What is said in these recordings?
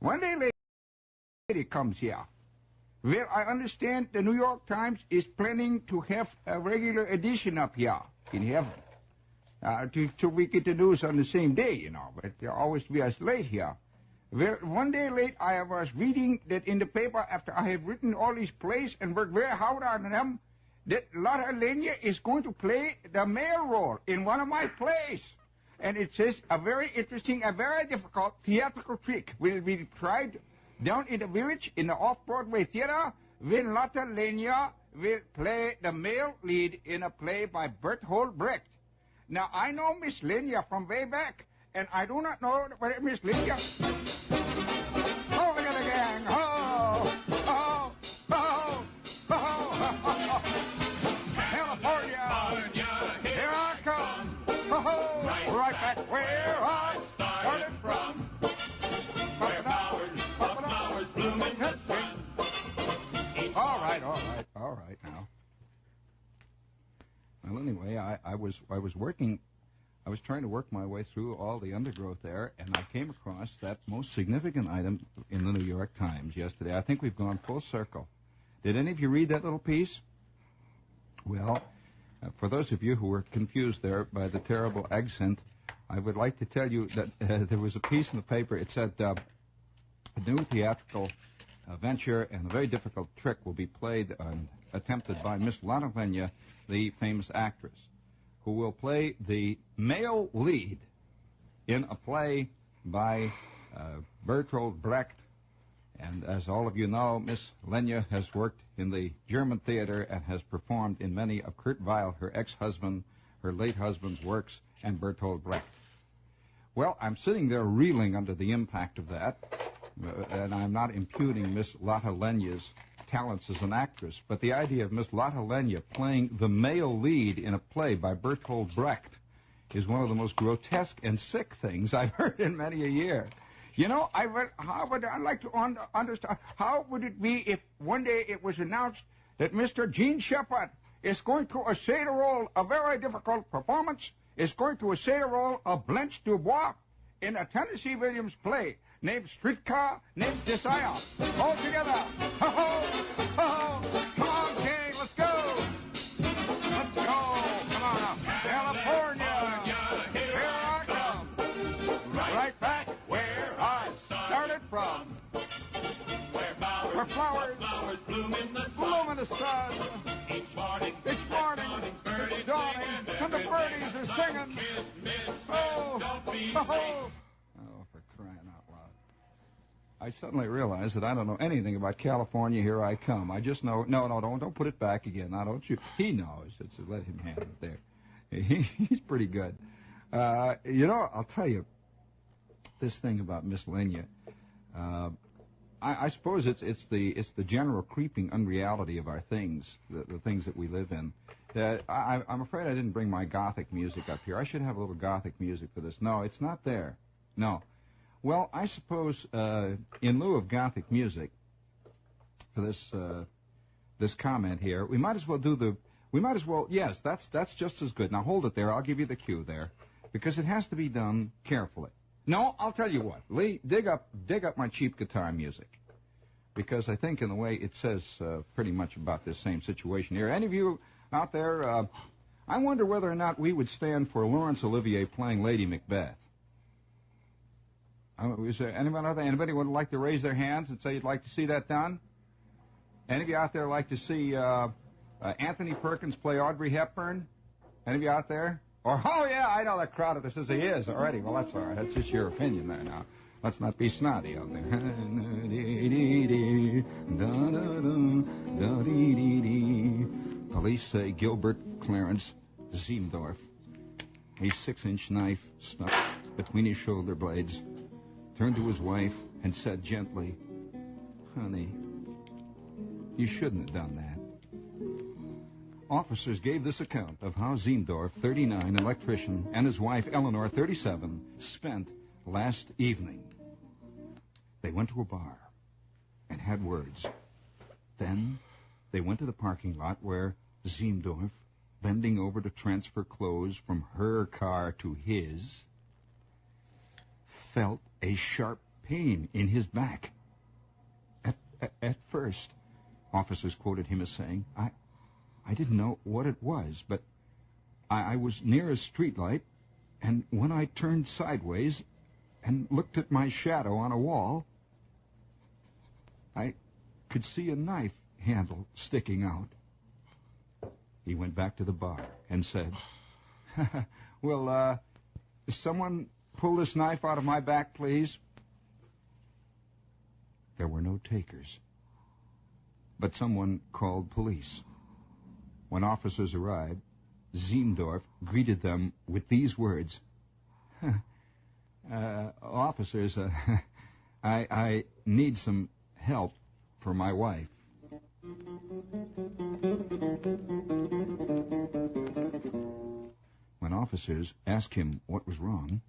one day lady comes here. Well, I understand the New York Times is planning to have a regular edition up here in heaven. So we get the news on the same day, you know, but they always be as late here. Well, one day late, I was reading that in the paper after I had written all these plays and worked very hard on them, that Lotta Lenya is going to play the male role in one of my plays. And it says a very interesting, a very difficult theatrical trick will be tried down in the village in the off-Broadway theater when Lotta Lenya will play the male lead in a play by Bertolt Brecht. Now, I know Miss Lenya from way back, and I do not know whether Miss Lenya... Oh, look at the gang! Oh! Oh! Oh! Oh! California! Here I come! Oh! Right back where I started from. Where flowers bloom in the sun. All right now. Well, anyway, I was working. I was trying to work my way through all the undergrowth there, and I came across that most significant item in the New York Times yesterday. I think we've gone full circle. Did any of you read that little piece? Well, for those of you who were confused there by the terrible accent, I would like to tell you that there was a piece in the paper. It said a new theatrical venture and a very difficult trick will be played and attempted by Miss Lotta Lenya, the famous actress, who will play the male lead in a play by Bertolt Brecht. And as all of you know, Miss Lenya has worked in the German theater and has performed in many of Kurt Weill, her ex-husband, her late husband's works, and Bertolt Brecht. Well, I'm sitting there reeling under the impact of that, and I'm not imputing Miss Lotta Lenya's talents as an actress, but the idea of Miss Lotta Lenya playing the male lead in a play by Bertolt Brecht is one of the most grotesque and sick things I've heard in many a year. You know, how would I like to understand, how would it be if one day it was announced that Mr. Gene Shepard is going to essay the role, a very difficult performance, is going to essay the role of Blanche Dubois in a Tennessee Williams play named Streetcar Named Desire. All together. Ho-ho! Ho-ho! Come on, gang, let's go! Let's go! Come on now. California! Here I come! Right back where I started from. Where flowers bloom in the sun. Each morning, it's dawning, and the birdies are singing. Oh, ho-ho! For crying out loud. I suddenly realized that I don't know anything about California. Here I come. I just know. No, don't put it back again. Now, don't you? He knows. Let him handle it there. He's pretty good. You know, I'll tell you this thing about Miss Lenya. I suppose it's the general creeping unreality of our things, the things that we live in. That I'm afraid I didn't bring my Gothic music up here. I should have a little Gothic music for this. No, it's not there. No. Well, I suppose in lieu of Gothic music for this comment here, we might as well yes, that's just as good. Now hold it there. I'll give you the cue there, because it has to be done carefully. No, I'll tell you what. Lee, dig up my cheap guitar music, because I think in the way it says pretty much about this same situation here. Any of you out there, I wonder whether or not we would stand for Laurence Olivier playing Lady Macbeth. Is there anyone out there? Anybody would like to raise their hands and say you'd like to see that done? Any of you out there like to see Anthony Perkins play Audrey Hepburn? Any of you out there? Or, oh, yeah, I know that crowd that says he is already. Well, that's all right. That's just your opinion there now. Let's not be snotty out there. Police say Gilbert Clarence Ziemdorf, a 6-inch knife stuck between his shoulder blades, turned to his wife and said gently, "Honey, you shouldn't have done that." Officers gave this account of how Ziemdorf, 39, an electrician, and his wife, Eleanor, 37, spent last evening. They went to a bar and had words. Then they went to the parking lot where Ziemdorf, bending over to transfer clothes from her car to his, felt a sharp pain in his back. At first, officers quoted him as saying, I didn't know what it was, but I was near a streetlight, and when I turned sideways and looked at my shadow on a wall, I could see a knife handle sticking out. He went back to the bar and said, Will someone pull this knife out of my back, please? There were no takers, but someone called police. When officers arrived, Ziemdorf greeted them with these words, officers, I need some help for my wife. When officers asked him what was wrong,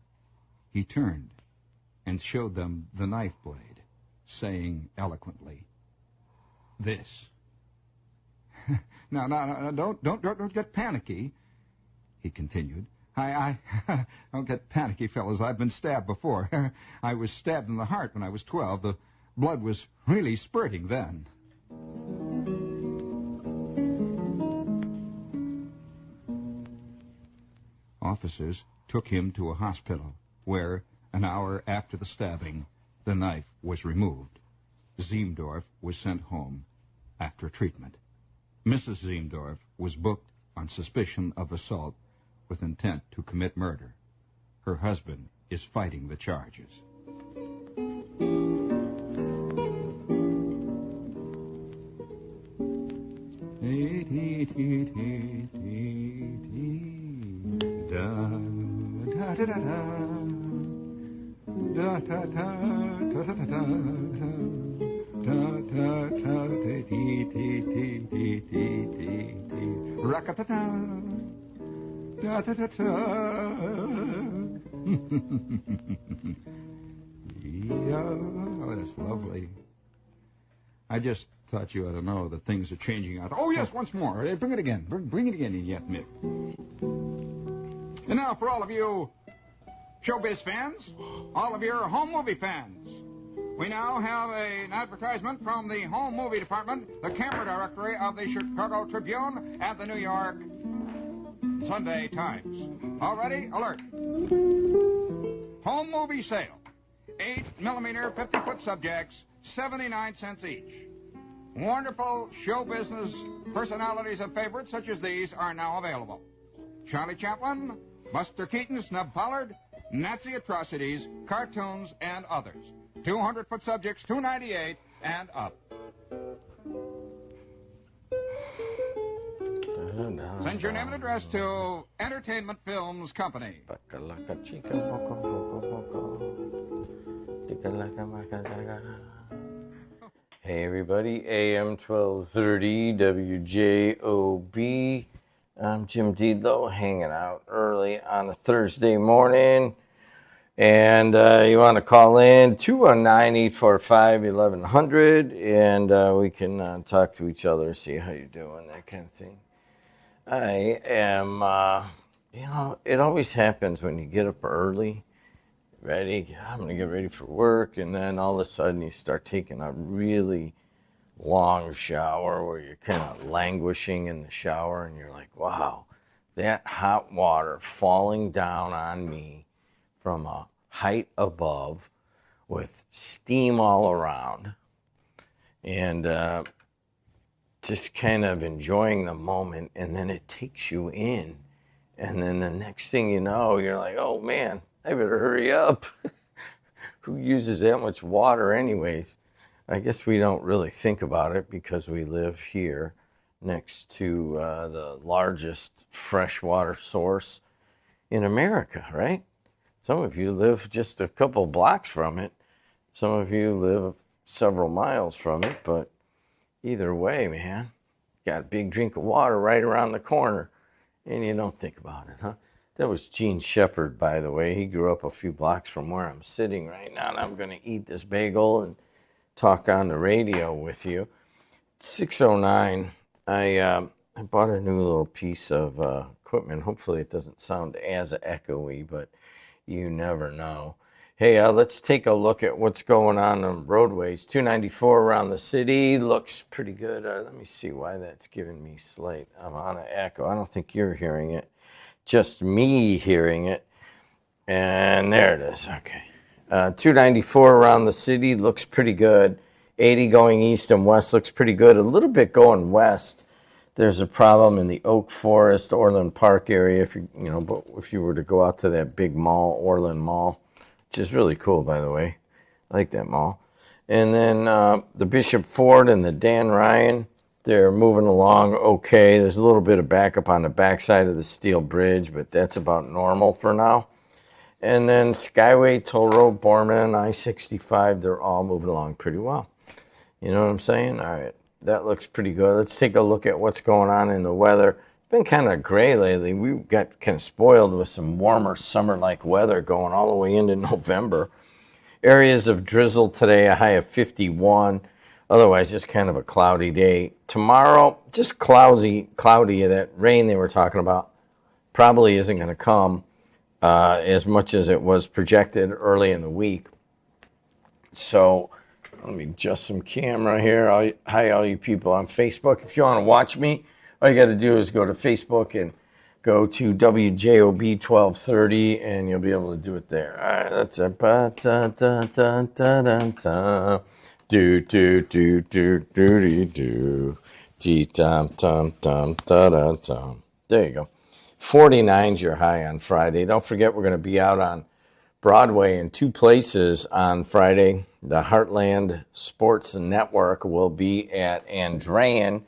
he turned and showed them the knife blade, saying eloquently, "This." Now, don't get panicky, he continued. I don't get panicky, fellas. I've been stabbed before. I was stabbed in the heart when I was 12. The blood was really spurting then. Officers took him to a hospital where, an hour after the stabbing, the knife was removed. Ziemdorf was sent home after treatment. Mrs. Ziemdorf was booked on suspicion of assault with intent to commit murder. Her husband is fighting the charges. Oh, that's lovely. I just thought you ought to know that things are changing out. Oh, yes, once more. Bring it again. Bring it again, yet, Mick. And now, for all of you showbiz fans, all of your home movie fans, we now have an advertisement from the home movie department, the camera directory of the Chicago Tribune and the New York Sunday Times. All ready? Alert. Home movie sale. 8mm 50-foot subjects, 79 cents each. Wonderful show business personalities and favorites such as these are now available. Charlie Chaplin, Buster Keaton, Snub Pollard, Nazi atrocities, cartoons, and others. 200-foot subjects, $2.98 and up. Send your name and address to Entertainment Films Company. Hey everybody, AM 1230 WJOB. I'm Jim Dedelow, hanging out early on a Thursday morning. And you want to call in 219-845-1100, and we can talk to each other, see how you're doing, that kind of thing. I am, it always happens when you get up early, ready, I'm going to get ready for work, and then all of a sudden you start taking a really long shower where you're kind of languishing in the shower, and you're like, wow, that hot water falling down on me from a height above with steam all around, and just kind of enjoying the moment, and then it takes you in, and then the next thing you know, you're like, oh man, I better hurry up. Who uses that much water anyways? I guess we don't really think about it because we live here next to the largest freshwater source in America, right? Some of you live just a couple blocks from it. Some of you live several miles from it, but either way, man, got a big drink of water right around the corner, and you don't think about it, huh? That was Gene Shepard, by the way. He grew up a few blocks from where I'm sitting right now, and I'm going to eat this bagel and talk on the radio with you. 6:09, I bought a new little piece of equipment. Hopefully it doesn't sound as echoey, but you never know. Hey, let's take a look at what's going on roadways. 294 around the city looks pretty good. Let me see why that's giving me slight. I'm on an echo. I don't think you're hearing it. Just me hearing it. And there it is. Okay. 294 around the city looks pretty good. 80 going east and west looks pretty good. A little bit going west. There's a problem in the Oak Forest, Orland Park area. If you were to go out to that big mall, Orland Mall, which is really cool, by the way. I like that mall. And then the Bishop Ford and the Dan Ryan, they're moving along okay. There's a little bit of backup on the backside of the Steel Bridge, but that's about normal for now. And then Skyway, Toll Road, Borman, I-65, they're all moving along pretty well. You know what I'm saying? All right, that looks pretty good. Let's take a look at what's going on in the weather. It's been kind of gray lately. We got kind of spoiled with some warmer summer-like weather going all the way into November. Areas of drizzle today, a high of 51. Otherwise, just kind of a cloudy day. Tomorrow, just cloudy. That rain they were talking about probably isn't going to come as much as it was projected early in the week. So let me adjust some camera here. Hi, all you people on Facebook. If you want to watch me, all you got to do is go to Facebook and go to WJOB 1230, and you'll be able to do it there. All right, that's it. Do do do do do do do tom tom tom da da tom. There you go. 49's your high on Friday. Don't forget we're going to be out on Broadway in two places on Friday. The Heartland Sports Network will be at Andrean,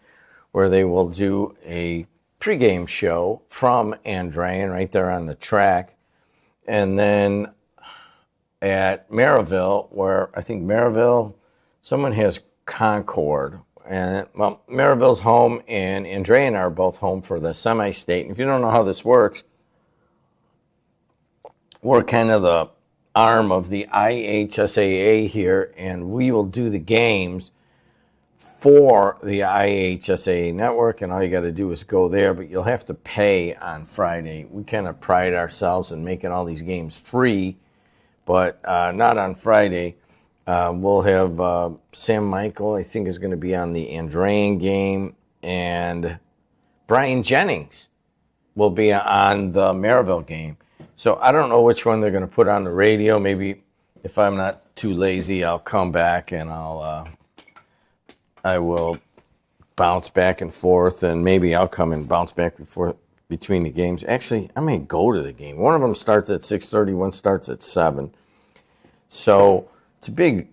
where they will do a pregame show from Andrean right there on the track. And then at Maryville, where I think Maryville, someone has Concord. And, well, Maryville's home and Andrean are both home for the semi-state. And if you don't know how this works, we're kind of the arm of the IHSAA here, and we will do the games for the IHSAA network, and all you got to do is go there, but you'll have to pay on Friday. We kind of pride ourselves in making all these games free, but not on Friday. We'll have Sam Michael, I think, is going to be on the Andrean game, and Brian Jennings will be on the Maryville game. So I don't know which one they're going to put on the radio. Maybe if I'm not too lazy, I'll come back and I will bounce back and forth, and maybe I'll come and bounce back between the games. Actually, I may go to the game. One of them starts at 6:30, one starts at 7. So it's a big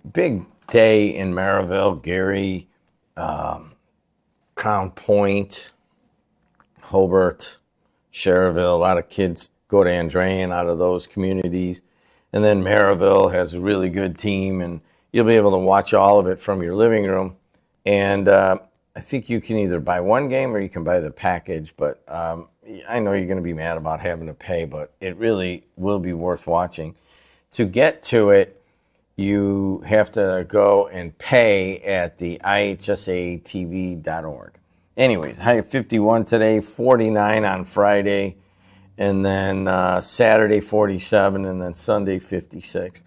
day in Maryville. Gary, Crown Point, Hobart, Cherville, a lot of kids go to Andrean out of those communities. And then Maryville has a really good team, and you'll be able to watch all of it from your living room. And I think you can either buy one game or you can buy the package. But I know you're going to be mad about having to pay, but it really will be worth watching. To get to it, you have to go and pay at the ihsatv.org. Anyways, high of 51 today, 49 on Friday, and then Saturday 47, and then Sunday 56.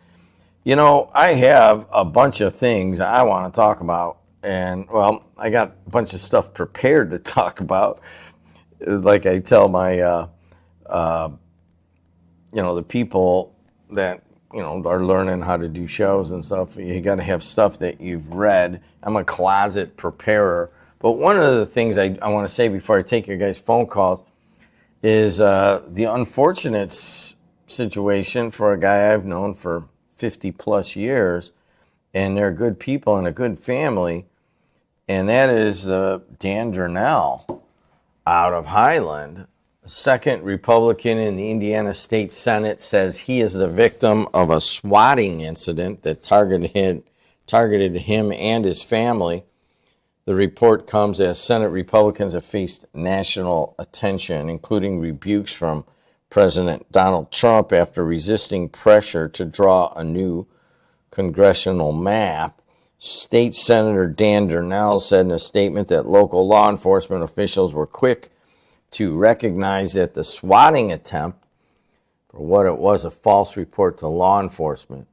You know, I have a bunch of things I want to talk about, and, well, I got a bunch of stuff prepared to talk about. Like I tell my, the people that, are learning how to do shows and stuff, you got to have stuff that you've read. I'm a closet preparer. But one of the things I want to say before I take your guys' phone calls is the unfortunate situation for a guy I've known for 50 plus years, and they're good people and a good family, and that is Dan Durnell out of Highland, a second Republican in the Indiana State Senate, says he is the victim of a swatting incident that targeted him and his family. The report comes as Senate Republicans have faced national attention, including rebukes from President Donald Trump after resisting pressure to draw a new congressional map. State Senator Dan Durnell said in a statement that local law enforcement officials were quick to recognize that the swatting attempt for what it was, a false report to law enforcement.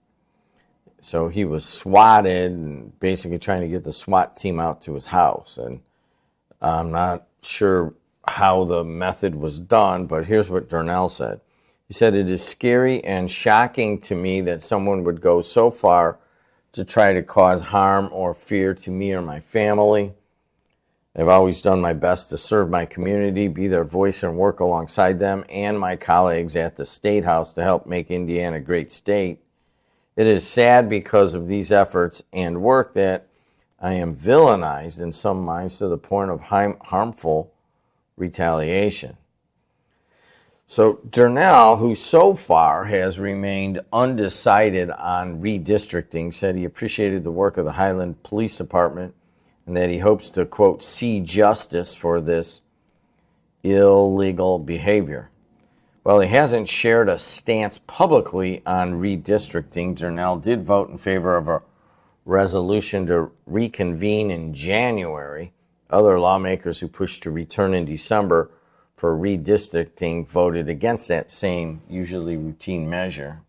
So he was swatted and basically trying to get the SWAT team out to his house. And I'm not sure how the method was done, but here's what Dedelow said. He said, "It is scary and shocking to me that someone would go so far to try to cause harm or fear to me or my family. I've always done my best to serve my community, be their voice, and work alongside them and my colleagues at the State House to help make Indiana a great state. It is sad because of these efforts and work that I am villainized in some minds to the point of harmful retaliation." So Dedelow, who so far has remained undecided on redistricting, said he appreciated the work of the Highland Police Department and that he hopes to, quote, see justice for this illegal behavior. While he hasn't shared a stance publicly on redistricting, Dedelow did vote in favor of a resolution to reconvene in January. Other lawmakers who pushed to return in December for redistricting voted against that same, usually routine measure.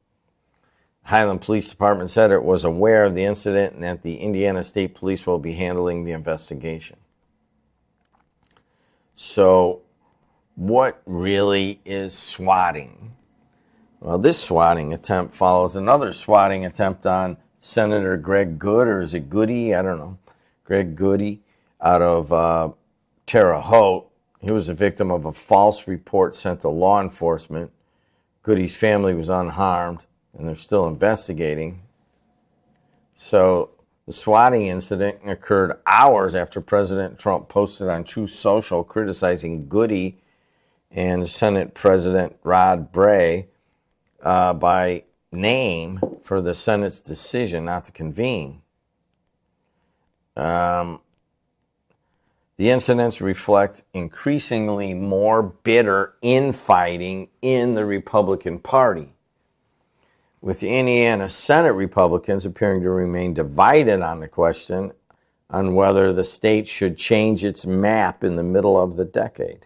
Highland Police Department said it was aware of the incident and that the Indiana State Police will be handling the investigation. So, what really is swatting? Well, this swatting attempt follows another swatting attempt on Senator Greg Good, or is it Goody? I don't know. Greg Goody out of Terre Haute. He was a victim of a false report sent to law enforcement. Goody's family was unharmed, and they're still investigating. So the swatting incident occurred hours after President Trump posted on Truth Social criticizing Goody and Senate President Rod Bray by name for the Senate's decision not to convene. The incidents reflect increasingly more bitter infighting in the Republican Party, with the Indiana Senate Republicans appearing to remain divided on the question on whether the state should change its map in the middle of the decade.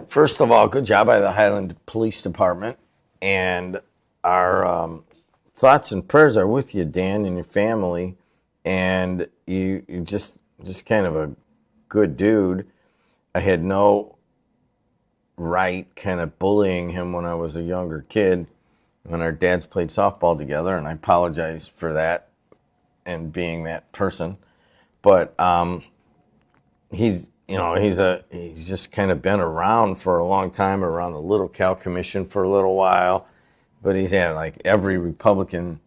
First of all, good job by the Highland Police Department, and our thoughts and prayers are with you, Dan, and your family, and you just kind of a good dude. I had no right kind of bullying him when I was a younger kid, when our dads played softball together, and I apologize for that and being that person. But he's just kind of been around for a long time, around the Little Cal Commission for a little while, but he's had like every Republican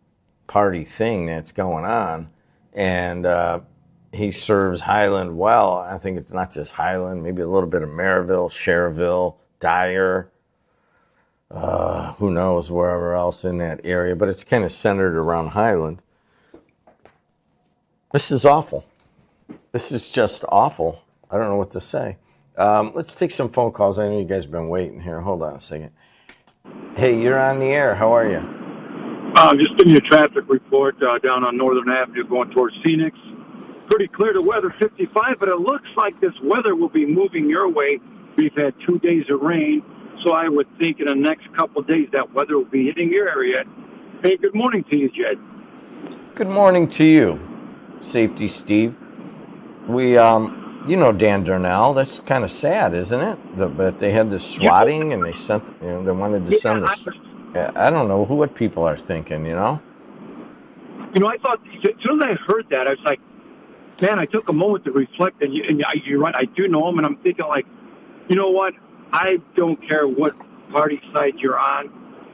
Party thing that's going on, and he serves Highland well. I think it's not just Highland, maybe a little bit of Maryville, Cherville, Dyer, who knows, wherever else in that area, but it's kind of centered around Highland. This is awful. This is just awful. I don't know what to say. Let's take some phone calls. I know you guys have been waiting here. Hold on a second. Hey, you're on the air. How are you? Just giving you a traffic report down on Northern Avenue going towards Phoenix. Pretty clear to weather, 55, but it looks like this weather will be moving your way. We've had 2 days of rain, so I would think in the next couple of days that weather will be hitting your area. Hey, good morning to you, Jed. Good morning to you, Safety Steve. We, Dan Dedelow, that's kind of sad, isn't it? But they had this swatting, and they sent, they wanted to send this. I don't know what people are thinking, I thought, as soon as I heard that, I was like, man, I took a moment to reflect, and you're right, I do know him, and I'm thinking like, you know what? I don't care what party side you're on.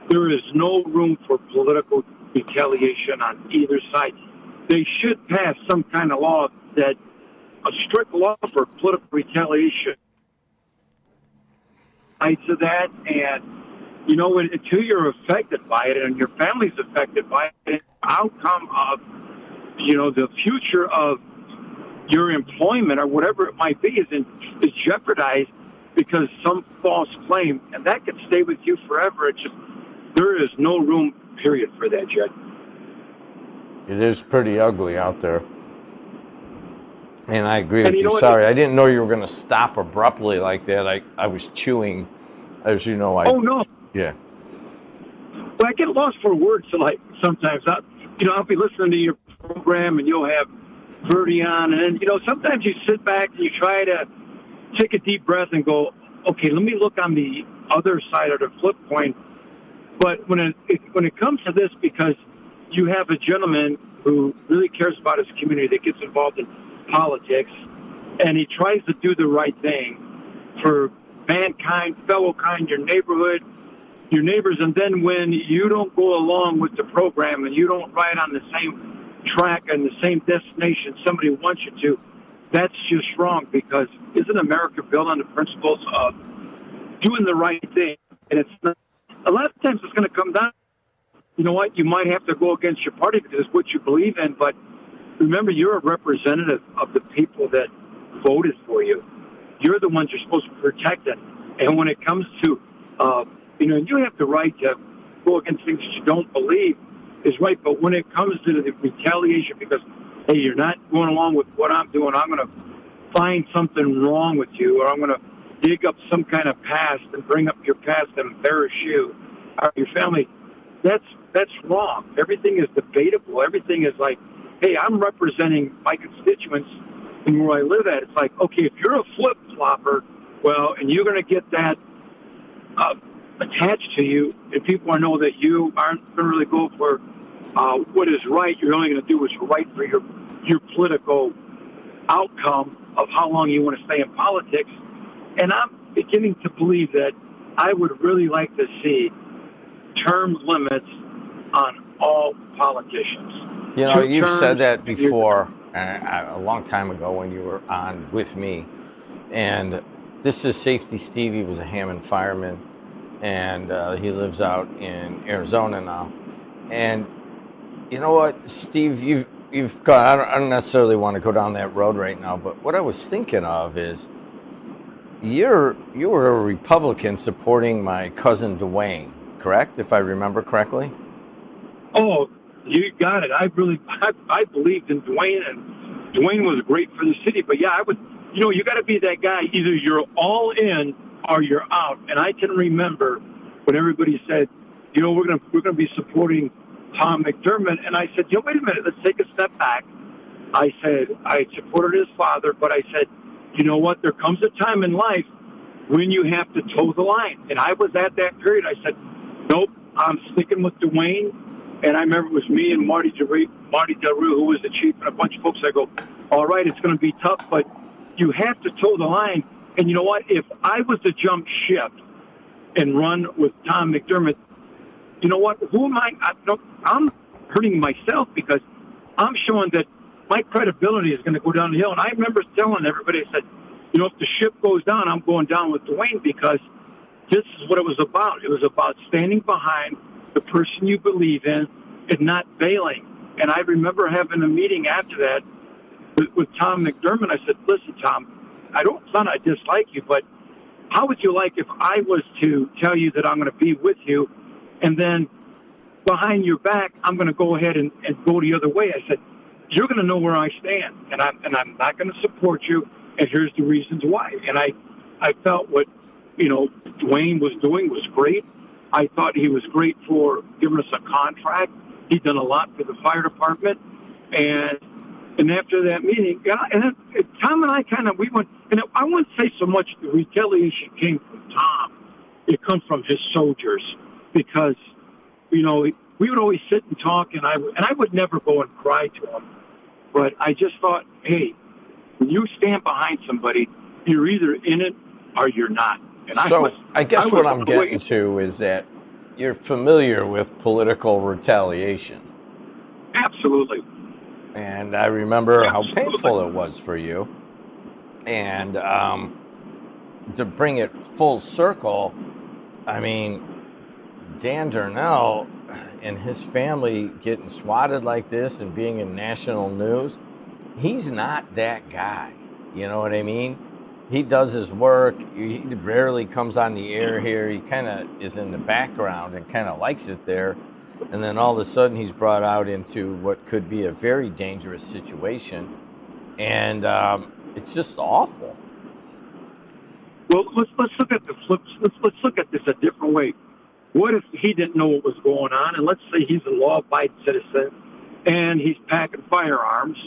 There is no room for political retaliation on either side. They should pass some kind of law that a strict law for political retaliation. To that, and until you're affected by it and your family's affected by it, the outcome of the future of your employment or whatever it might be is jeopardized because some false claim, and that could stay with you forever. It's just, there is no room, period, for that, Jed. It is pretty ugly out there. And I agree with you. Sorry, I didn't know you were going to stop abruptly like that. I was chewing As you know, Oh, no. Yeah. But I get lost for words. So like sometimes, I'll be listening to your program and you'll have Verdi on. And then, sometimes you sit back and you try to take a deep breath and go, okay, let me look on the other side of the flip coin. But when it comes to this, because you have a gentleman who really cares about his community that gets involved in politics, and he tries to do the right thing for mankind, fellow kind, your neighborhood, your neighbors, and then when you don't go along with the program and you don't ride on the same track and the same destination somebody wants you to, that's just wrong, because isn't America built on the principles of doing the right thing? And it's not, a lot of times it's going to come down, you know what, you might have to go against your party because it's what you believe in, but remember, you're a representative of the people that voted for you. You're the ones you're supposed to protect it. And when it comes to, you have the right to go against things that you don't believe is right. But when it comes to the retaliation, because, hey, you're not going along with what I'm doing, I'm going to find something wrong with you, or I'm going to dig up some kind of past and bring up your past and embarrass you or your family. That's wrong. Everything is debatable. Everything is like, hey, I'm representing my constituents and where I live at. It's like, okay, if you're a flip-flopper, well, and you're going to get that attached to you, and people know that you aren't going to really go for what is right. You're only going to do what's right for your political outcome of how long you want to stay in politics. And I'm beginning to believe that I would really like to see term limits on all politicians. You've said that before a long time ago when you were on with me. And this is Safety Steve. He was a Hammond fireman, and he lives out in Arizona now. And you know what, Steve, you've got, I don't necessarily want to go down that road right now, but what I was thinking of is you were a Republican supporting my cousin Dwayne, correct? If I remember correctly? Oh, you got it. I believed in Dwayne, and Dwayne was great for the city. But yeah, I would, you got to be that guy. Either you're all in or you're out. And I can remember when everybody said, we're gonna be supporting Tom McDermott, and I said, wait a minute, let's take a step back. I said I supported his father, but I said, you know what? There comes a time in life when you have to toe the line. And I was at that period. I said, nope, I'm sticking with Dwayne. And I remember it was me and Marty Del Rue, who was the chief, and a bunch of folks. I go, all right, it's going to be tough, but you have to toe the line. And you know what? If I was to jump ship and run with Tom McDermott, you know what? Who am I? I'm hurting myself because I'm showing that my credibility is going to go down the hill. And I remember telling everybody, I said, if the ship goes down, I'm going down with Dwayne, because this is what it was about. It was about standing behind the person you believe in and not bailing. And I remember having a meeting after that with Tom McDermott. I said, listen, Tom, it's not I dislike you, but how would you like if I was to tell you that I'm going to be with you, and then behind your back, I'm going to go ahead and go the other way? I said, you're going to know where I stand, and I'm not going to support you, and here's the reasons why. And I felt what, Dwayne was doing was great. I thought he was great for giving us a contract. He'd done a lot for the fire department. And after that meeting, and Tom and I we went, and I wouldn't say so much the retaliation came from Tom. It comes from his soldiers, because, we would always sit and talk, and I would never go and cry to him. But I just thought, hey, when you stand behind somebody, you're either in it or you're not. And I guess what I'm getting to is that you're familiar with political retaliation. Absolutely. And I remember how painful it was for you. And to bring it full circle, I mean, Dan Darnell and his family getting swatted like this and being in national news, he's not that guy. You know what I mean? He does his work. He rarely comes on the air here. He kind of is in the background and kind of likes it there. And then all of a sudden he's brought out into what could be a very dangerous situation. And it's just awful. Well, let's look at the flips. Let's look at this a different way. What if he didn't know what was going on, and let's say he's a law-abiding citizen, and he's packing firearms,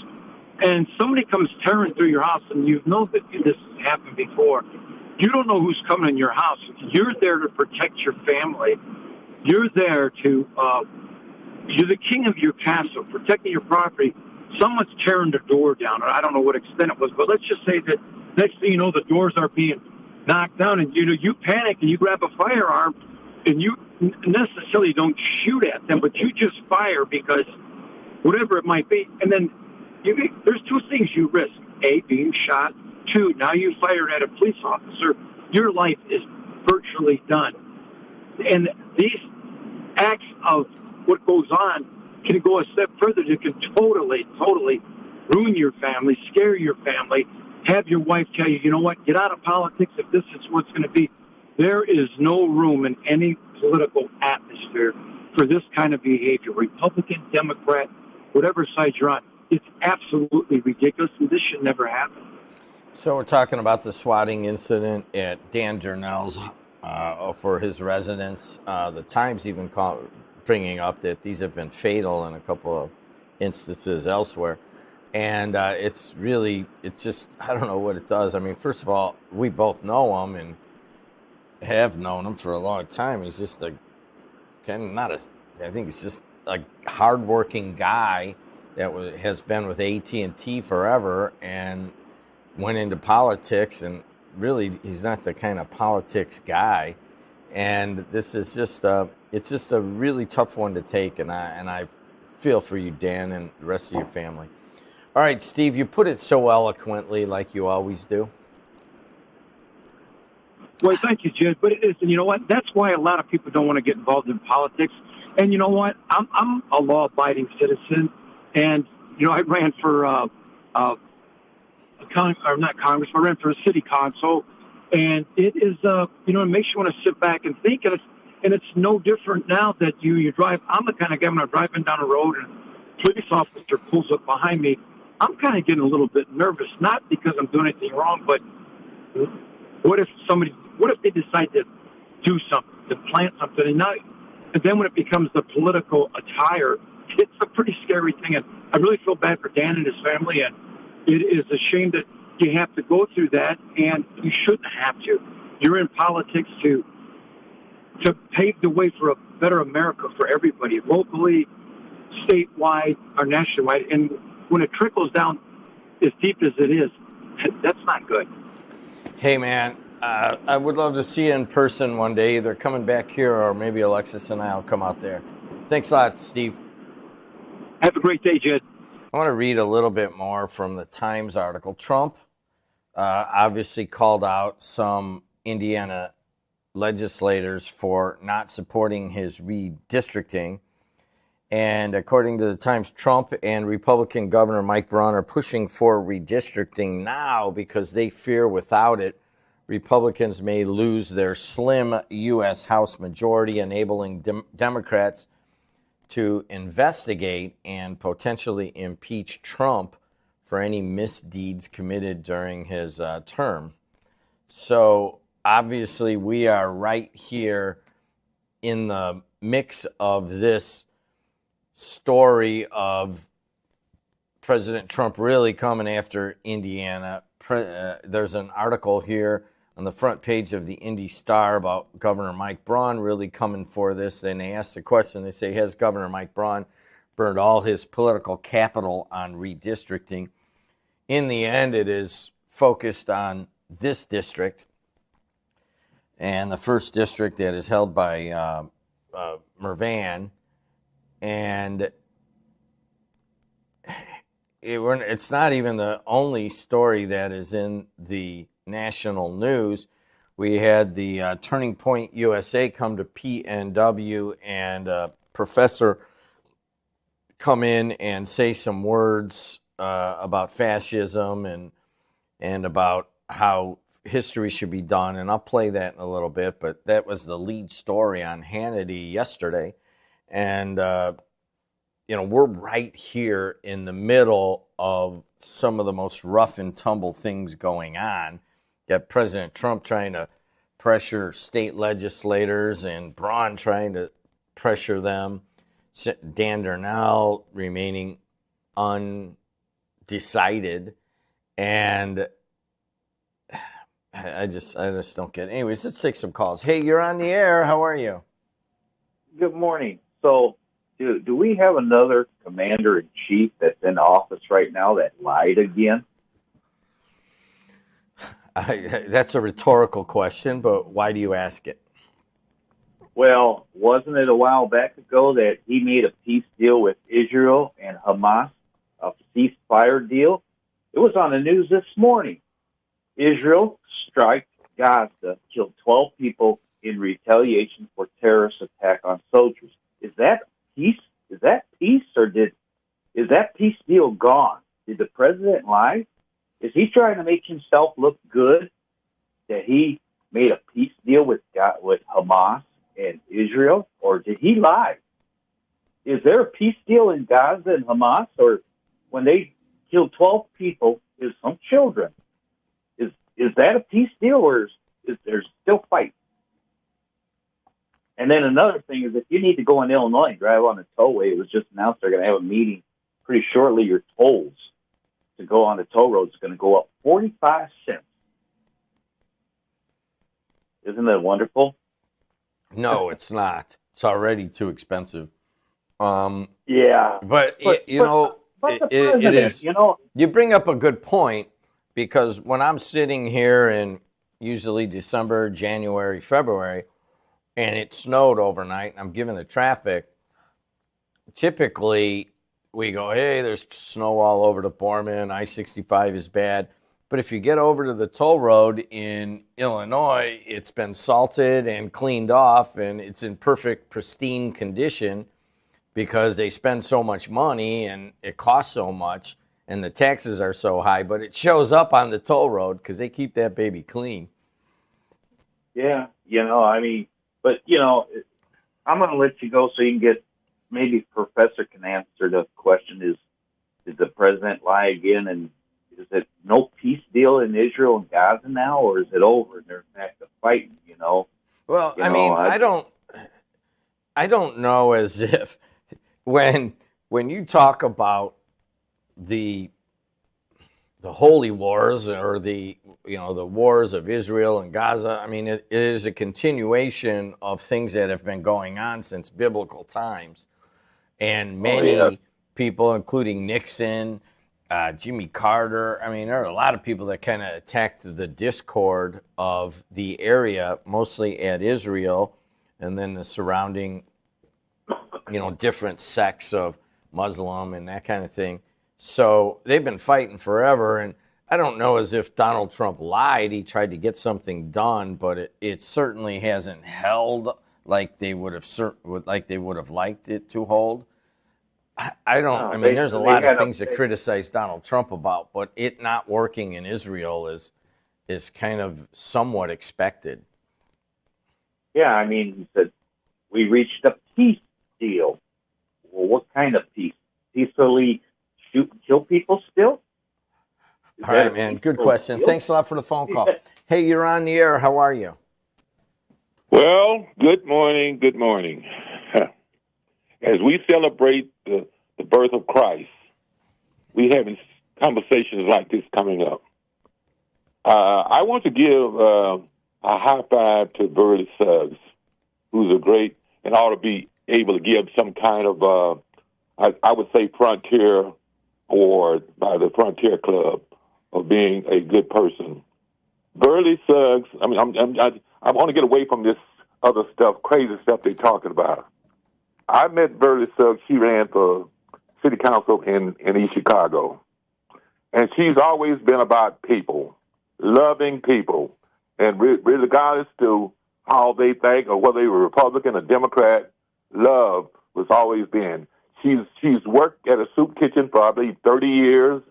and somebody comes tearing through your house, and you know that this has happened before. You don't know who's coming in your house. You're there to protect your family. You're there to, you're the king of your castle, protecting your property. Someone's tearing the door down. I don't know what extent it was, but let's just say that next thing you know, the doors are being knocked down, and you panic and you grab a firearm, and you necessarily don't shoot at them, but you just fire because whatever it might be, and then there's two things you risk: A, being shot; two, now you fired at a police officer. Your life is virtually done, and these acts of what goes on can go a step further. It can totally ruin your family, scare your family, have your wife tell you, you know what, get out of politics if this is what's going to be. There is no room in any political atmosphere for this kind of behavior. Republican, Democrat, whatever side you're on, it's absolutely ridiculous, and this should never happen. So we're talking about the swatting incident at Dan Durnell's for his residence. The Times even bringing up that these have been fatal in a couple of instances elsewhere. And it's just, I don't know what it does. I mean, first of all, we both know him and have known him for a long time. He's just I think he's just a hardworking guy that has been with AT&T forever and went into politics, and really he's not the kind of politics guy. And this is just it's just a really tough one to take, and I feel for you, Dan, and the rest of your family. All right, Steve, you put it so eloquently, like you always do. Well, thank you, Jed. But it is, and you know what? That's why a lot of people don't want to get involved in politics. And you know what? I'm a law-abiding citizen, and you know I ran for not Congress, but I ran for a city council, and it is it makes you want to sit back and think, and it's no different now that you drive. I'm the kind of guy when I'm driving down the road and a police officer pulls up behind me, I'm kind of getting a little bit nervous, not because I'm doing anything wrong, but what if they decide to do something, to plant something, and then when it becomes the political attire, it's a pretty scary thing. And I really feel bad for Dan and his family, and it is a shame that you have to go through that, and you shouldn't have to. You're in politics to pave the way for a better America for everybody, locally, statewide, or nationwide. And when it trickles down as deep as it is, that's not good. Hey, man, I would love to see you in person one day, either coming back here or maybe Alexis and I will come out there. Thanks a lot, Steve. Have a great day, Jed. I want to read a little bit more from the Times article. Trump obviously called out some Indiana legislators for not supporting his redistricting. And according to the Times, Trump and Republican Governor Mike Braun are pushing for redistricting now because they fear without it, Republicans may lose their slim U.S. House majority, enabling Democrats to investigate and potentially impeach Trump for any misdeeds committed during his term. So obviously we are right here in the mix of this story of President Trump really coming after Indiana. There's an article here on the front page of the Indy Star about Governor Mike Braun really coming for this. And they ask the question, they say, has Governor Mike Braun burned all his political capital on redistricting? In the end, it is focused on this district, and the first district that is held by Mervan. And it's not even the only story that is in the national news. We had the Turning Point USA come to PNW, and a professor come in and say some words about fascism and about how history should be done. And I'll play that in a little bit, but that was the lead story on Hannity yesterday. And, we're right here in the middle of some of the most rough and tumble things going on got President Trump trying to pressure state legislators and Braun trying to pressure them. Dan Darnell remaining undecided. And I just don't get it. Anyways, let's take some calls. Hey, you're on the air. How are you? Good morning. So, do we have another commander-in-chief that's in office right now that lied again? That's a rhetorical question, but why do you ask it? Well, wasn't it a while back ago that he made a peace deal with Israel and Hamas, a ceasefire deal? It was on the news this morning. Israel struck Gaza, killed 12 people in retaliation for terrorist attack on soldiers. Is that peace? Is that peace, or is that peace deal gone? Did the president lie? Is he trying to make himself look good that he made a peace deal with Hamas and Israel, or did he lie? Is there a peace deal in Gaza and Hamas, or when they killed 12 people, is some children? Is that a peace deal, or is there still fight? And then another thing is, if you need to go in Illinois and drive on the tollway, it was just announced they're going to have a meeting pretty shortly. Your tolls to go on the toll road is going to go up 45 cents. Isn't that wonderful? No, it's not. It's already too expensive. Yeah, but it is. You bring up a good point, because when I'm sitting here in usually December, January, February, and it snowed overnight, and I'm given the traffic, typically we go, hey, there's snow all over the Borman, I-65 is bad. But if you get over to the toll road in Illinois, it's been salted and cleaned off, and it's in perfect, pristine condition because they spend so much money and it costs so much and the taxes are so high, but it shows up on the toll road because they keep that baby clean. Yeah, but, I'm going to let you go so you can get, maybe Professor can answer the question, did the president lie again? And is it no peace deal in Israel and Gaza now, or is it over and they're back to fighting, Well, I don't know as if when you talk about the holy wars or the wars of Israel and Gaza, it is a continuation of things that have been going on since biblical times. And many people, including Nixon, Jimmy Carter, there are a lot of people that kind of attacked the discord of the area, mostly at Israel, and then the surrounding, different sects of Muslim and that kind of thing. So they've been fighting forever, and I don't know as if Donald Trump lied. He tried to get something done, but it certainly hasn't held like they would have liked it to hold. There's a lot of things to criticize Donald Trump about, but it not working in Israel is kind of somewhat expected. Yeah, he said, we reached a peace deal. Well, what kind of peace? Peacefully shoot and kill people still? All right, man. Good question. Thanks a lot for the phone call. Hey, you're on the air. How are you? Well, good morning. Good morning. As we celebrate the birth of Christ, we having conversations like this coming up. I want to give a high five to Burley Suggs, who's a great and ought to be able to give some kind of, I would say, Frontier Award by the Frontier Club of being a good person. Burley Suggs, I want to get away from this other stuff, crazy stuff they're talking about. I met Burley Suggs. She ran for city council in East Chicago. And she's always been about people, loving people. And regardless to how they think or whether they were Republican or Democrat, love was always been. She's worked at a soup kitchen for, I believe, 30 years.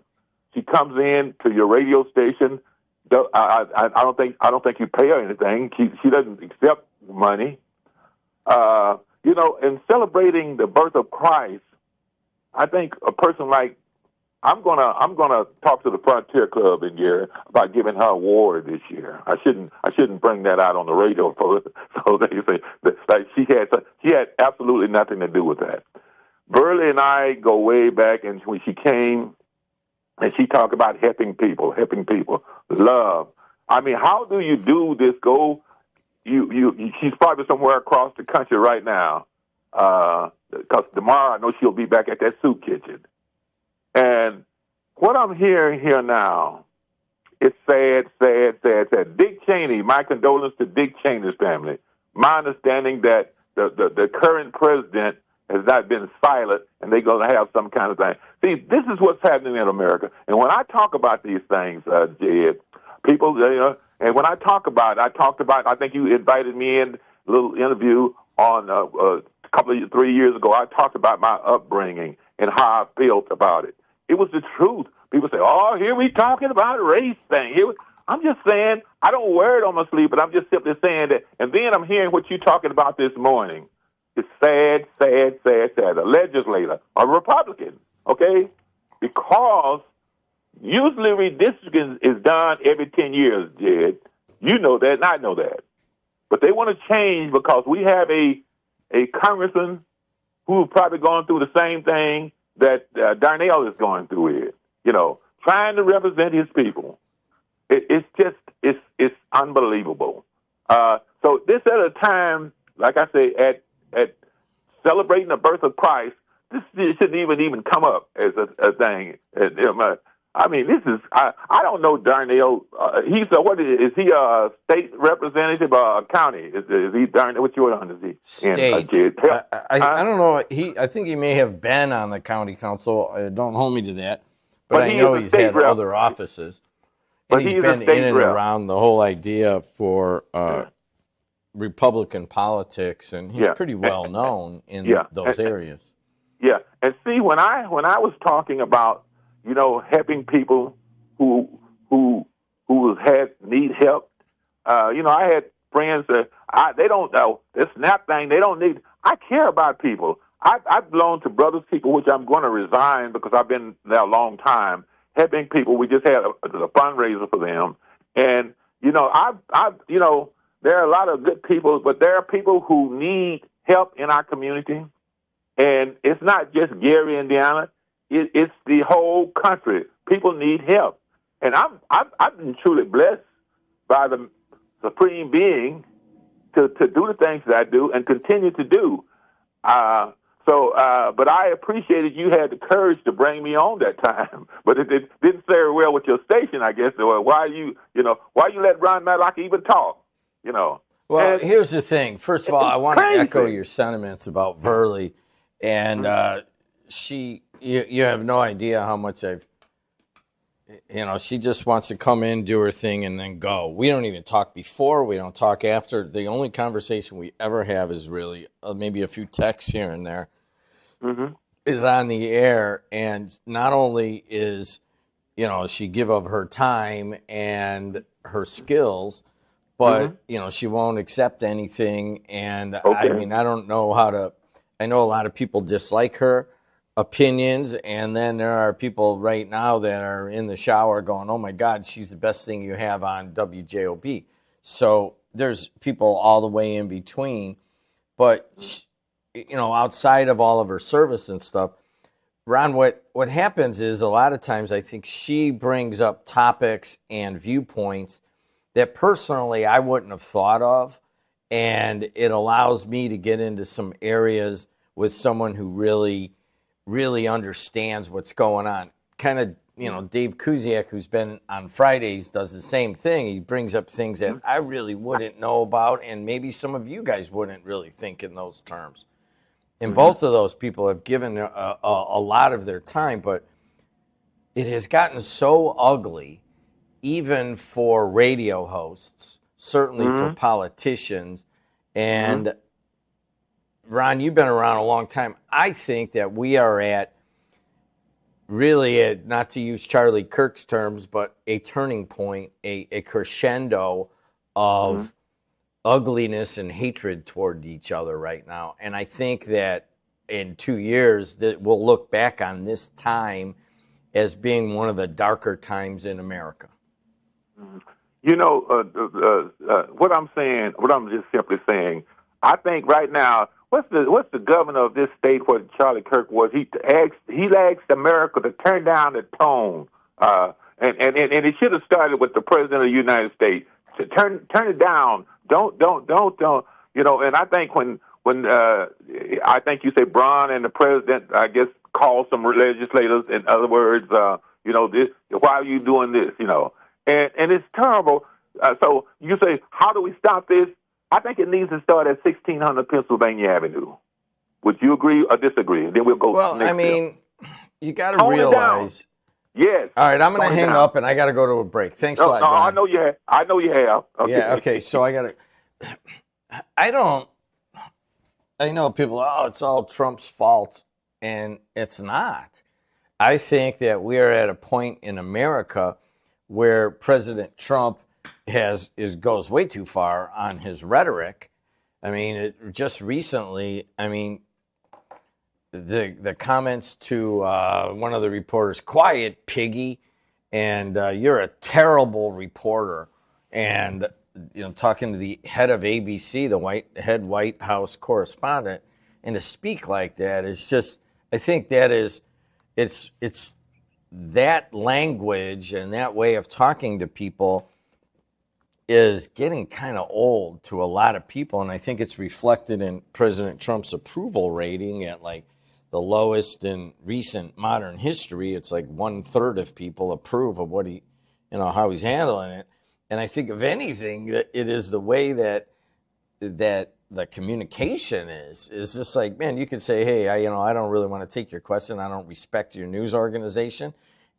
She comes in to your radio station. I don't think you pay her anything. She doesn't accept money. In celebrating the birth of Christ, I think a person like I'm gonna talk to the Frontier Club in here about giving her an award this year. I shouldn't bring that out on the radio so they say that, like she had absolutely nothing to do with that. Burley and I go way back, and when she came and she talked about helping people, love. I mean, how do you do this? She's probably somewhere across the country right now, because tomorrow I know she'll be back at that soup kitchen. And what I'm hearing here now, it's sad. Dick Cheney, my condolences to Dick Cheney's family. My understanding that the current president has not been silent, and they're going to have some kind of thing. See, this is what's happening in America. And when I talk about these things, Jed, people, and when I talked about, I think you invited me in a little interview on a 3 years ago. I talked about my upbringing and how I felt about it. It was the truth. People say, "Oh, here we talking about race thing." I'm just saying, I don't wear it on my sleeve, but I'm just simply saying that. And then I'm hearing what you're talking about this morning. It's sad. A legislator, a Republican, okay? Because usually redistricting is done every 10 years, Jed. You know that, and I know that. But they want to change because we have a congressman who's probably gone through the same thing that Darnell is going through it, trying to represent his people. It's unbelievable. So this at a time, like I say, at celebrating the birth of Christ, this shouldn't even come up as a thing. I mean, this is, I don't know Darnell. He's is he a state representative or county? Is he Darnell? What you on? Is he state? I don't know. I think he may have been on the county council. Don't hold me to that. But I know he's had other offices. And he's been in and around the whole idea for Republican politics, and he's pretty well known in those areas. Yeah, and see, when I was talking about helping people who need help. I had friends that they don't know this SNAP thing. They don't need. I care about people. I belong to Brothers Keeper, which I'm going to resign because I've been there a long time helping people. We just had a fundraiser for them, and there are a lot of good people, but there are people who need help in our community, and it's not just Gary, Indiana. It's the whole country. People need help, and I've been truly blessed by the Supreme Being to do the things that I do and continue to do. But I appreciated you had the courage to bring me on that time, but it didn't fare well with your station, I guess. Or why you let Ron Matlock even talk? Well, here's the thing. First of all, I want to echo your sentiments about Verley, and You have no idea how much she just wants to come in, do her thing, and then go. We don't even talk before. We don't talk after. The only conversation we ever have is really maybe a few texts here and there is on the air. And not only is, she give of her time and her skills, but, she won't accept anything. And I mean, I don't know I know a lot of people dislike her opinions, and then there are people right now that are in the shower going, "Oh my God, she's the best thing you have on WJOB." So there's people all the way in between, but outside of all of her service and stuff, Ron, what happens is a lot of times I think she brings up topics and viewpoints that personally I wouldn't have thought of, and it allows me to get into some areas with someone who really understands what's going on. Kind of, Dave Kuziak, who's been on Fridays, does the same thing. He brings up things that I really wouldn't know about, and maybe some of you guys wouldn't really think in those terms. And both of those people have given a lot of their time, but it has gotten so ugly, even for radio hosts, certainly for politicians, and Ron, you've been around a long time. I think that we are at not to use Charlie Kirk's terms, but a turning point, a crescendo of ugliness and hatred toward each other right now. And I think that in 2 years that we'll look back on this time as being one of the darker times in America. You know, what I'm saying, what I'm just simply saying, I think right now, what's the governor of this state where Charlie Kirk was? He asked America to turn down the tone, and it should have started with the president of the United States to turn it down. Don't. You know, and I think when I think you say Braun and the president, I guess, called some legislators. In other words, you know, this. Why are you doing this? You know, and it's terrible. So you say, how do we stop this? I think it needs to start at 1600 Pennsylvania Avenue. Would you agree or disagree? And then we'll go. Well, next I mean, you got to Tone it realize. Yes. All right, I'm going to Tone it hang down. up, and I got to go to a break. Thanks a No, lot, no, Brian. I know you have. I know you have. Okay. Yeah, okay, so I know people, oh, it's all Trump's fault, and it's not. I think that we are at a point in America where President Trump goes way too far on his rhetoric. I mean, just recently, I mean, the comments to one of the reporters, quiet piggy, and you're a terrible reporter, and you know, talking to the head of ABC, the head White House correspondent, and to speak like that is just, I think that is, it's that language and that way of talking to people is getting kind of old to a lot of people, and I think it's reflected in President Trump's approval rating at like the lowest in recent modern history. It's like 1/3 of people approve of what he, you know, how he's handling it. And I think, if anything, that it is the way that the communication is just like, man, you could say, hey, I don't really want to take your question. I don't respect your news organization,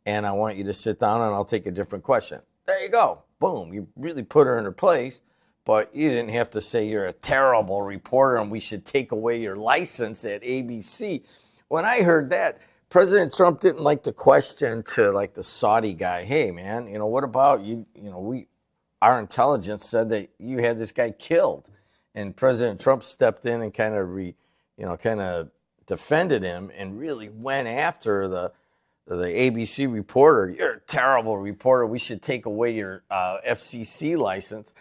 and I want you to sit down, and I'll take a different question. There you go. Boom. You really put her in her place, but you didn't have to say you're a terrible reporter and we should take away your license at ABC. When I heard that, President Trump didn't like the question to like the Saudi guy, hey, man, you know, what about you? You know, our intelligence said that you had this guy killed, and President Trump stepped in and kind of defended him and really went after the ABC reporter. You're a terrible reporter. We should take away your FCC license.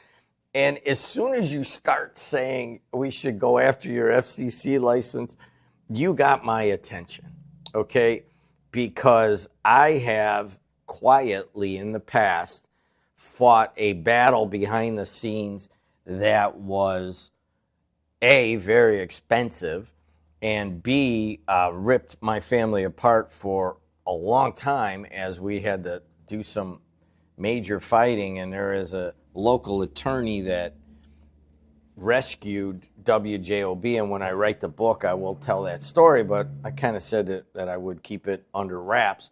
And as soon as you start saying we should go after your FCC license, you got my attention, okay? Because I have quietly in the past fought a battle behind the scenes that was A, very expensive, and B, ripped my family apart for a long time as we had to do some major fighting, and there is a local attorney that rescued WJOB, and when I write the book, I will tell that story, but I kind of said that I would keep it under wraps.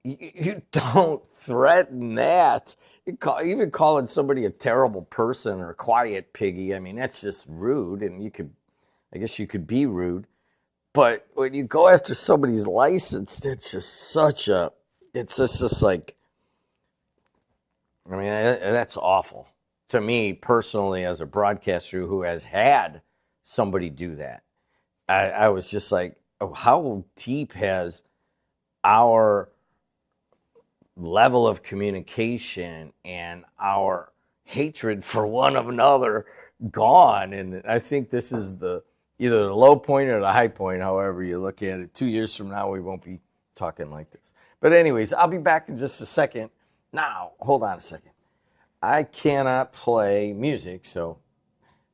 You don't threaten that. Even calling somebody a terrible person or a quiet piggy, I mean, that's just rude, and I guess you could be rude. But when you go after somebody's license, it's just just like, I mean, that's awful. To me, personally, as a broadcaster who has had somebody do that, I was just like, oh, how deep has our level of communication and our hatred for one another gone? And I think this is either the low point or the high point, however you look at it. 2 years from now, we won't be talking like this. But anyways, I'll be back in just a second. Now, hold on a second. I cannot play music, so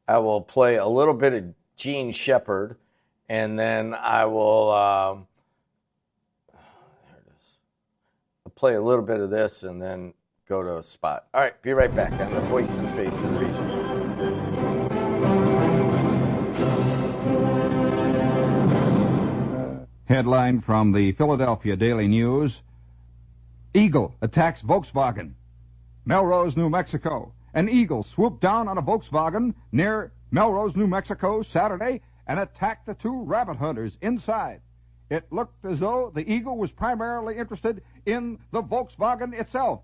I will play a little bit of Gene Shepard, and then I will there it is. I'll play a little bit of this and then go to a spot. All right, be right back on the Voice and Face of the Region. Headline from the Philadelphia Daily News: Eagle attacks Volkswagen. Melrose, New Mexico. An eagle swooped down on a Volkswagen near Melrose, New Mexico, Saturday and attacked the two rabbit hunters inside. It looked as though the eagle was primarily interested in the Volkswagen itself.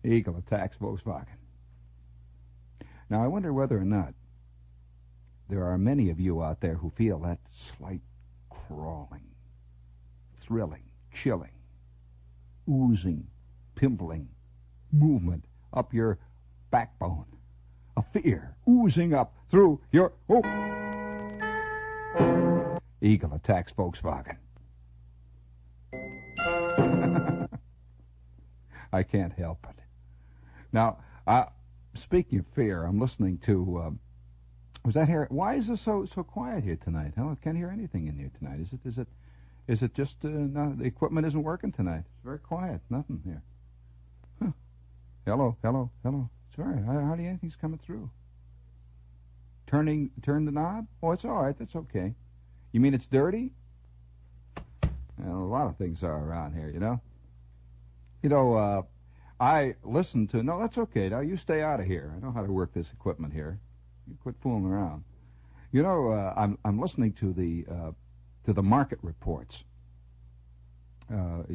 Eagle attacks Volkswagen. Now, I wonder whether or not there are many of you out there who feel that slight crawling, thrilling, chilling, oozing, pimpling movement up your backbone. A fear oozing up through your... Oh. Eagle attacks Volkswagen. I can't help it. Now, speaking of fear, I'm listening to... was that here? Why is it so quiet here tonight? Hell, I can't hear anything in here tonight. Is it just no, the equipment isn't working tonight? It's very quiet. Nothing here. Huh. Hello. Sorry, hardly anything's coming through. Turn the knob? Oh, it's all right. That's okay. You mean it's dirty? Well, a lot of things are around here, you know. I listen to... No, that's okay. Now, you stay out of here. I know how to work this equipment here. You quit fooling around. I'm listening to the market reports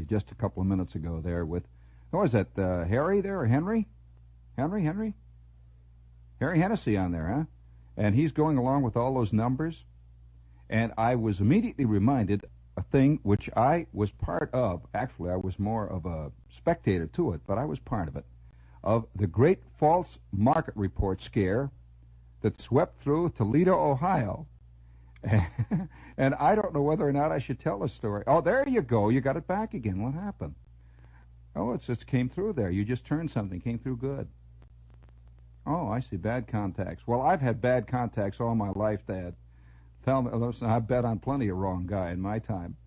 just a couple of minutes ago there with... What was that, Harry there, or Henry? Harry Hennessy on there, huh? And he's going along with all those numbers. And I was immediately reminded a thing which I was part of. Actually, I was more of a spectator to it, but I was part of it. Of the great false market report scare that swept through Toledo, Ohio. And I don't know whether or not I should tell the story. Oh, there you go. You got it back again. What happened? Oh, it just came through there. You just turned something. Came through good. Oh, I see. Bad contacts. Well, I've had bad contacts all my life, Dad. Listen, I bet on plenty of wrong guy in my time.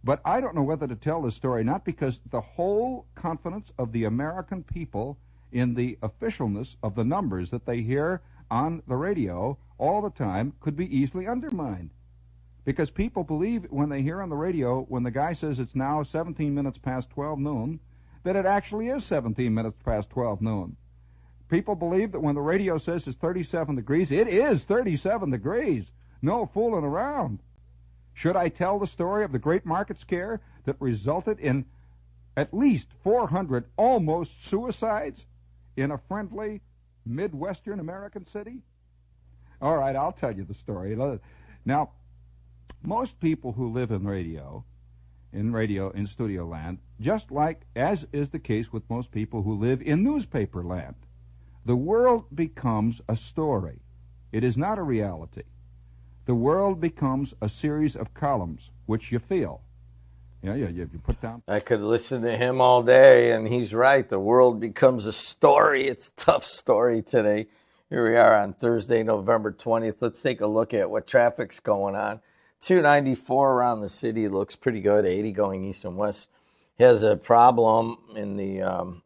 But I don't know whether to tell this story, not because the whole confidence of the American people in the officialness of the numbers that they hear on the radio all the time could be easily undermined. Because people believe when they hear on the radio, when the guy says it's now 17 minutes past 12 noon, that it actually is 17 minutes past 12 noon. People believe that when the radio says it's 37 degrees, it is 37 degrees. No fooling around. Should I tell the story of the great market scare that resulted in at least 400 almost suicides in a friendly Midwestern American city? All right, I'll tell you the story. Now, most people who live in studio land, just like as is the case with most people who live in newspaper land, the world becomes a story. It is not a reality. The world becomes a series of columns, which you feel. You put down... I could listen to him all day, and he's right. The world becomes a story. It's a tough story today. Here we are on Thursday, November 20th. Let's take a look at what traffic's going on. 294 around the city looks pretty good. 80 going east and west. Has a problem in the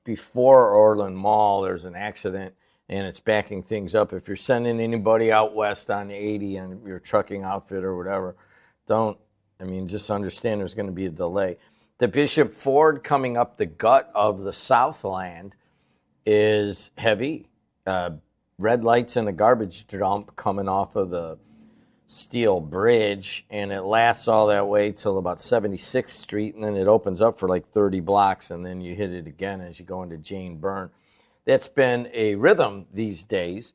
before Orland Mall. There's an accident, and it's backing things up. If you're sending anybody out west on 80 and your trucking outfit or whatever, just understand there's going to be a delay. The Bishop Ford coming up the gut of the Southland is heavy. Red lights in a garbage dump coming off of the Steel Bridge, and it lasts all that way till about 76th Street, and then it opens up for like 30 blocks, and then you hit it again as you go into Jane Byrne. That's been a rhythm these days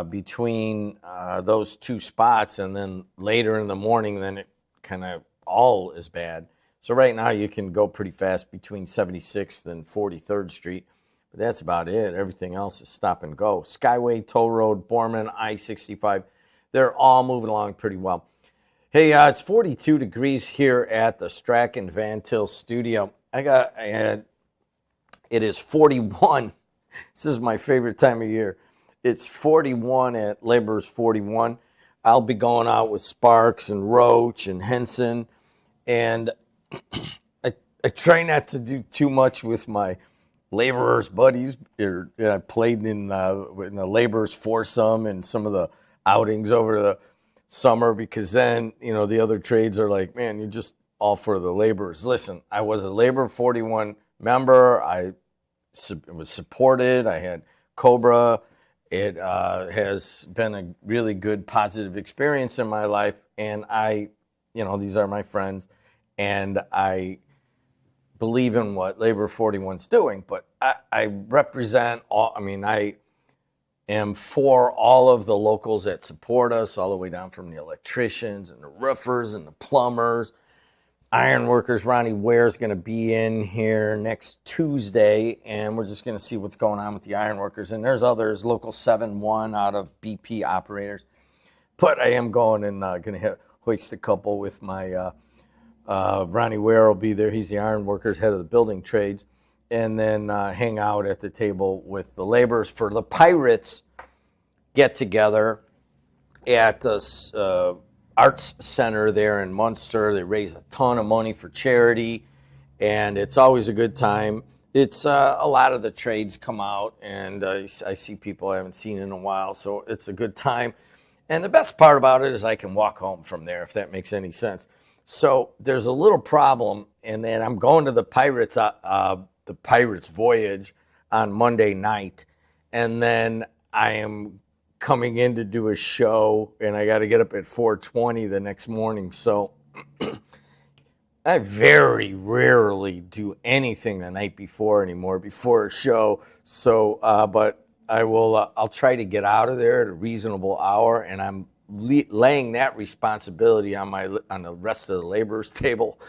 between those two spots, and then later in the morning, then it kind of all is bad. So right now you can go pretty fast between 76th and 43rd Street, but that's about it. Everything else is stop and go. Skyway, Toll Road, Borman, I-65, they're all moving along pretty well. Hey, it's 42 degrees here at the Strachan Van Til studio. It is 41. This is my favorite time of year. It's 41 at Laborers 41. I'll be going out with Sparks and Roach and Henson, and I try not to do too much with my Laborers buddies. I played in the Laborers foursome and some of the outings over the summer, because then, the other trades are like, man, you're just all for the Laborers. Listen, I was a Labor 41 member. I was supported. I had Cobra. It has been a really good, positive experience in my life, and these are my friends, and I believe in what Labor 41's doing, but I represent all, I am for all of the locals that support us, all the way down from the electricians and the roofers and the plumbers, iron workers. Ronnie Ware's going to be in here next Tuesday, and we're just going to see what's going on with the iron workers. And there's others, Local 7-1 out of BP operators. But I am going and going to hoist a couple with my Ronnie Ware will be there. He's the iron workers, head of the building trades. And then hang out at the table with the laborers for the Pirates get-together at the Arts Center there in Munster. They raise a ton of money for charity, and it's always a good time. It's a lot of the trades come out, and I see people I haven't seen in a while, so it's a good time. And the best part about it is I can walk home from there, if that makes any sense. So there's a little problem, and then I'm going to the Pirates voyage on Monday night, and then I am coming in to do a show, and I got to get up at 4:20 the next morning. So I very rarely do anything the night before anymore, before a show. So, but I will. I'll try to get out of there at a reasonable hour, and I'm laying that responsibility on the rest of the laborers table.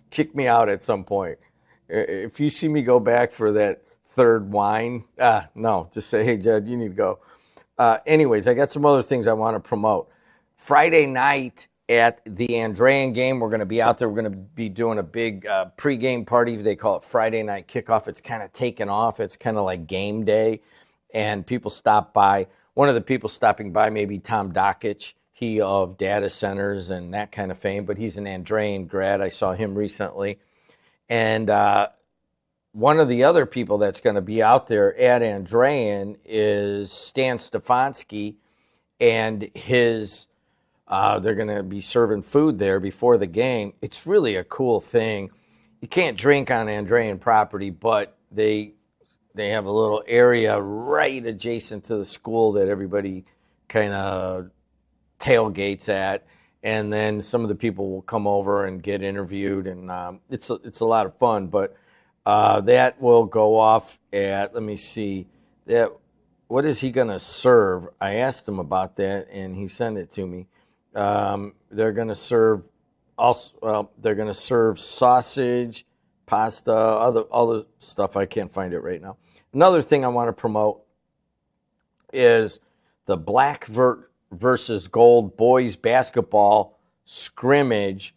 Kick me out at some point. If you see me go back for that third wine, no, just say, hey, Jed, you need to go. Anyways, I got some other things I want to promote. Friday night at the Andrean game, we're going to be out there. We're going to be doing a big pregame party. They call it Friday night kickoff. It's kind of taken off. It's kind of like game day, and people stop by. One of the people stopping by may be Tom Dockich, he of data centers and that kind of fame, but he's an Andrean grad. I saw him recently. And one of the other people that's going to be out there at Andrean is Stan Stefanski, and his they're going to be serving food there before the game. It's really a cool thing. You can't drink on Andrean property, but they have a little area right adjacent to the school that everybody kind of tailgates at. And then some of the people will come over and get interviewed, and it's a lot of fun. But that will go off at, let me see, what is he going to serve? I asked him about that, and he sent it to me. They're going to serve they're going to serve sausage, pasta, all the stuff. I can't find it right now. Another thing I want to promote is the Black versus Gold boys basketball scrimmage,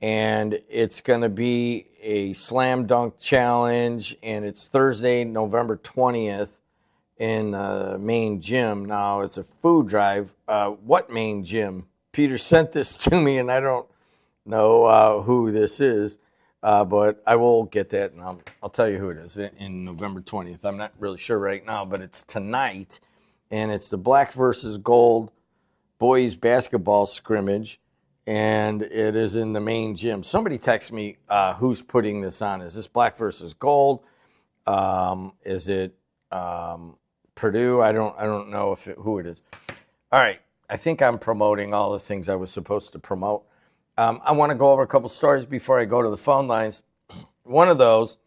and it's going to be a slam dunk challenge, and it's Thursday, November 20th in main gym. Now, it's a food drive. What main gym? Peter sent this to me, and I don't know who this is, but I will get that, and I'll tell you who it is in November 20th. I'm not really sure right now, but it's tonight, and it's the Black versus Gold boys basketball scrimmage, and it is in the main gym. Somebody text me who's putting this on. Is this Black versus Gold? Is it Purdue? I don't know who it is. All right, I think I'm promoting all the things I was supposed to promote. I want to go over a couple stories before I go to the phone lines. One of those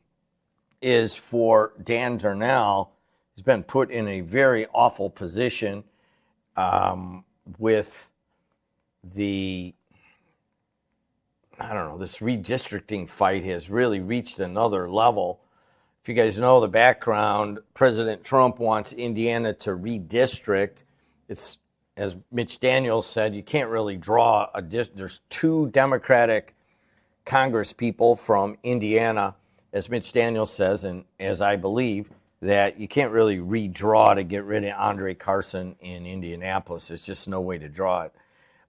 is for Dan Darnell. He's been put in a very awful position with this redistricting fight has really reached another level. If you guys know the background, President Trump wants Indiana to redistrict. It's, as Mitch Daniels said, you can't really draw there's two Democratic Congress people from Indiana, as Mitch Daniels says, and as I believe, that you can't really redraw to get rid of Andre Carson in Indianapolis. There's just no way to draw it.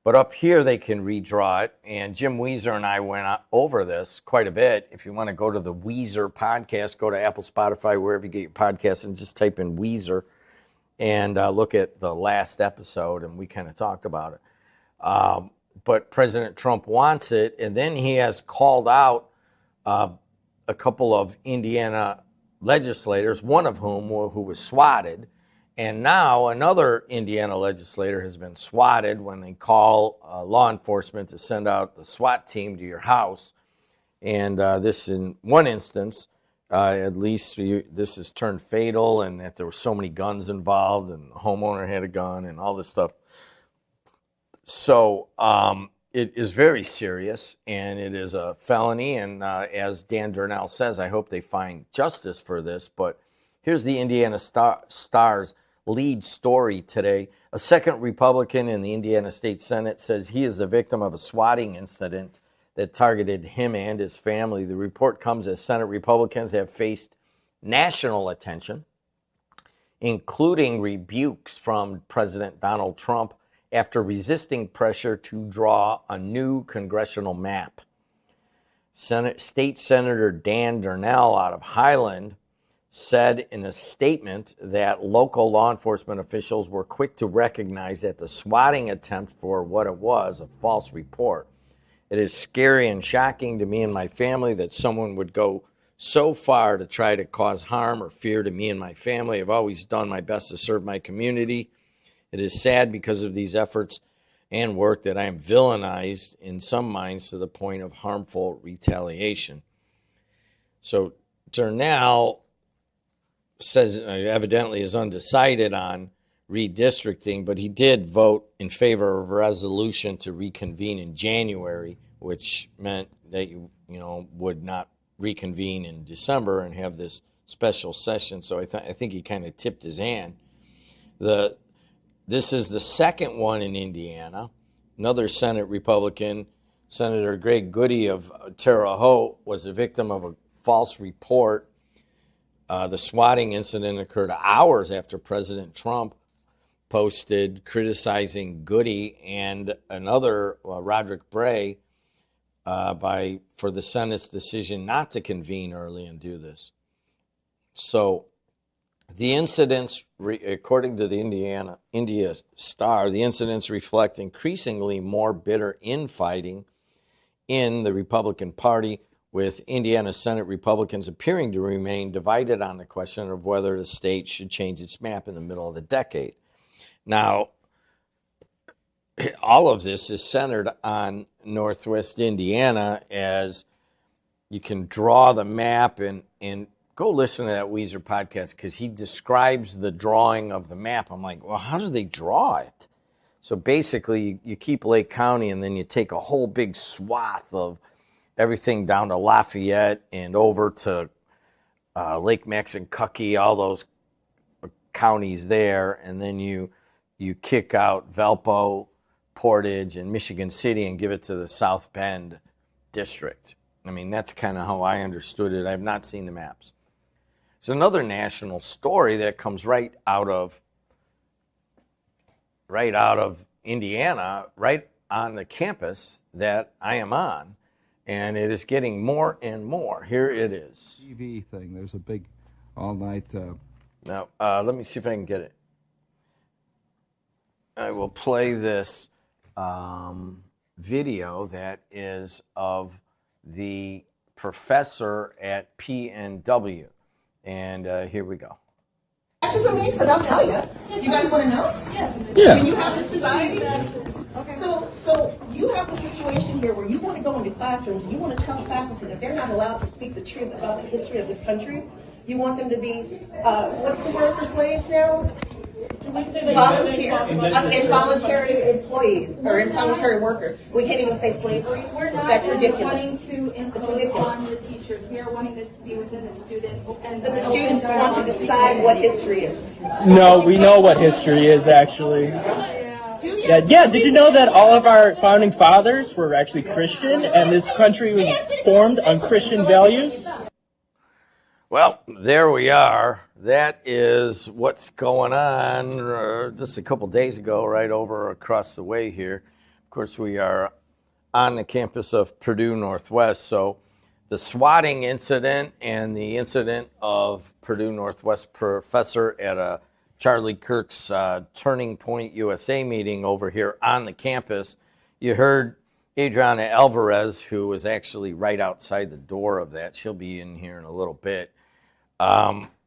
But up here, they can redraw it. And Jim Weezer and I went over this quite a bit. If you want to go to the Weezer podcast, go to Apple, Spotify, wherever you get your podcasts, and just type in Weezer and look at the last episode, and we kind of talked about it. But President Trump wants it, and then he has called out a couple of Indiana legislators, one of whom who was swatted, and now another Indiana legislator has been swatted when they call law enforcement to send out the SWAT team to your house. And this, in one instance, at least this has turned fatal, and that there were so many guns involved, and the homeowner had a gun, and all this stuff. So it is very serious, and it is a felony. And as Dan Dedelow says, I hope they find justice for this. But here's the Indiana Star's lead story today. A second Republican in the Indiana State Senate says he is the victim of a swatting incident that targeted him and his family. The report comes as Senate Republicans have faced national attention, including rebukes from President Donald Trump after resisting pressure to draw a new congressional map. State Senator Dan Dedelow out of Highland said in a statement that local law enforcement officials were quick to recognize that the swatting attempt for what it was, a false report. It is scary and shocking to me and my family that someone would go so far to try to cause harm or fear to me and my family. I've always done my best to serve my community. It is sad because of these efforts and work that I am villainized in some minds to the point of harmful retaliation. So Dedelow says evidently is undecided on redistricting, but he did vote in favor of a resolution to reconvene in January, which meant that you would not reconvene in December and have this special session. So I think he kind of tipped his hand. This is the second one in Indiana. Another Senate Republican, Senator Greg Goody of Terre Haute, was a victim of a false report. The swatting incident occurred hours after President Trump posted criticizing Goody and another, Roderick Bray, for the Senate's decision not to convene early and do this. So the incidents, according to the India Star, the incidents reflect increasingly more bitter infighting in the Republican Party, with Indiana Senate Republicans appearing to remain divided on the question of whether the state should change its map in the middle of the decade. Now, all of this is centered on Northwest Indiana, as you can draw the map, and go listen to that Weezer podcast, because he describes the drawing of the map. I'm like, well, how do they draw it? So basically, you keep Lake County, and then you take a whole big swath of everything down to Lafayette and over to Lake Maxinkuckee, all those counties there, and then you kick out Valpo, Portage, and Michigan City and give it to the South Bend district. I mean, that's kind of how I understood it. I have not seen the maps. It's another national story that comes right out of Indiana, right on the campus that I am on, and it is getting more and more. Here it is. TV thing. There's a big all-night. Now, let me see if I can get it. I will play this video that is of the professor at PNW. And here we go. Questions on these? Because I'll tell you. You guys want to know? Yes. Yeah. When you have a society. Okay. So you have a situation here where you want to go into classrooms and you want to tell faculty that they're not allowed to speak the truth about the history of this country. You want them to be, what's the word for slaves now? Involuntary employees or involuntary workers. We can't even say slavery. We're not That's ridiculous. wanting to impose on the teachers. We are wanting this to be within the students. And But the students want to decide what history is. No, we know what history is, actually. Yeah, did you know that all of our founding fathers were actually Christian, and this country was formed on Christian values? Well, there we are. That is what's going on just a couple days ago, right over across the way here. Of course, we are on the campus of Purdue Northwest. So the swatting incident and the incident of Purdue Northwest professor at a Charlie Kirk's Turning Point USA meeting over here on the campus. You heard Adriana Alvarez, who was actually right outside the door of that. She'll be in here in a little bit.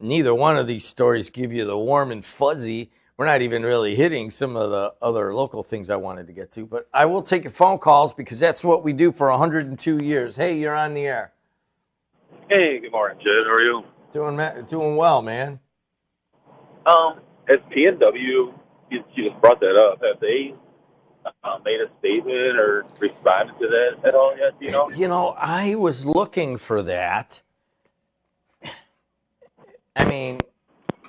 Neither one of these stories give you the warm and fuzzy we're not even really hitting some of the other local things I wanted to get to. But I will take your phone calls because that's what we do for 102 years. Hey, you're on the air. Hey, good morning, Jed. How are you? Doing well, man. As PNW, you just brought that up. Have they made a statement or responded to that at all yet? Do you know? You know, I was looking for that. I mean,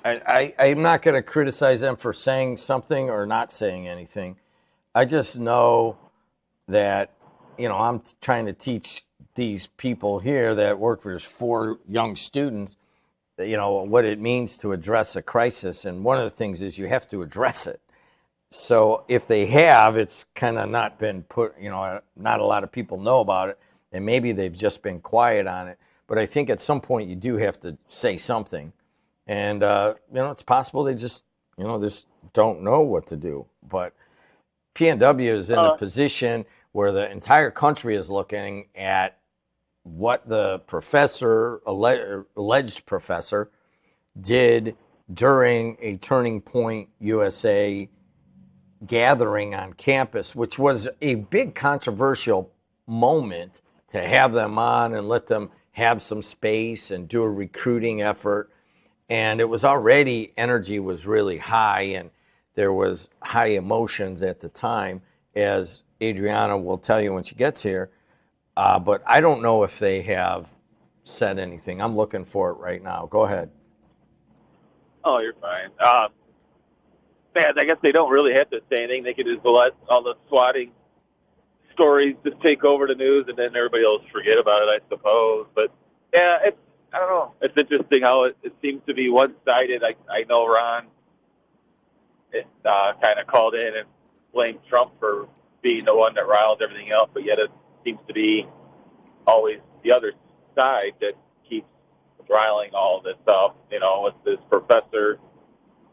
I'm not going to criticize them for saying something or not saying anything. I just know that, you know, I'm trying to teach these people here that work for 4 young students, you know, what it means to address a crisis. And one of the things is you have to address it. So if they have, it's kind of not been put, you know, not a lot of people know about it. And maybe they've just been quiet on it. But I think at some point you do have to say something. And, you know, it's possible they just, you know, just don't know what to do. But PNW is in a position where the entire country is looking at what the alleged professor, did during a Turning Point USA gathering on campus, which was a big controversial moment to have them on and let them have some space and do a recruiting effort. And it was already, energy was really high and there was high emotions at the time, as Adriana will tell you when she gets here. But I don't know if they have said anything. I'm looking for it right now. Go ahead. Oh, you're fine. Man, I guess they don't really have to say anything. They could just let all the swatting stories just take over the news, and then everybody else forget about it, I suppose. But yeah, I don't know. It's interesting how it seems to be one-sided. I know Ron kind of called in and blamed Trump for being the one that riled everything else, but yet it seems to be always the other side that keeps riling all of this stuff. You know, with this professor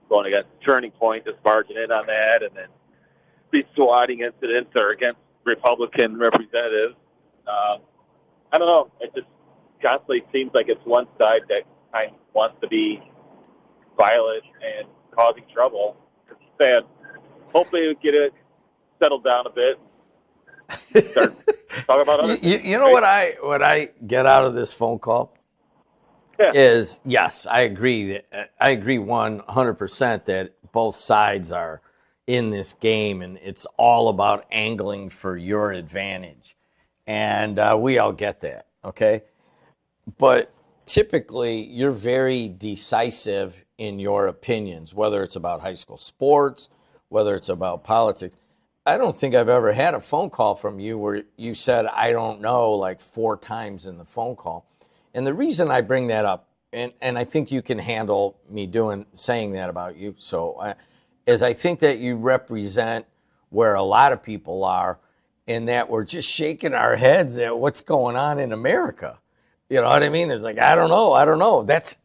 going against Turning Point, just barging in on that, and then these swatting incidents are against Republican representatives. I don't know. It just constantly seems like it's one side that kind of wants to be violent and causing trouble. It's sad. Hopefully we get it settled down a bit. Start talking about other things. You know what I get out of this phone call? Yeah. Is yes, I agree 100% that both sides are in this game and it's all about angling for your advantage. And we all get that, okay? But typically you're very decisive in your opinions, whether it's about high school sports, whether it's about politics. I don't think I've ever had a phone call from you where you said, I don't know, like 4 times in the phone call. And the reason I bring that up, and I think you can handle me saying that about you, is I think that you represent where a lot of people are in that we're just shaking our heads at what's going on in America. You know what I mean? It's like, I don't know. That's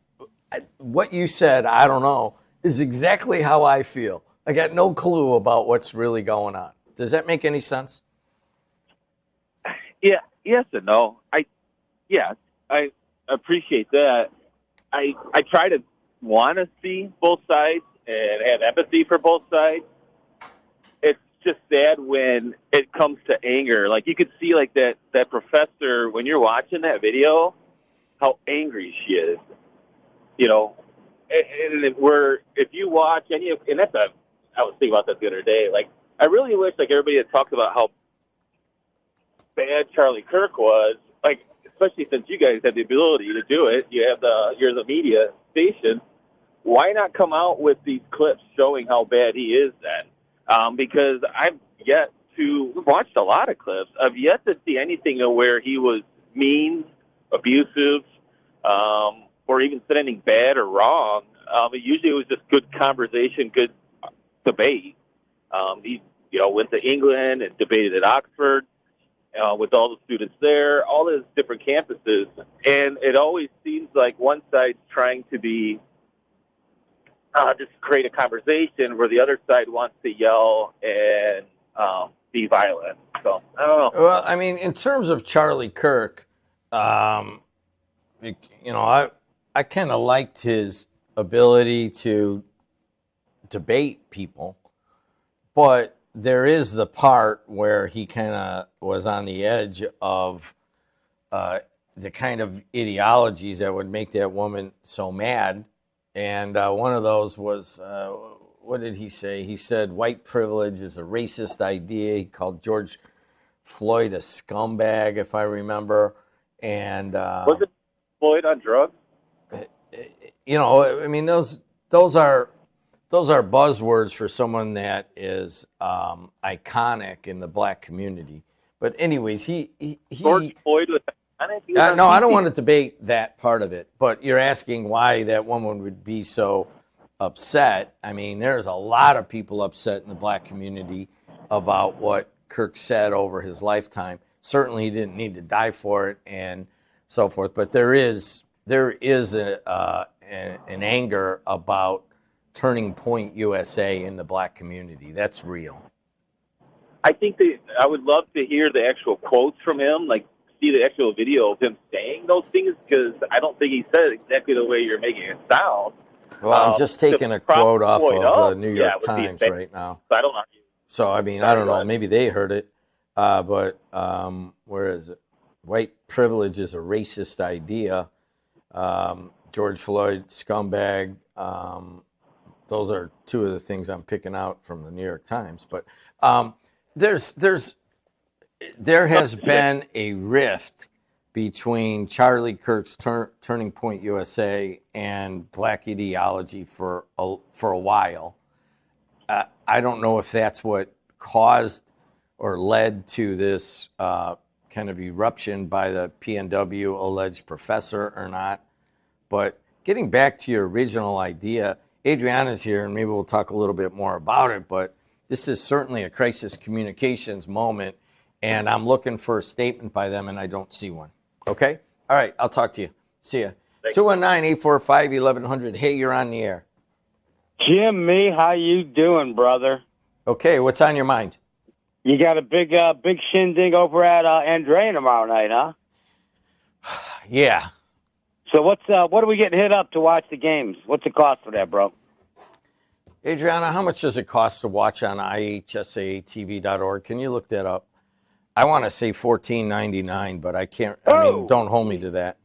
what you said, I don't know, is exactly how I feel. I got no clue about what's really going on. Does that make any sense? Yeah, yes and no. I appreciate that. I try to want to see both sides and have empathy for both sides. It's just sad when it comes to anger. Like you could see like that professor when you're watching that video, how angry she is. You know, and if you watch I was thinking about that the other day. Like I really wish like everybody had talked about how bad Charlie Kirk was. Like especially since you guys have the ability to do it, you're the media station. Why not come out with these clips showing how bad he is then? Because we've watched a lot of clips. I've yet to see anything where he was mean, abusive, or even said anything bad or wrong. Usually it was just good conversation, good debate. He went to England and debated at Oxford. With all the students there, all those different campuses. And it always seems like one side's trying to be just create a conversation where the other side wants to yell and be violent. So, I don't know. Well, I mean, in terms of Charlie Kirk, I kind of liked his ability to debate people, but there is the part where he kind of was on the edge of the kind of ideologies that would make that woman so mad. And one of those was, what did he say? He said white privilege is a racist idea. He called George Floyd a scumbag, if I remember. And was it Floyd on drugs? You know, I mean, those are buzzwords for someone that is iconic in the black community. But anyways, he George Floyd was iconic. no, I don't want to debate that part of it. But you're asking why that woman would be so upset. I mean, there's a lot of people upset in the black community about what Kirk said over his lifetime. Certainly, he didn't need to die for it and so forth. But there is an anger about Turning Point USA in the black community. That's real. I think that I would love to hear the actual quotes from him, like see the actual video of him saying those things, because I don't think he said it exactly the way you're making it sound. Well, I'm just taking a quote off of the New York Times right now. I don't know. So, I mean, I don't know. Maybe they heard it. But where is it? White privilege is a racist idea. George Floyd, scumbag. Those are two of the things I'm picking out from the New York Times. But there has been a rift between Charlie Kirk's Turning Point USA and black ideology for a while. I don't know if that's what caused or led to this kind of eruption by the PNW alleged professor or not. But getting back to your original idea, Adriana's here, and maybe we'll talk a little bit more about it, but this is certainly a crisis communications moment, and I'm looking for a statement by them, and I don't see one. Okay? All right, I'll talk to you. See ya. 219-845-1100. Hey, you're on the air. Jimmy, how you doing, brother? Okay, what's on your mind? You got a big shindig over at Andrea tomorrow night, huh? Yeah. So what are we getting hit up to watch the games? What's the cost for that, bro? Adriana, how much does it cost to watch on ihsatv.org? Can you look that up? I want to say $14.99, but I can't. I mean, don't hold me to that.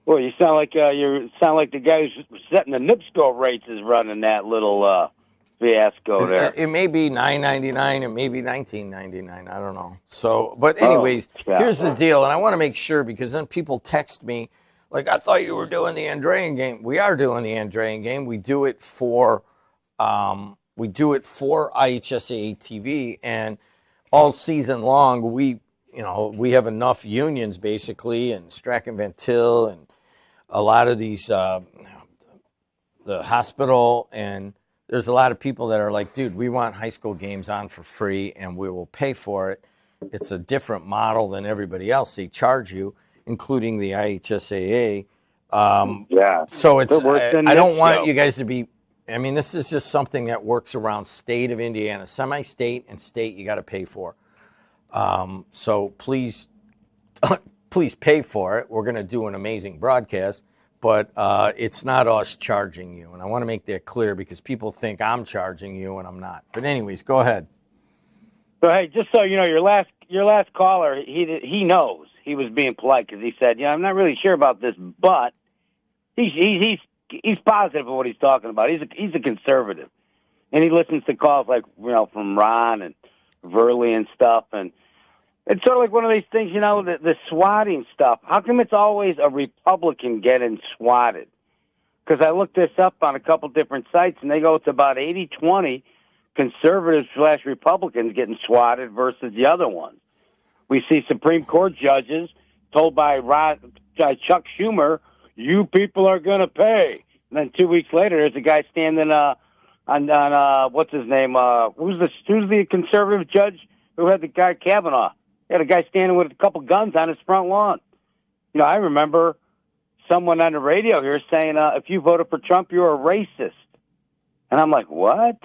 Well, you sound like the guy who's setting the NIPSCO rates is running that little fiasco there. It may be $9.99, it may be $19.99. I don't know. So, but anyways, here's the deal, and I want to make sure because then people text me like, "I thought you were doing the Andrean game." We are doing the Andrean game. We do it for IHSAA TV, and all season long we have enough unions basically, and Strachan Van Til and a lot of these the hospital, and there's a lot of people that are like, dude, we want high school games on for free and we will pay for it. It's a different model than everybody else. They charge you, including the IHSAA. So it's I don't want you guys to be, I mean, this is just something that works around state of Indiana. Semi-state and state you got to pay for. So please pay for it. We're going to do an amazing broadcast, but it's not us charging you. And I want to make that clear because people think I'm charging you and I'm not. But anyways, go ahead. So hey, just so you know, your last caller, he knows he was being polite because he said, I'm not really sure about this, but he's positive of what he's talking about. He's a conservative, and he listens to calls like from Ron and Verley and stuff, and it's sort of like one of these things, the swatting stuff. How come it's always a Republican getting swatted? Because I looked this up on a couple different sites, and they go it's about 80-20 conservatives/Republicans getting swatted versus the other ones. We see Supreme Court judges told by Chuck Schumer, "You people are going to pay." And then 2 weeks later, there's a guy standing on what's his name? Who's the conservative judge who had the guy Kavanaugh? He had a guy standing with a couple guns on his front lawn. I remember someone on the radio here saying, "If you voted for Trump, you're a racist." And I'm like, "What?"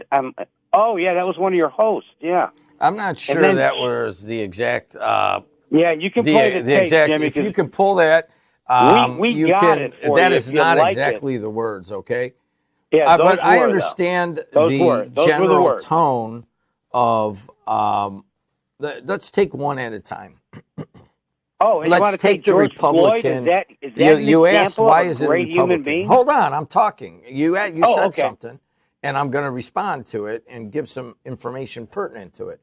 Oh yeah, that was one of your hosts. Yeah. I'm not sure that was the exact. Yeah, you can play the tape, exact. Jimmy, if you can pull that, we got it for that you is if you not like exactly the words, okay? Yeah, but I were, understand those the were the general words. tone of. Let's take one at a time. Oh, and you want Let's to take the George Republican. Floyd? Is that an you asked example why of a is it a great human Republican? being? Hold on, I'm talking. You said okay. something, and I'm going to respond to it and give some information pertinent to it.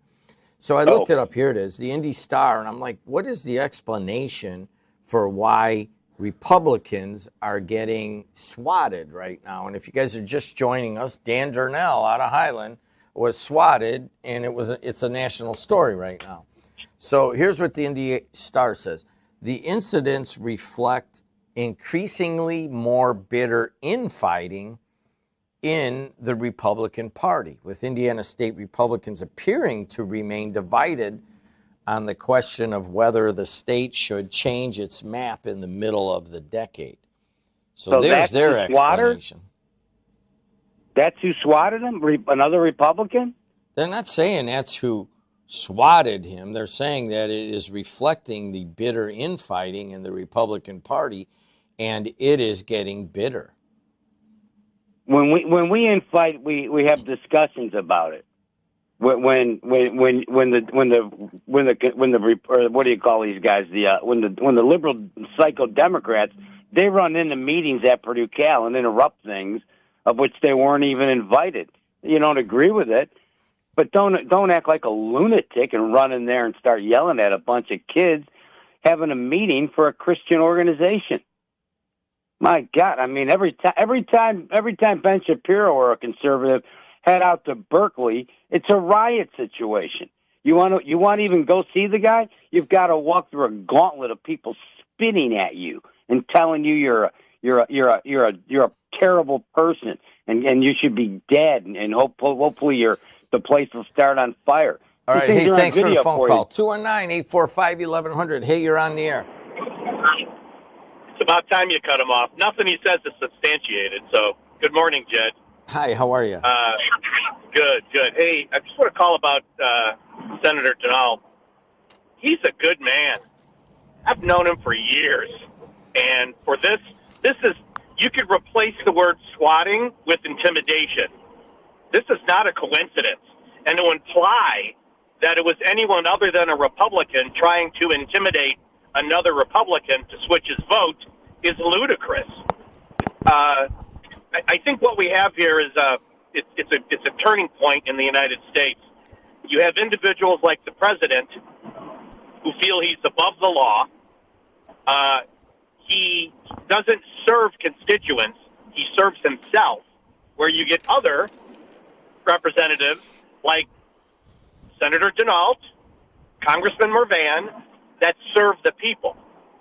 So I looked it up. Here it is, the Indy Star, and I'm like, what is the explanation for why Republicans are getting swatted right now? And if you guys are just joining us, Dan Durnell out of Highland was swatted, and it's a national story right now. So here's what the Indy Star says. The incidents reflect increasingly more bitter infighting in the Republican Party, with Indiana state Republicans appearing to remain divided on the question of whether the state should change its map in the middle of the decade. So there's their explanation. That's who swatted him? Another Republican? They're not saying that's who swatted him. They're saying that it is reflecting the bitter infighting in the Republican Party, and it is getting bitter. When we infight, we have discussions about it. When the or what do you call these guys? When the liberal psycho Democrats, they run into meetings at Purdue Cal and interrupt things of which they weren't even invited. You don't agree with it, but don't act like a lunatic and run in there and start yelling at a bunch of kids having a meeting for a Christian organization. My God, I mean, every time Ben Shapiro or a conservative head out to Berkeley, it's a riot situation. You want to even go see the guy? You've got to walk through a gauntlet of people spitting at you and telling you you're a terrible person and you should be dead and hopefully the place will start on fire. All right, hey, thanks for the phone call. 219-845-1100. Hey, you're on the air. It's about time you cut him off. Nothing he says is substantiated. So, good morning, Jed. Hi, how are you? Good. Hey, I just want to call about Senator Dedelow. He's a good man. I've known him for years. And for this is, you could replace the word swatting with intimidation. This is not a coincidence. And to imply that it was anyone other than a Republican trying to intimidate another Republican to switch his vote is ludicrous. I think what we have here is it's a turning point in the United States. You have individuals like the president who feel he's above the law. He doesn't serve constituents. He serves himself, where you get other representatives like Senator Denault, Congressman Mervan, that serve the people.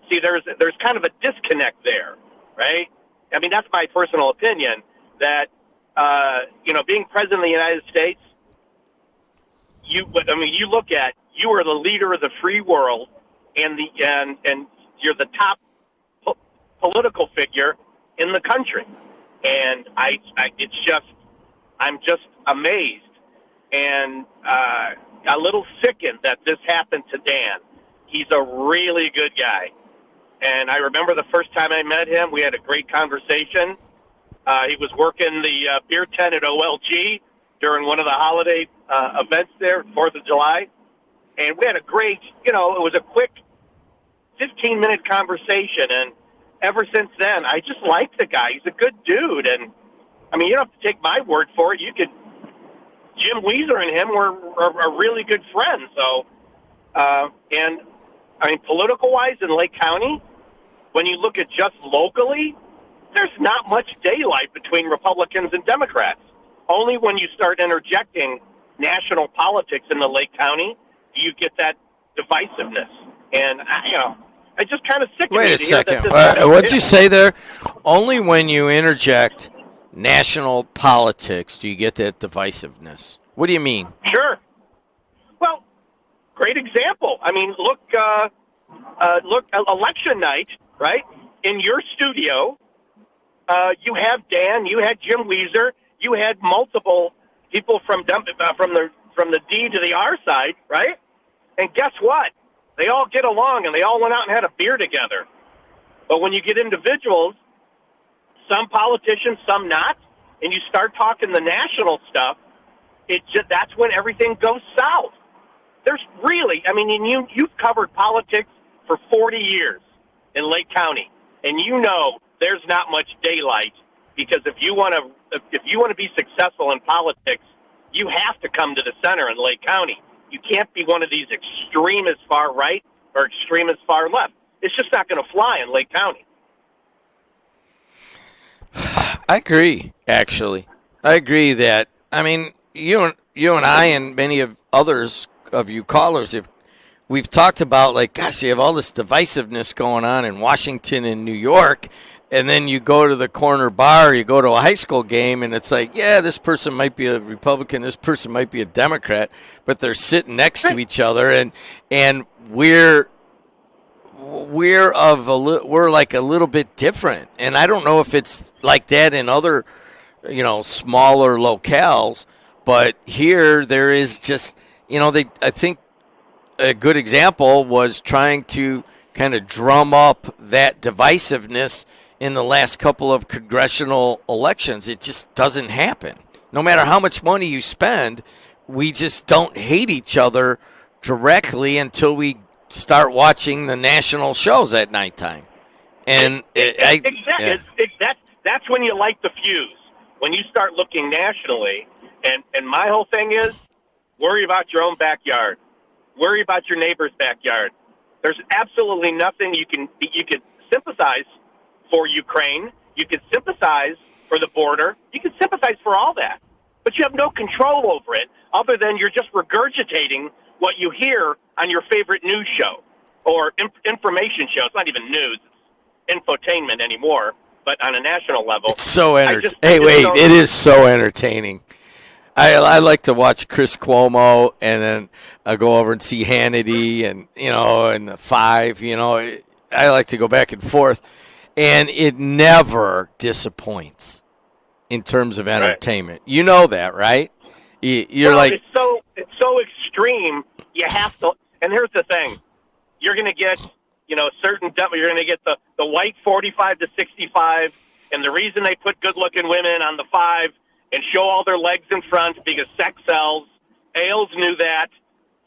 See, there's kind of a disconnect there, right? I mean, that's my personal opinion, that, being president of the United States, you look at, you are the leader of the free world and you're the top political figure in the country. And I'm just amazed and a little sickened that this happened to Dan. He's a really good guy. And I remember the first time I met him, we had a great conversation. He was working the beer tent at OLG during one of the holiday events there, 4th of July. And we had a great, it was a quick 15-minute conversation. And ever since then, I just like the guy. He's a good dude. And, I mean, you don't have to take my word for it. Jim Weezer and him are really good friends. So, and, I mean, political-wise in Lake County, when you look at just locally, there's not much daylight between Republicans and Democrats. Only when you start interjecting national politics in the Lake County do you get that divisiveness. And, I just kind of sick of it. Wait a second. What'd you say there? Only when you interject national politics do you get that divisiveness. What do you mean? Sure. Well, great example. I mean, look, election night, right? In your studio, you have Dan, you had Jim Weezer, you had multiple people from the D to the R side, right? And guess what? They all get along, and they all went out and had a beer together. But when you get individuals, some politicians, some not, and you start talking the national stuff, that's when everything goes south. There's really, I mean, you've covered politics for 40 years in Lake County, and you know there's not much daylight, because if you want to be successful in politics, you have to come to the center in Lake County. You can't be one of these extremist far right or extremist far left. It's just not going to fly in Lake County. I agree, actually. I agree that, I mean, you and I and many of others of you callers, we've talked about, like, gosh, you have all this divisiveness going on in Washington and New York, and then you go to the corner bar, you go to a high school game, and it's like, yeah, this person might be a Republican, this person might be a Democrat, but they're sitting next to each other, and we're like a little bit different. And I don't know if it's like that in other, smaller locales, but here there is just, I think a good example was trying to kind of drum up that divisiveness in the last couple of congressional elections. It just doesn't happen. No matter how much money you spend, we just don't hate each other directly until we start watching the national shows at nighttime. And that's when you light the fuse. When you start looking nationally, and my whole thing is, worry about your own backyard. Worry about your neighbor's backyard. There's absolutely nothing you could sympathize for Ukraine. You could sympathize for the border. You could sympathize for all that. But you have no control over it other than you're just regurgitating what you hear on your favorite news show or information show. It's not even news. It's infotainment anymore, but on a national level. It's so entertaining. It is so entertaining. I like to watch Chris Cuomo, and then I go over and see Hannity and the Five. I like to go back and forth, and it never disappoints in terms of entertainment. Right. You know that, right? It's so extreme. You have to. And here's the thing: you're going to get you're going to get the white 45 to 65, and the reason they put good-looking women on the 5 and show all their legs in front because sex sells. Ailes knew that.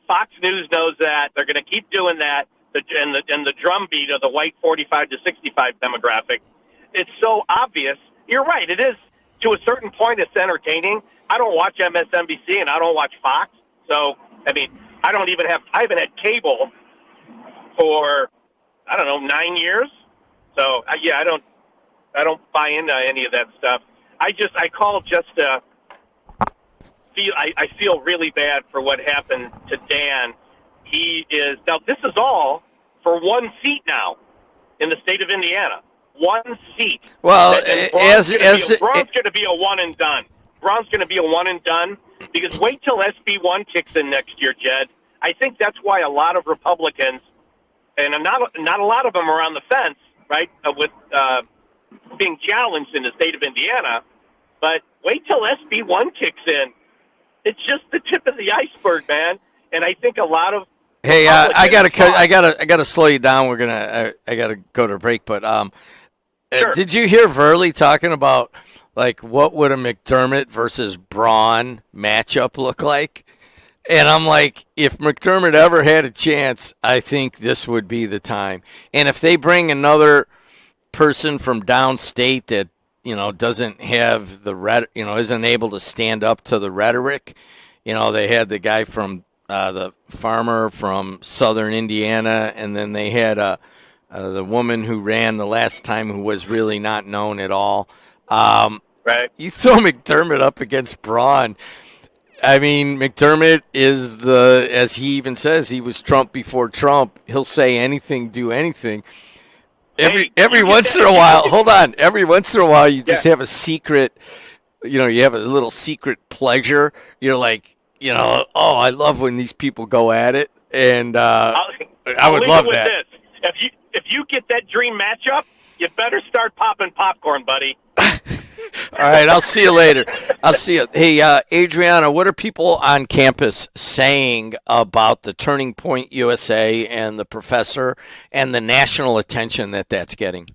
Fox News knows that. They're going to keep doing that. And the drumbeat of the white 45 to 65 demographic. It's so obvious. You're right. It is, to a certain point, it's entertaining. I don't watch MSNBC and I don't watch Fox. So, I mean, I haven't had cable for, 9 years. So, I don't buy into any of that stuff. I call just to feel. I feel really bad for what happened to Dan. Now this is all for one seat now in the state of Indiana. One seat. Well, Braun's going to be a one and done. Braun's going to be a one and done because wait till SB1 kicks in next year, Jed. I think that's why a lot of Republicans, and not a lot of them are on the fence, right, with being challenged in the state of Indiana. But wait till SB1 kicks in. It's just the tip of the iceberg, man. And I think a lot of I gotta slow you down. I gotta go to a break. But sure. Did you hear Verley talking about like what would a McDermott versus Braun matchup look like? And I'm like, if McDermott ever had a chance, I think this would be the time. And if they bring another person from downstate that doesn't have the isn't able to stand up to the rhetoric. They had the guy from the farmer from southern Indiana, and then they had the woman who ran the last time who was really not known at all. Right. You throw McDermott up against Braun. I mean, McDermott is as he even says, he was Trump before Trump. He'll say anything, do anything. Every once in a while, hold on. Every once in a while, you just have a secret, you have a little secret pleasure. You're like, oh, I love when these people go at it, and I would love that. This. If you get that dream matchup, you better start popping popcorn, buddy. All right, I'll see you later. I'll see you. Hey, Adriana, what are people on campus saying about the Turning Point USA and the professor and the national attention that's getting?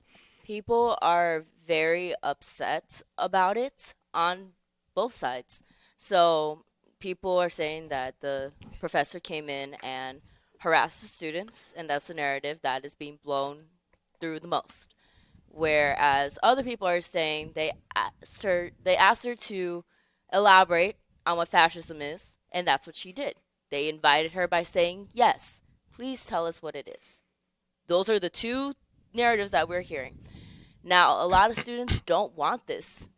People are very upset about it. on both sides. So people are saying that the professor came in and harassed the students, and that's the narrative that is being blown through the most. Whereas other people are saying they asked her to elaborate on what fascism is, and that's what she did. They invited her by saying, yes, please tell us what it is. Those are the two narratives that we're hearing. Now, a lot of students don't want this.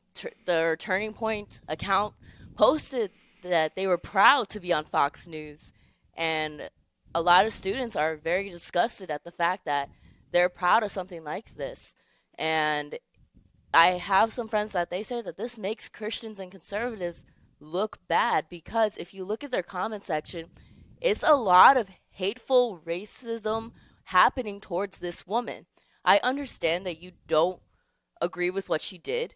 Their Turning Point account posted that they were proud to be on Fox News, and a lot of students are very disgusted at the fact that they're proud of something like this. And I have some friends that they say that this makes Christians and conservatives look bad, because if you look at their comment section, it's a lot of hateful racism happening towards this woman. I understand that you don't agree with what she did,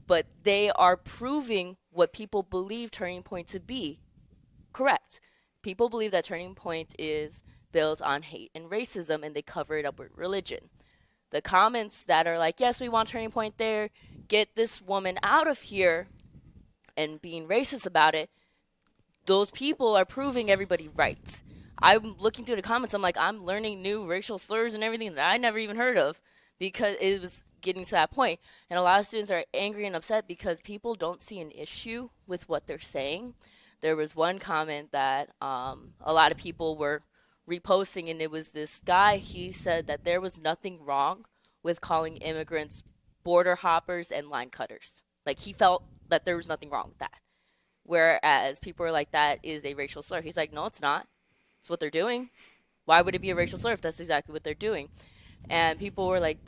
but they are proving what people believe Turning Point to be correct. People believe that Turning Point is built on hate and racism, and they cover it up with religion. The comments that are like, yes, we want Turning Point there, get this woman out of here, and being racist about it, those people are proving everybody right. I'm looking through the comments, I'm like, I'm learning new racial slurs and everything that I never even heard of, because it was getting to that point. And a lot of students are angry and upset because people don't see an issue with what they're saying. There was one comment that a lot of people were reposting, and it was this guy. He said that there was nothing wrong with calling immigrants border hoppers and line cutters. Like, he felt that there was nothing wrong with that. Whereas people were like, that is a racial slur. He's like, no, it's not. It's what they're doing. Why would it be a racial slur if that's exactly what they're doing? And people were like,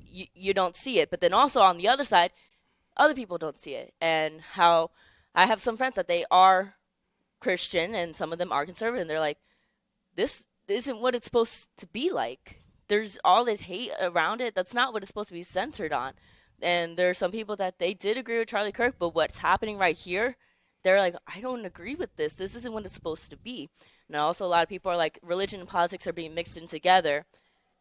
you don't see it. But then also on the other side, other people don't see it. And how I have some friends that they are Christian and some of them are conservative, and they're like, this isn't what it's supposed to be like. There's all this hate around it. That's not what it's supposed to be centered on. And there are some people that they did agree with Charlie Kirk, but what's happening right here, they're like, I don't agree with this. This isn't what it's supposed to be. Now, also, a lot of people are like, religion and politics are being mixed in together.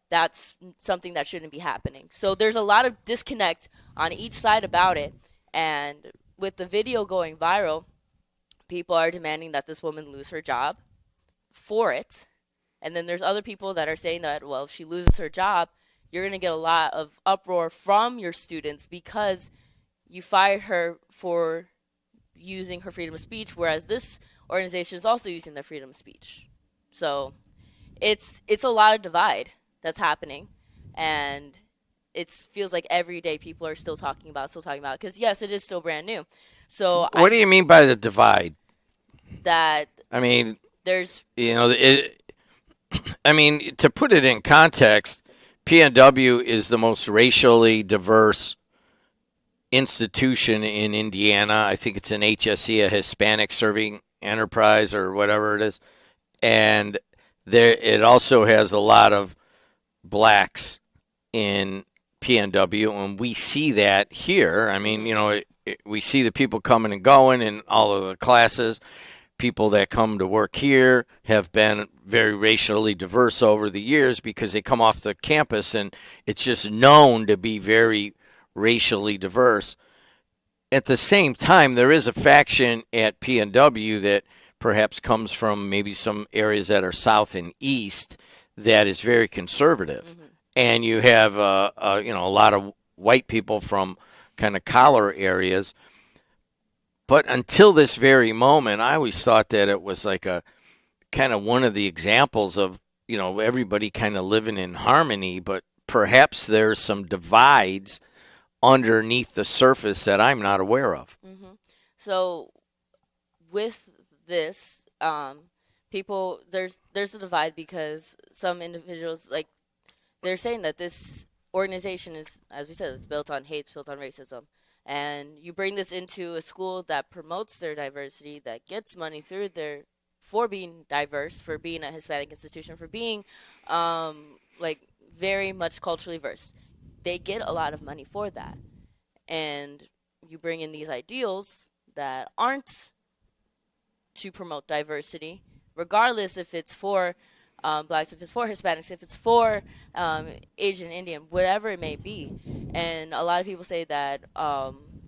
That's something that shouldn't be happening. So there's a lot of disconnect on each side about it. And with the video going viral, people are demanding that this woman lose her job for it. And then there's other people that are saying that, well, if she loses her job, you're going to get a lot of uproar from your students because you fired her for using her freedom of speech, whereas this organization is also using their freedom of speech. So it's a lot of divide that's happening, and it feels like every day people are still talking about it, because yes, it is still brand new. So what do you mean by the divide? That, I mean, there's, to put it in context, PNW is the most racially diverse institution in Indiana. I think it's an HSE, a Hispanic Serving Enterprise or whatever it is. And it also has a lot of blacks in PNW, and we see that here. I mean, we see the people coming and going in all of the classes. People that come to work here have been very racially diverse over the years because they come off the campus and it's just known to be very racially diverse. At the same time, there is a faction at PNW that perhaps comes from maybe some areas that are south and east that is very conservative. Mm-hmm. And you have a lot of white people from kind of collar areas. But until this very moment, I always thought that it was like a kind of one of the examples of, everybody kind of living in harmony, but perhaps there's some divides underneath the surface that I'm not aware of. Mm-hmm. So with this, people, there's a divide because some individuals, like, they're saying that this organization is, as we said, it's built on hate, it's built on racism. And you bring this into a school that promotes their diversity, that gets money through for being diverse, for being a Hispanic institution, for being, very much culturally diverse. They get a lot of money for that. And you bring in these ideals that aren't to promote diversity, regardless if it's for blacks, if it's for Hispanics, if it's for Asian, Indian, whatever it may be. And a lot of people say that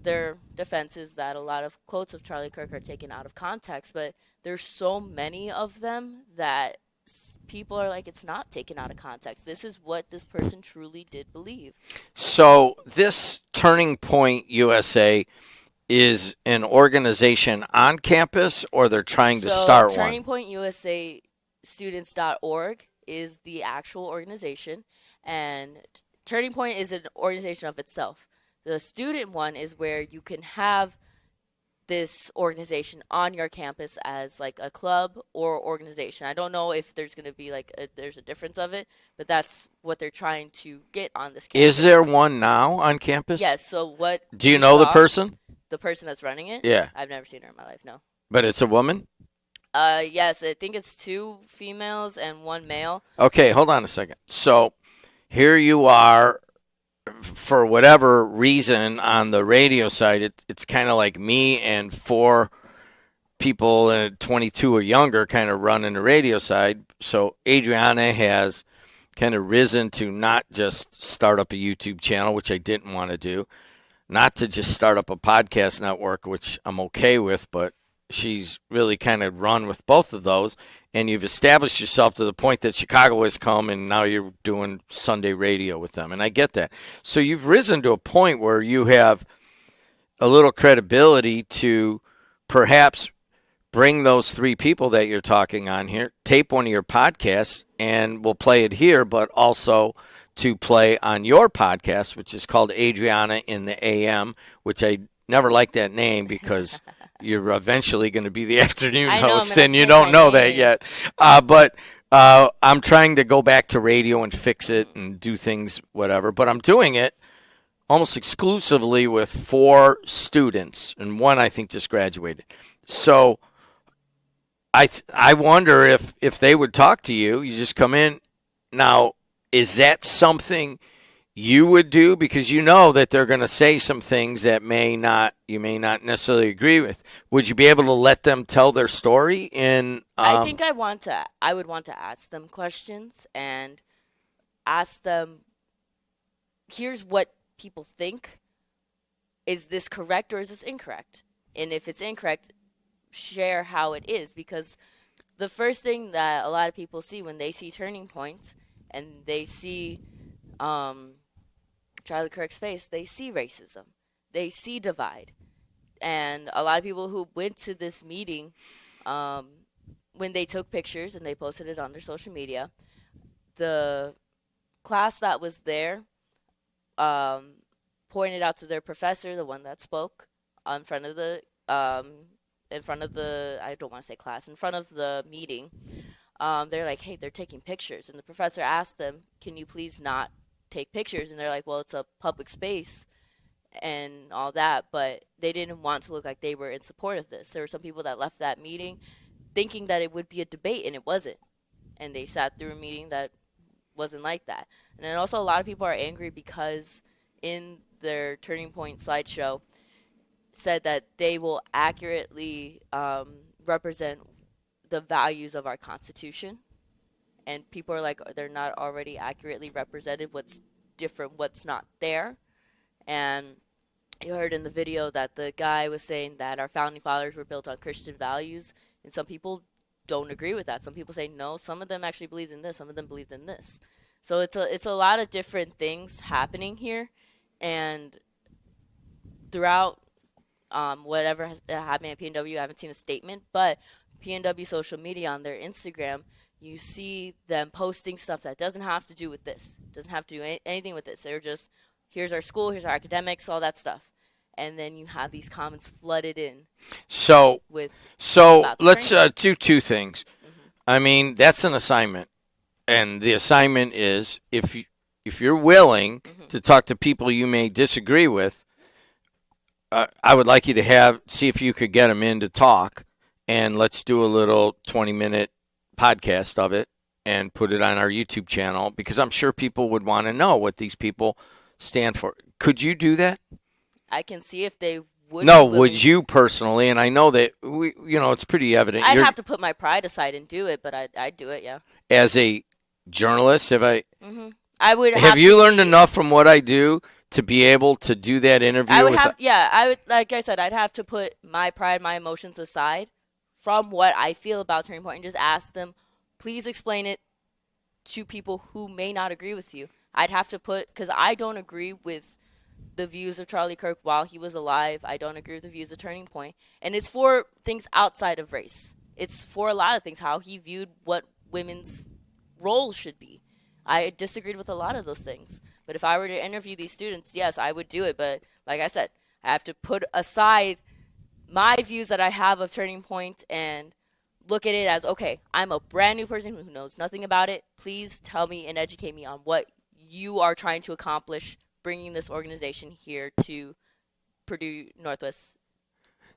their defense is that a lot of quotes of Charlie Kirk are taken out of context, but there's so many of them that people are like, it's not taken out of context. This is what this person truly did believe. So this Turning Point USA is an organization on campus, or they're trying to start one? Turning Point USA Students.org is the actual organization, and Turning Point is an organization of itself. The student one is where you can have this organization on your campus as like a club or organization. I don't know if there's going to be there's a difference of it, but that's what they're trying to get on this campus. Is there one now on campus? Yes. So what? Do you know the person? The person that's running it? Yeah. I've never seen her in my life. No. But it's a woman? Yes. I think it's 2 females and 1 male. Okay, hold on a second. So here you are. For whatever reason, on the radio side, it's kind of like me and 4 people 22 or younger kind of running the radio side. So Adriana has kind of risen to not just start up a YouTube channel, which I didn't want to do, not to just start up a podcast network, which I'm okay with, but she's really kind of run with both of those. And you've established yourself to the point that Chicago has come, and now you're doing Sunday radio with them. And I get that. So you've risen to a point where you have a little credibility to perhaps bring those 3 people that you're talking on here, tape one of your podcasts, and we'll play it here, but also to play on your podcast, which is called Adriana in the AM, which I never liked that name because you're eventually going to be the afternoon host, and you don't know that yet. But I'm trying to go back to radio and fix it and do things, whatever. But I'm doing it almost exclusively with 4 students, and 1 I think just graduated. So I wonder if they would talk to you. You just come in. Now, is that something you would do, because you know that they're going to say some things that you may not necessarily agree with? Would you be able to let them tell their story? I think I would want to ask them questions and ask them, here's what people think. Is this correct or is this incorrect? And if it's incorrect, share how it is, because the first thing that a lot of people see when they see Turning Points and they see Charlie Kirk's face, they see racism. They see divide. And a lot of people who went to this meeting, when they took pictures and they posted it on their social media, the class that was there pointed out to their professor, the one that spoke, in front of the I don't want to say class, in front of the meeting. They're like, hey, they're taking pictures. And the professor asked them, can you please not take pictures? And they're like, well, it's a public space and all that, but they didn't want to look like they were in support of this. There were some people that left that meeting thinking that it would be a debate, and it wasn't. And they sat through a meeting that wasn't like that. And then also a lot of people are angry because in their Turning Point slideshow said that they will accurately represent the values of our Constitution. And people are like, they're not already accurately represented. What's different? What's not there? And you heard in the video that the guy was saying that our founding fathers were built on Christian values, and some people don't agree with that. Some people say no. Some of them actually believed in this. Some of them believed in this. So it's a lot of different things happening here, and throughout whatever has happened at PNW, I haven't seen a statement, but PNW social media on their Instagram, you see them posting stuff that doesn't have to do with this, doesn't have to do anything with this. They're just, here's our school, here's our academics, all that stuff. And then you have these comments flooded in. So let's do 2 things. Mm-hmm. I mean, that's an assignment. And the assignment is, if you're willing mm-hmm. to talk to people you may disagree with, I would like you to see if you could get them in to talk. And let's do a little 20-minute podcast of it and put it on our YouTube channel, because I'm sure people would want to know what these people stand for. Could you do that? I can see if they would. No, would you personally? And I know that it's pretty evident. I'd have to put my pride aside and do it, but I'd do it, yeah. As a journalist, mm-hmm. I would. Have you learned enough from what I do to be able to do that interview? I would have, yeah, I would, like I said, I'd have to put my pride, my emotions aside from what I feel about Turning Point and just ask them, please explain it to people who may not agree with you. I'd have to put, because I don't agree with the views of Charlie Kirk while he was alive. I don't agree with the views of Turning Point. And it's for things outside of race. It's for a lot of things, how he viewed what women's roles should be. I disagreed with a lot of those things. But if I were to interview these students, yes, I would do it. But like I said, I have to put aside my views that I have of Turning Point and look at it as, okay, I'm a brand new person who knows nothing about it. Please tell me and educate me on what you are trying to accomplish bringing this organization here to Purdue Northwest.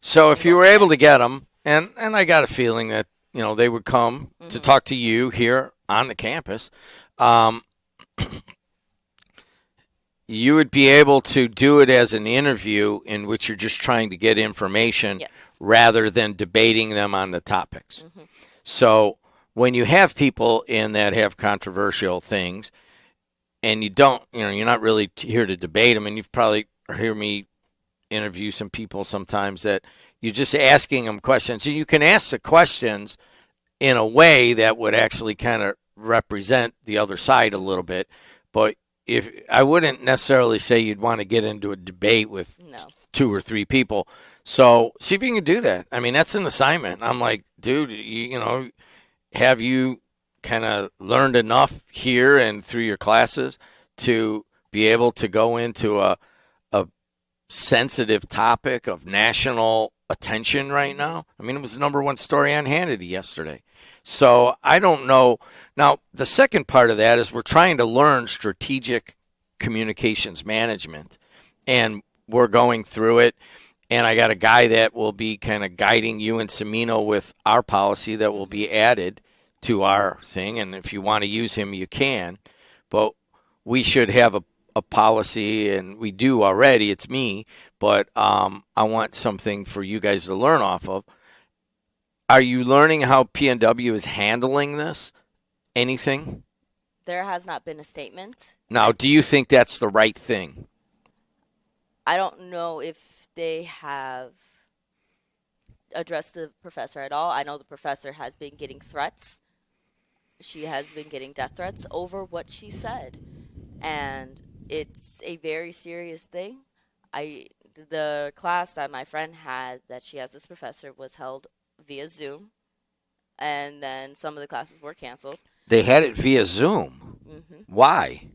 So if you were able to get them, and I got a feeling that, you know, they would come to talk to you here on the campus, you would be able to do it as an interview in which you're just trying to get information rather than debating them on the topics. So when you have people in that have controversial things and you don't, you know, you're not really here to debate them, and you've probably hear me interview some people sometimes that you're just asking them questions, and you can ask the questions in a way that would actually kind of represent the other side a little bit. But if I wouldn't necessarily say you'd want to get into a debate with 2 or 3 people. So see if you can do that. I mean, that's an assignment. I'm like, dude, you know, have you kind of learned enough here and through your classes to be able to go into a sensitive topic of national attention right now? I mean, it was the #1 story on Hannity yesterday. So I don't know. Now, the second part of that is we're trying to learn strategic communications management, and we're going through it. And I got a guy that will be kind of guiding you and Semino with our policy that will be added to our thing. And if you want to use him, you can. But we should have a policy, and we do already. It's me. But I want something for you guys to learn off of. Are you learning how PNW is handling this? Anything? There has not been a statement. Now, do you think that's the right thing? I don't know if they have addressed the professor at all. I know the professor has been getting threats. She has been getting death threats over what she said. And it's a very serious thing. The class that my friend had that she has this professor was held via Zoom, and then some of the classes were canceled. They had it via Zoom. Why?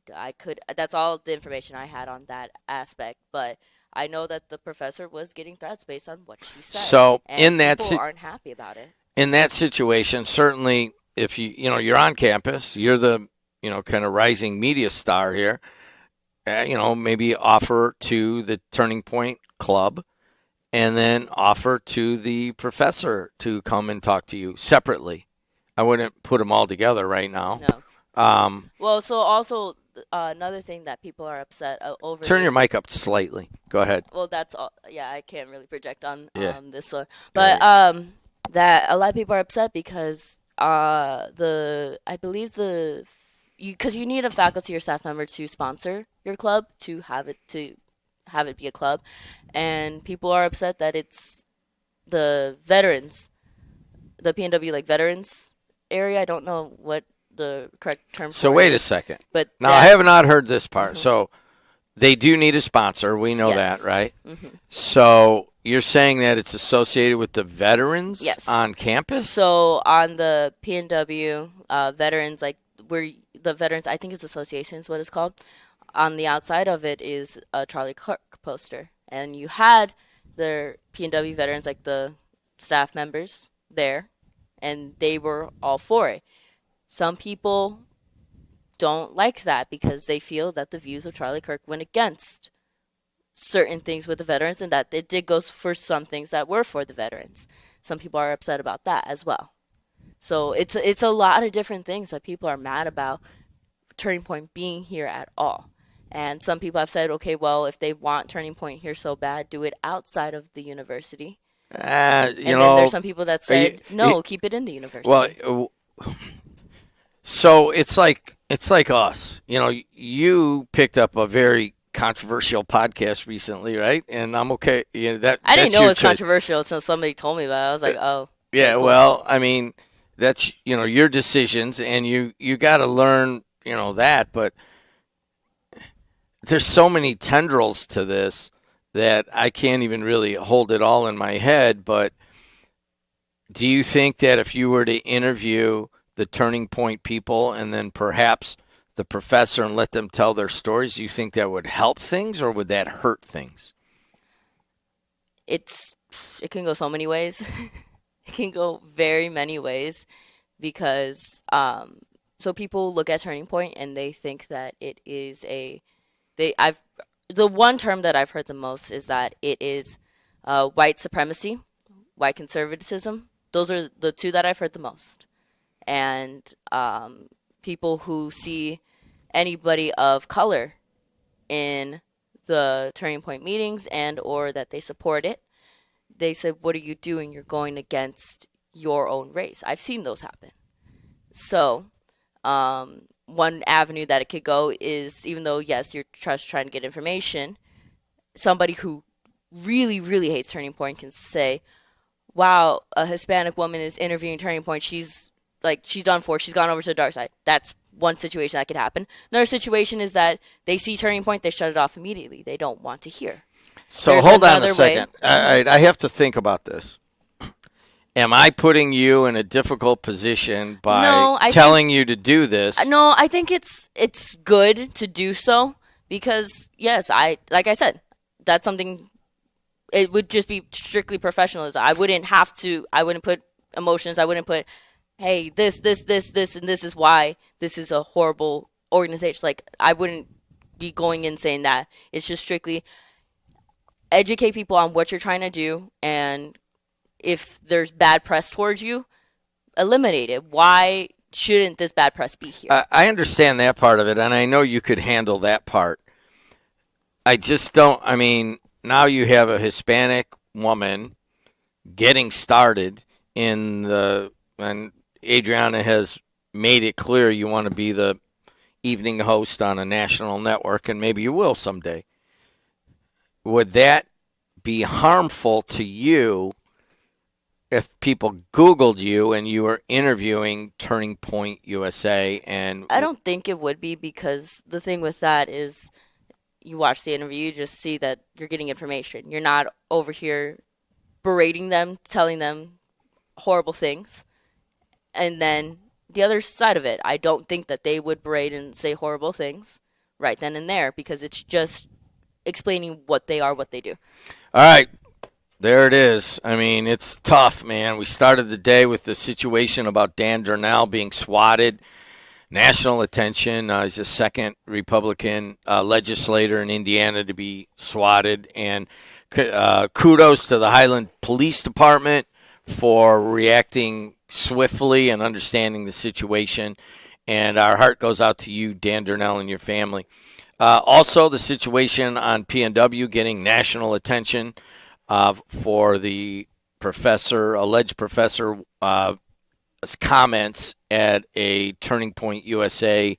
That's all the information I had on that aspect, but I know that the professor was getting threats based on what she said. So and in that people aren't happy about it. In that situation, certainly, if you're on campus, you're the kind of rising media star here. Maybe offer to the Turning Point Club, and then offer to the professor to come and talk to you separately. I wouldn't put them all together right now. No. Well, so also another thing that people are upset over. Turn your mic up slightly. Go ahead. Well, that's all. Yeah, I can't really project on this one, but that a lot of people are upset because because you need a faculty or staff member to sponsor your club to have it be a club, and people are upset that it's the veterans, the PNW veterans area. I don't know what the correct term. So wait a second. But now I have not heard this part. So they do need a sponsor. We know that, right? So you're saying that it's associated with the veterans on campus? So on the PNW veterans, where the veterans, I think it's association is what it's called. On the outside of it is a Charlie Kirk poster. And you had the PNW veterans, the staff members there, and they were all for it. Some people don't like that because they feel that the views of Charlie Kirk went against certain things with the veterans, and that it did go for some things that were for the veterans. Some people are upset about that as well. So it's a lot of different things that people are mad about Turning Point being here at all. And some people have said, okay, well, if they want Turning Point here so bad, do it outside of the university. And then there's some people that said, no, keep it in the university. Well, so it's like us. You picked up a very controversial podcast recently, right? And I'm okay. You know, I didn't that's know your it was choice. controversial until somebody told me about it. I was like, oh. Yeah, cool. well, I mean, that's, you know, your decisions, and you got to learn, you know, that. But there's so many tendrils to this that I can't even really hold it all in my head. But do you think that if you were to interview the Turning Point people and then perhaps the professor and let them tell their stories, do you think that would help things or would that hurt things? It can go so many ways. It can go very many ways because so people look at Turning Point and they think that it is the one term that I've heard the most is that it is white supremacy, white conservatism. Those are the two that I've heard the most. And people who see anybody of color in the Turning Point meetings and or that they support it, they said, what are you doing? You're going against your own race. I've seen those happen. So one avenue that it could go is, even though, yes, you're just trying to get information, somebody who really, really hates Turning Point can say, wow, a Hispanic woman is interviewing Turning Point. She's done for. She's gone over to the dark side. That's one situation that could happen. Another situation is that they see Turning Point, they shut it off immediately. They don't want to hear. So There's hold on a another second. way. I have to think about this. Am I putting you in a difficult position by telling you to do this? No, I think it's good to do so because, yes, like I said, that's something. It would just be strictly professionalism. I wouldn't put emotions. I wouldn't put, hey, this, and this is why this is a horrible organization. Like, I wouldn't be going in saying that. It's just strictly educate people on what you're trying to do, and if there's bad press towards you, eliminate it. Why shouldn't this bad press be here? I understand that part of it, and I know you could handle that part. I just don't. I mean, now you have a Hispanic woman getting started and Adriana has made it clear you want to be the evening host on a national network, and maybe you will someday. Would that be harmful to you if people Googled you and you were interviewing Turning Point USA? And I don't think it would be, because the thing with that is you watch the interview, you just see that you're getting information. You're not over here berating them, telling them horrible things. And then the other side of it, I don't think that they would berate and say horrible things right then and there, because it's just explaining what they are, what they do. All right. There it is. I mean, it's tough, man. We started the day with the situation about Dan Darnell being swatted. National attention. He's the second Republican legislator in Indiana to be swatted. And kudos to the Highland Police Department for reacting swiftly and understanding the situation. And our heart goes out to you, Dan Darnell, and your family. Also, the situation on PNW getting national attention for the alleged professor comments at a Turning Point USA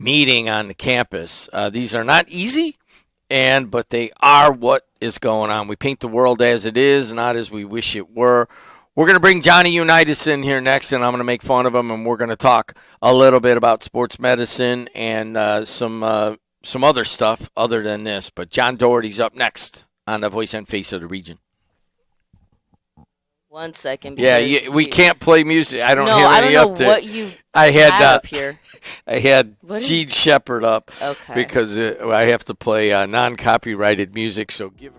meeting on the campus. These are not easy, but they are what is going on. We paint the world as it is, not as we wish it were. We're going to bring Johnny Unitas in here next, and I'm going to make fun of him, and we're going to talk a little bit about sports medicine and some other stuff other than this. But John Doherty's up next on the Voice and Face of the Region. 1 second. Yeah, we can't play music. I don't have any up there. What you had up here. I had Gene Shepard up because I have to play non-copyrighted music, so give her.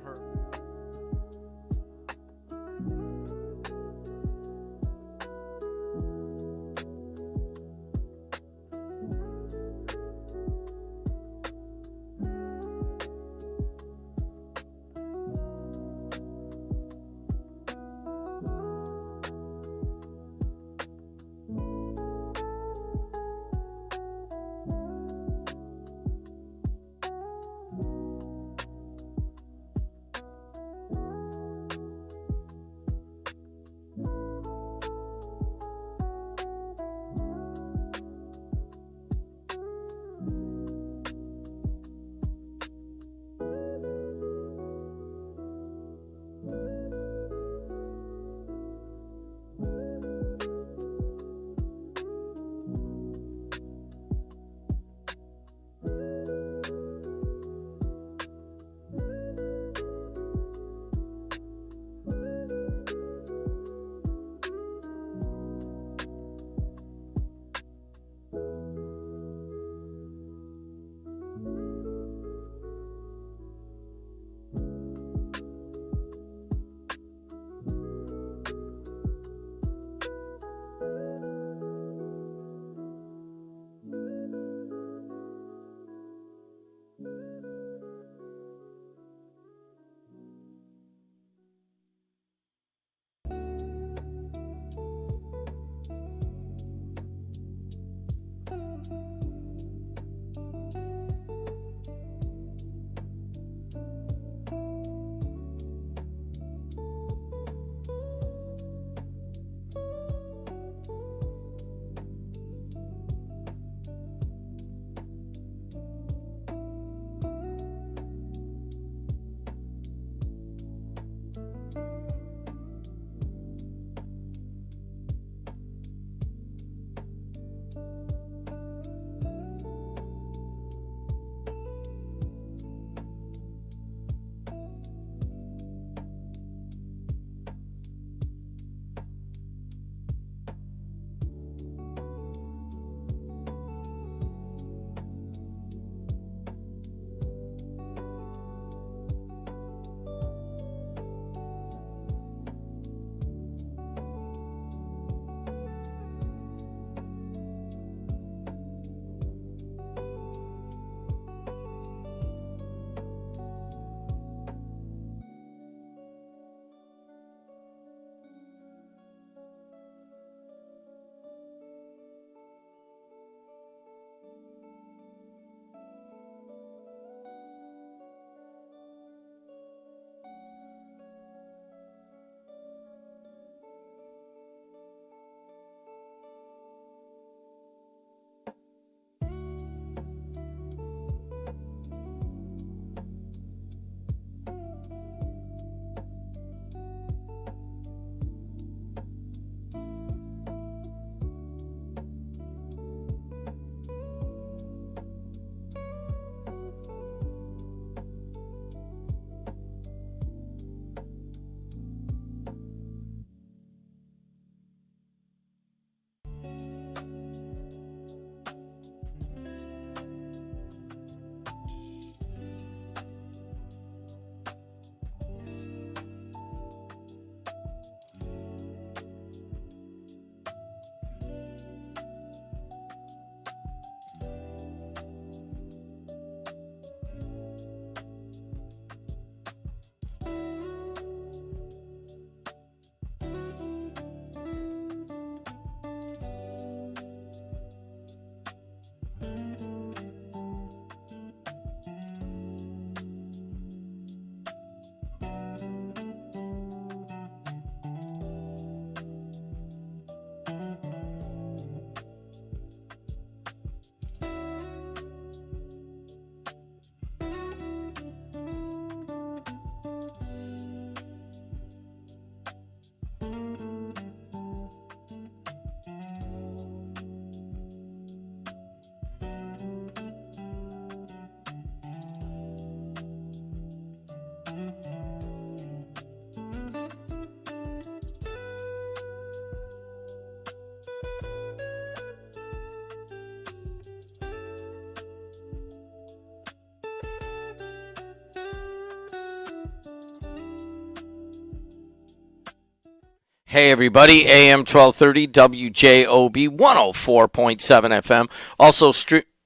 Hey, everybody. AM 1230, WJOB 104.7 FM. Also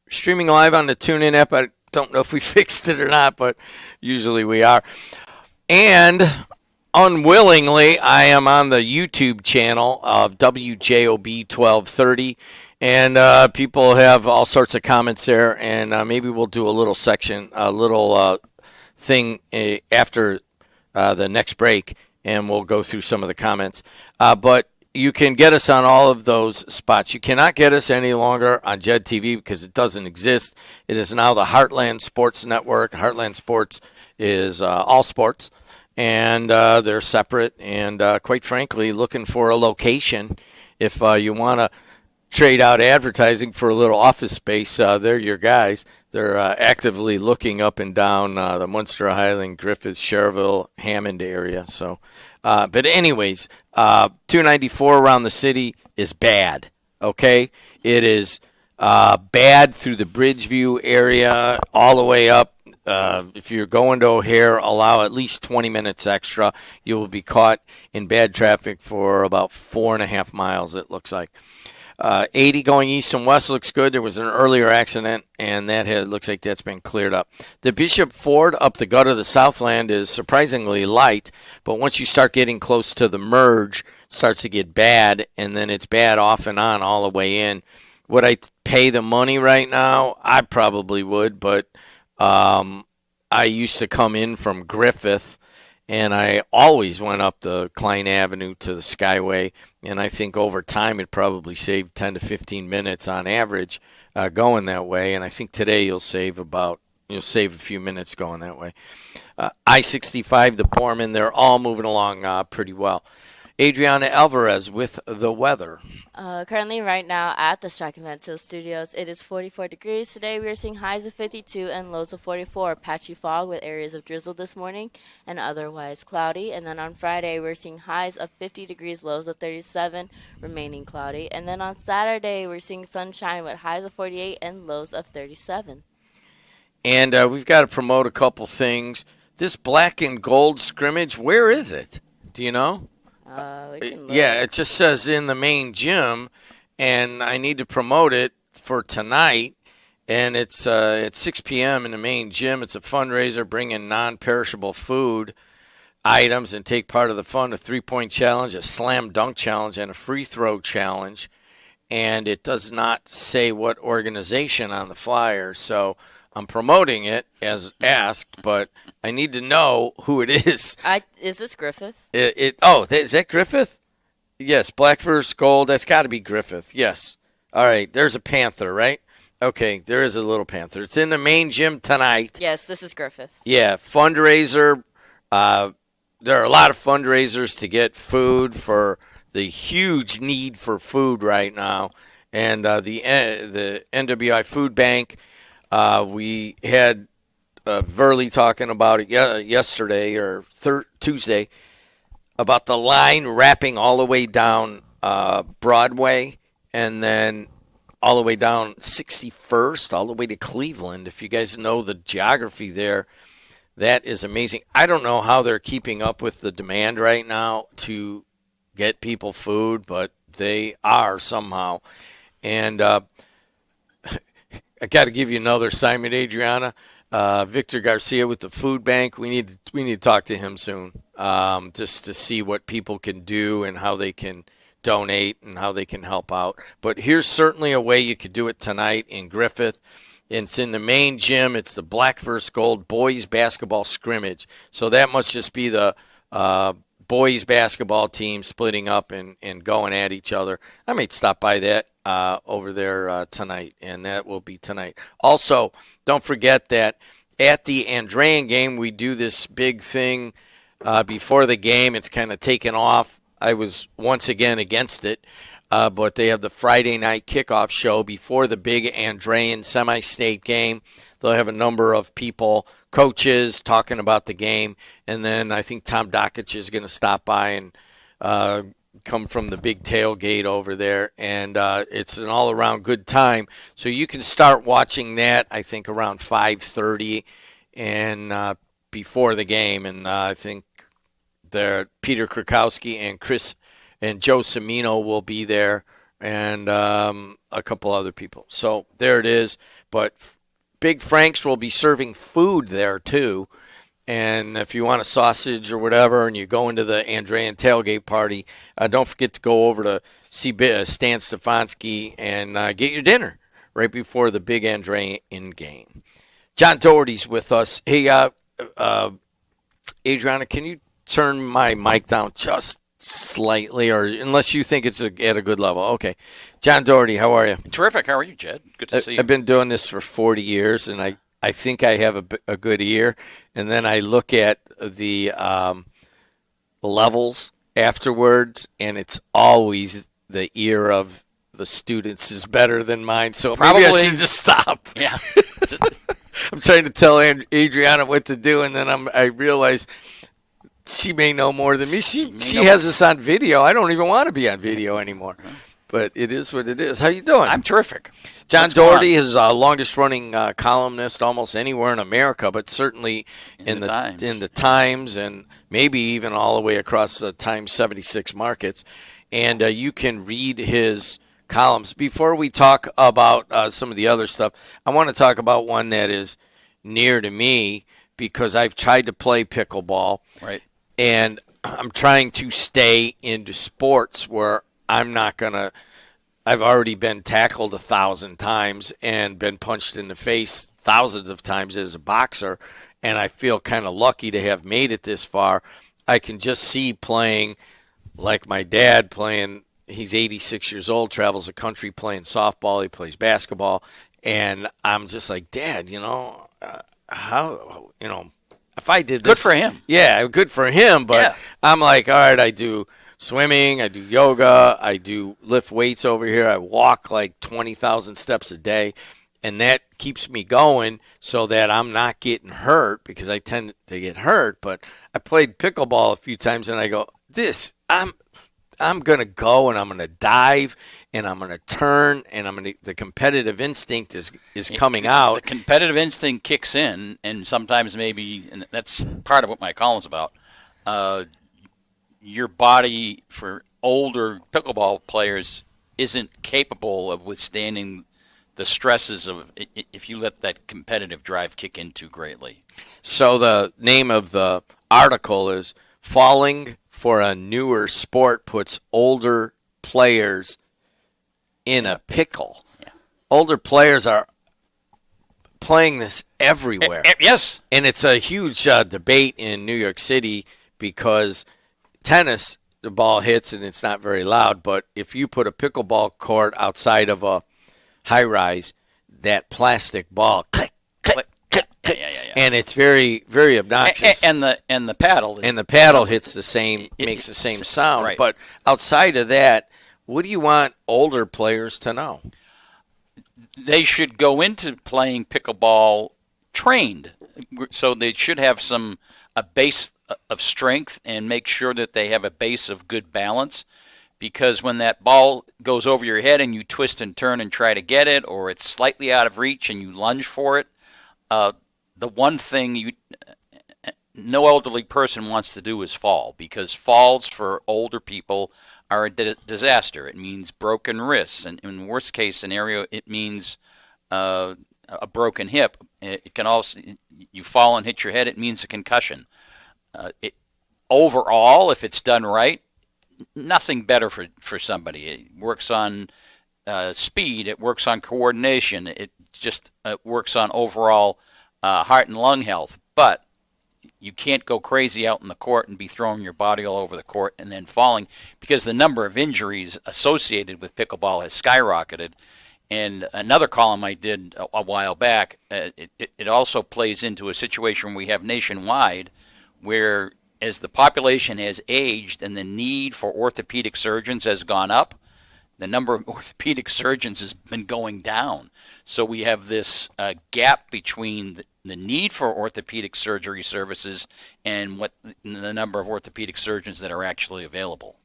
streaming live on the TuneIn app. I don't know if we fixed it or not, but usually we are. And unwillingly, I am on the YouTube channel of WJOB 1230. And people have all sorts of comments there. And maybe we'll do a little section, a little thing after the next break. And we'll go through some of the comments. But you can get us on all of those spots. You cannot get us any longer on Jed TV because it doesn't exist. It is now the Heartland Sports Network. Heartland Sports is all sports, and they're separate. And quite frankly, looking for a location. If you want to trade out advertising for a little office space, they're your guys. They're actively looking up and down the Munster, Highland, Griffith, Cherville, Hammond area. So, but anyways, 294 around the city is bad. Okay, it is bad through the Bridgeview area all the way up. If you're going to O'Hare, allow at least 20 minutes extra. You will be caught in bad traffic for about 4.5 miles. It looks like. 80 going east and west looks good. There was an earlier accident, and looks like that's been cleared up. The Bishop Ford up the gut of the Southland is surprisingly light, but once you start getting close to the merge, it starts to get bad, and then it's bad off and on all the way in. Would I pay the money right now? I probably would, but I used to come in from Griffith, and I always went up the Klein Avenue to the Skyway, and I think over time it probably saved 10 to 15 minutes on average going that way. And I think today you'll save a few minutes going that way. I-65, the Borman, they're all moving along pretty well. Adriana Alvarez with the weather. Currently, right now at the Strike Event Hill Studios, it is 44 degrees. Today, we are seeing highs of 52 and lows of 44. Patchy fog with areas of drizzle this morning and otherwise cloudy. And then on Friday, we're seeing highs of 50 degrees, lows of 37, remaining cloudy. And then on Saturday, we're seeing sunshine with highs of 48 and lows of 37. And we've got to promote a couple things. This black and gold scrimmage, where is it? Do you know? Yeah, it just says in the main gym, and I need to promote it for tonight. And it's at 6 p.m. in the main gym. It's a fundraiser, bring in non-perishable food items and take part of the fun, a three-point challenge, a slam dunk challenge, and a free throw challenge. And it does not say what organization on the flyer, so I'm promoting it as asked, but I need to know who it is. Is this Griffith? Is that Griffith? Yes, black versus gold. That's got to be Griffith. Yes. All right, there's a panther, right? Okay, there is a little panther. It's in the main gym tonight. Yes, this is Griffith. Yeah, fundraiser. There are a lot of fundraisers to get food for the huge need for food right now. And the NWI Food Bank, we had Verley talking about it yesterday or Tuesday about the line wrapping all the way down Broadway and then all the way down 61st, all the way to Cleveland. If you guys know the geography there, that is amazing. I don't know how they're keeping up with the demand right now to get people food, but they are somehow. And I got to give you another assignment, Adriana. Victor Garcia with the food bank. We need to talk to him soon, just to see what people can do and how they can donate and how they can help out. But here's certainly a way you could do it tonight in Griffith. It's in the main gym. It's the black versus gold boys basketball scrimmage. So that must just be the boys basketball team splitting up and going at each other. I might stop by that over there tonight, and that will be tonight. Also, don't forget that at the Andrean game, we do this big thing before the game. It's kind of taken off. I was once again against it, but they have the Friday night kickoff show before the big Andrean semi-state game. They'll have a number of people, coaches, talking about the game, and then I think Tom Dockich is going to stop by and come from the big tailgate over there, and it's an all-around good time. So you can start watching that, I think, around 5:30 and before the game, and I think Peter Krakowski and Chris and Joe Cimino will be there, and a couple other people. So there it is. But Big Frank's will be serving food there too. And if you want a sausage or whatever, and you go into the Andrean tailgate party, don't forget to go over to see Stan Stefanski and get your dinner right before the big Andrean game. John Doherty's with us. Hey, Adriana, can you turn my mic down just slightly, or unless you think it's at a good level? Okay. John Doherty, how are you? Terrific. How are you, Jed? Good to see you. I've been doing this for 40 years, and I think I have a good ear. And then I look at the levels afterwards, and it's always the ear of the students is better than mine. So Probably, maybe I should just stop. Yeah. I'm trying to tell Adriana what to do, and then I realize she may know more than me. She has us on video. I don't even want to be on video anymore. But it is what it is. How you doing? I'm terrific. John Doherty is the longest-running columnist almost anywhere in America, but certainly in the Times, and maybe even all the way across the Times 76 markets. And you can read his columns. Before we talk about some of the other stuff, I want to talk about one that is near to me because I've tried to play pickleball. Right. And I'm trying to stay into sports where I'm not going to – I've already been tackled 1,000 times and been punched in the face thousands of times as a boxer, and I feel kind of lucky to have made it this far. I can just see playing like my dad playing – he's 86 years old, travels the country playing softball. He plays basketball. And I'm just like, Dad, how, if I did this. Good for him. Yeah, good for him. But yeah. I'm like, all right, I do swimming, I do yoga, I do lift weights over here. I walk like 20,000 steps a day. And that keeps me going so that I'm not getting hurt because I tend to get hurt. But I played pickleball a few times and I go, I'm going to go and I'm going to dive and I'm going to turn and the competitive instinct is coming out. The competitive instinct kicks in, and sometimes maybe, and that's part of what my column's about, your body for older pickleball players isn't capable of withstanding the stresses of if you let that competitive drive kick in too greatly. So the name of the article is Falling for a Newer Sport Puts Older Players in a Pickle. Yeah. Older players are playing this everywhere. Yes. And it's a huge debate in New York City because tennis, the ball hits and it's not very loud, but if you put a pickleball court outside of a high-rise, that plastic ball, click, click, click, click, and it's very, very obnoxious. And the paddle. And the paddle hits the same, makes the same sound. Right. But outside of that, what do you want older players to know? They should go into playing pickleball trained. So they should have a base of strength and make sure that they have a base of good balance. Because when that ball goes over your head and you twist and turn and try to get it, or it's slightly out of reach and you lunge for it, the one thing no elderly person wants to do is fall, because falls for older people are a disaster. It means broken wrists, and in the worst case scenario, it means a broken hip. It can also, you fall and hit your head, it means a concussion. Overall, if it's done right, nothing better for somebody. It works on speed. It works on coordination. It just works on overall heart and lung health. But you can't go crazy out in the court and be throwing your body all over the court and then falling, because the number of injuries associated with pickleball has skyrocketed. And another column I did a while back, it also plays into a situation we have nationwide where, as the population has aged and the need for orthopedic surgeons has gone up, the number of orthopedic surgeons has been going down. So we have this gap between the need for orthopedic surgery services and what the number of orthopedic surgeons that are actually available.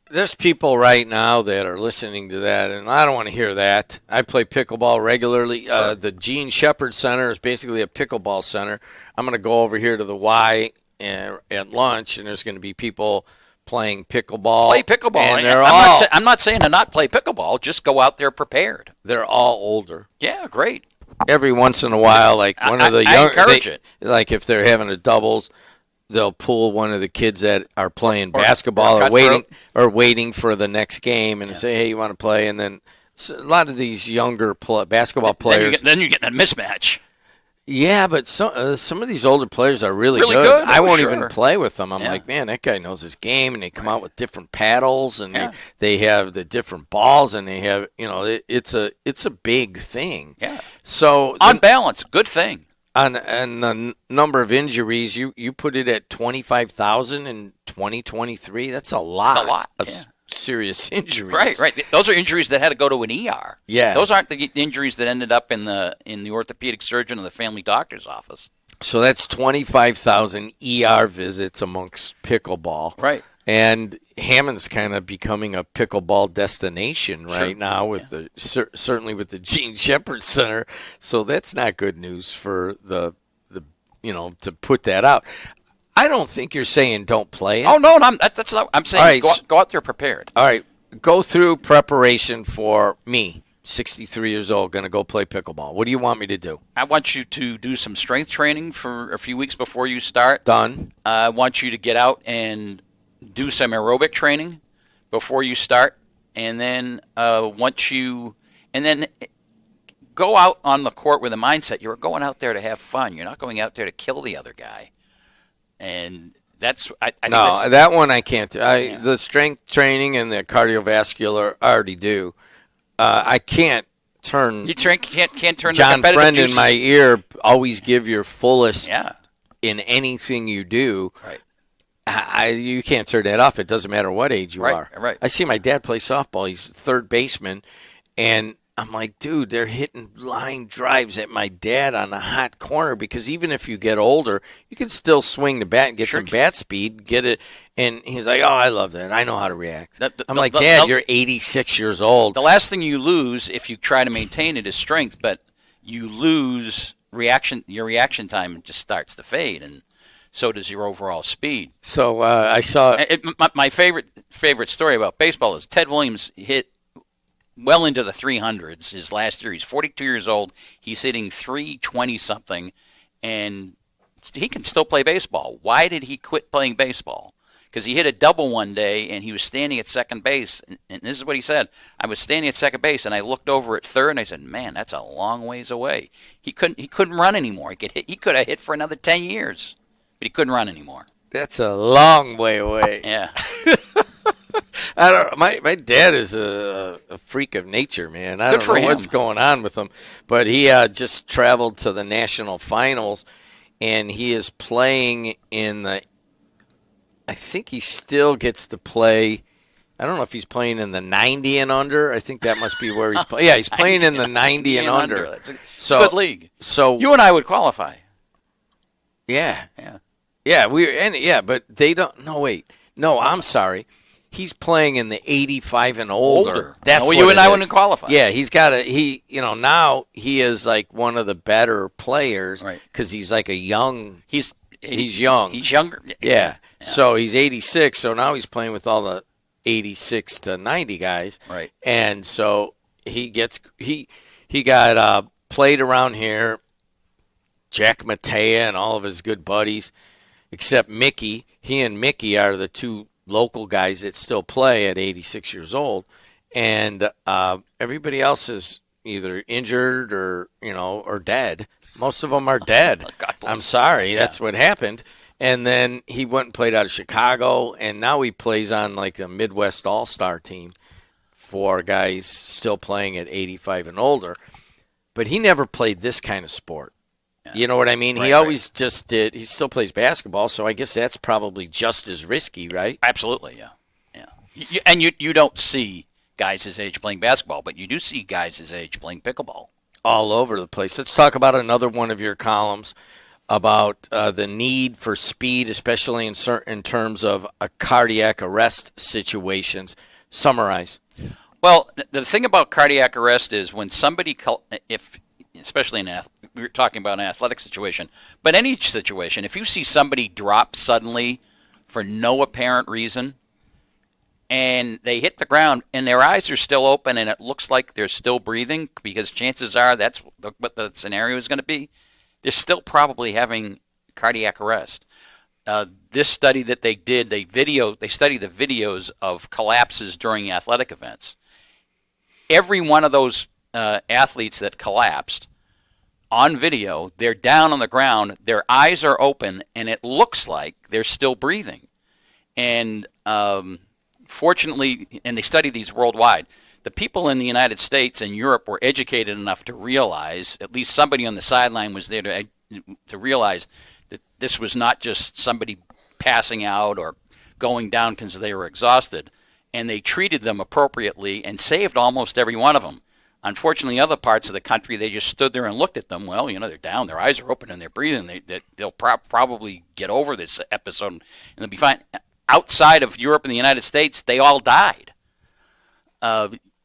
There's people right now that are listening to that, and I don't want to hear that. I play pickleball regularly. Sure. The Gene Shepherd Center is basically a pickleball center. I'm going to go over here to the Y at lunch, and there's going to be people playing pickleball. Play pickleball. And they're I'm not saying to not play pickleball. Just go out there prepared. They're all older. Yeah, great. Every once in a while, like one of the young, I encourage it. Like if they're having a doubles, they'll pull one of the kids that are playing Or basketball or waiting for the next game and say, "Hey, you want to play?" And then a lot of these younger basketball players. Then you get a mismatch. Yeah, but some of these older players are really good. good. I won't Sure. even play with them. I'm Yeah. like, man, that guy knows his game, and they come out with different paddles, and they have the different balls, and they have, it's a big thing. Yeah. So on balance, good thing. On the number of injuries, you put it at 25,000 in 2023. That's a lot. That's a lot. Of serious injuries. Right. Those are injuries that had to go to an ER. Yeah. Those aren't the injuries that ended up in the orthopedic surgeon or the family doctor's office. So that's 25,000 ER visits amongst pickleball. Right. And Hammond's kind of becoming a pickleball destination right now with certainly with the Gene Shepherd Center. So that's not good news for the to put that out. I don't think you're saying don't play it. Oh no, that's not. I'm saying go out there prepared. All right, go through preparation for me, 63 years old, going to go play pickleball. What do you want me to do? I want you to do some strength training for a few weeks before you start. Done. I want you to get out and do some aerobic training before you start, and then go out on the court with a mindset you're going out there to have fun. You're not going out there to kill the other guy. And that's I think that one I can't do. The strength training and the cardiovascular I already do. I can't turn. You can't turn John the Friend juices. in my ear. Always give your fullest Yeah. in anything you do. Right. You can't turn that off. It doesn't matter what age you are. Right. I see my dad play softball. He's third baseman, and I'm like, dude, they're hitting line drives at my dad on the hot corner because even if you get older, you can still swing the bat and get some bat speed, get it. And he's like, oh, I love that. I know how to react. I'm like, Dad, you're 86 years old. The last thing you lose if you try to maintain it is strength, but you lose reaction. Your reaction time just starts to fade, and so does your overall speed. So I saw my favorite story about baseball is Ted Williams hit well into the 300s his last year. He's 42 years old. He's hitting 320-something, and he can still play baseball. Why did he quit playing baseball? Because he hit a double one day, and he was standing at second base. And this is what he said. I was standing at second base, and I looked over at third, and I said, man, that's a long ways away. He couldn't run anymore. He could have hit for another 10 years, but he couldn't run anymore. That's a long way away. Yeah. I don't. My dad is a freak of nature, man. I don't know what's going on with him, but he just traveled to the national finals, and he is playing in the. I think he still gets to play. I don't know if he's playing in the 90 and under. I think that must be where he's playing. Yeah, he's playing in the 90 and under. That's a good league. So you and I would qualify. Yeah. Yeah. But they don't. No, wait. No, I'm sorry. He's playing in the 85 and older. That's what you and it I is. wouldn't qualify. Yeah, he's got now he is like one of the better players because he's like a young. He's young. He's younger. Yeah. So he's 86. So now he's playing with all the 86 to 90 guys. Right. And so he got played around here. Jack Matea and all of his good buddies, except Mickey. He and Mickey are the two local guys that still play at 86 years old, and everybody else is either injured or dead. Most of them are dead. I'm sorry, that's what happened. And then he went and played out of Chicago, and now he plays on like the Midwest All-Star team for guys still playing at 85 and older. But he never played this kind of sport. Yeah. You know what I mean? He always just did. He still plays basketball, so I guess that's probably just as risky, right? Absolutely, yeah. And you don't see guys his age playing basketball, but you do see guys his age playing pickleball. All over the place. Let's talk about another one of your columns about the need for speed, especially in terms of a cardiac arrest situations. Summarize. Well, the thing about cardiac arrest is when somebody, especially we were talking about an athletic situation, but any situation, if you see somebody drop suddenly for no apparent reason, and they hit the ground, and their eyes are still open, and it looks like they're still breathing, because chances are that's what the scenario is going to be. They're still probably having cardiac arrest. This study that they did, they studied the videos of collapses during athletic events. Every one of those athletes that collapsed, on video, they're down on the ground, their eyes are open, and it looks like they're still breathing. And fortunately, and they study these worldwide, the people in the United States and Europe were educated enough to realize, at least somebody on the sideline was there to realize that this was not just somebody passing out or going down because they were exhausted. And they treated them appropriately and saved almost every one of them. Unfortunately, other parts of the country, they just stood there and looked at them. Well, they're down, their eyes are open, and they're breathing. They'll probably get over this episode, and they'll be fine. Outside of Europe and the United States, they all died.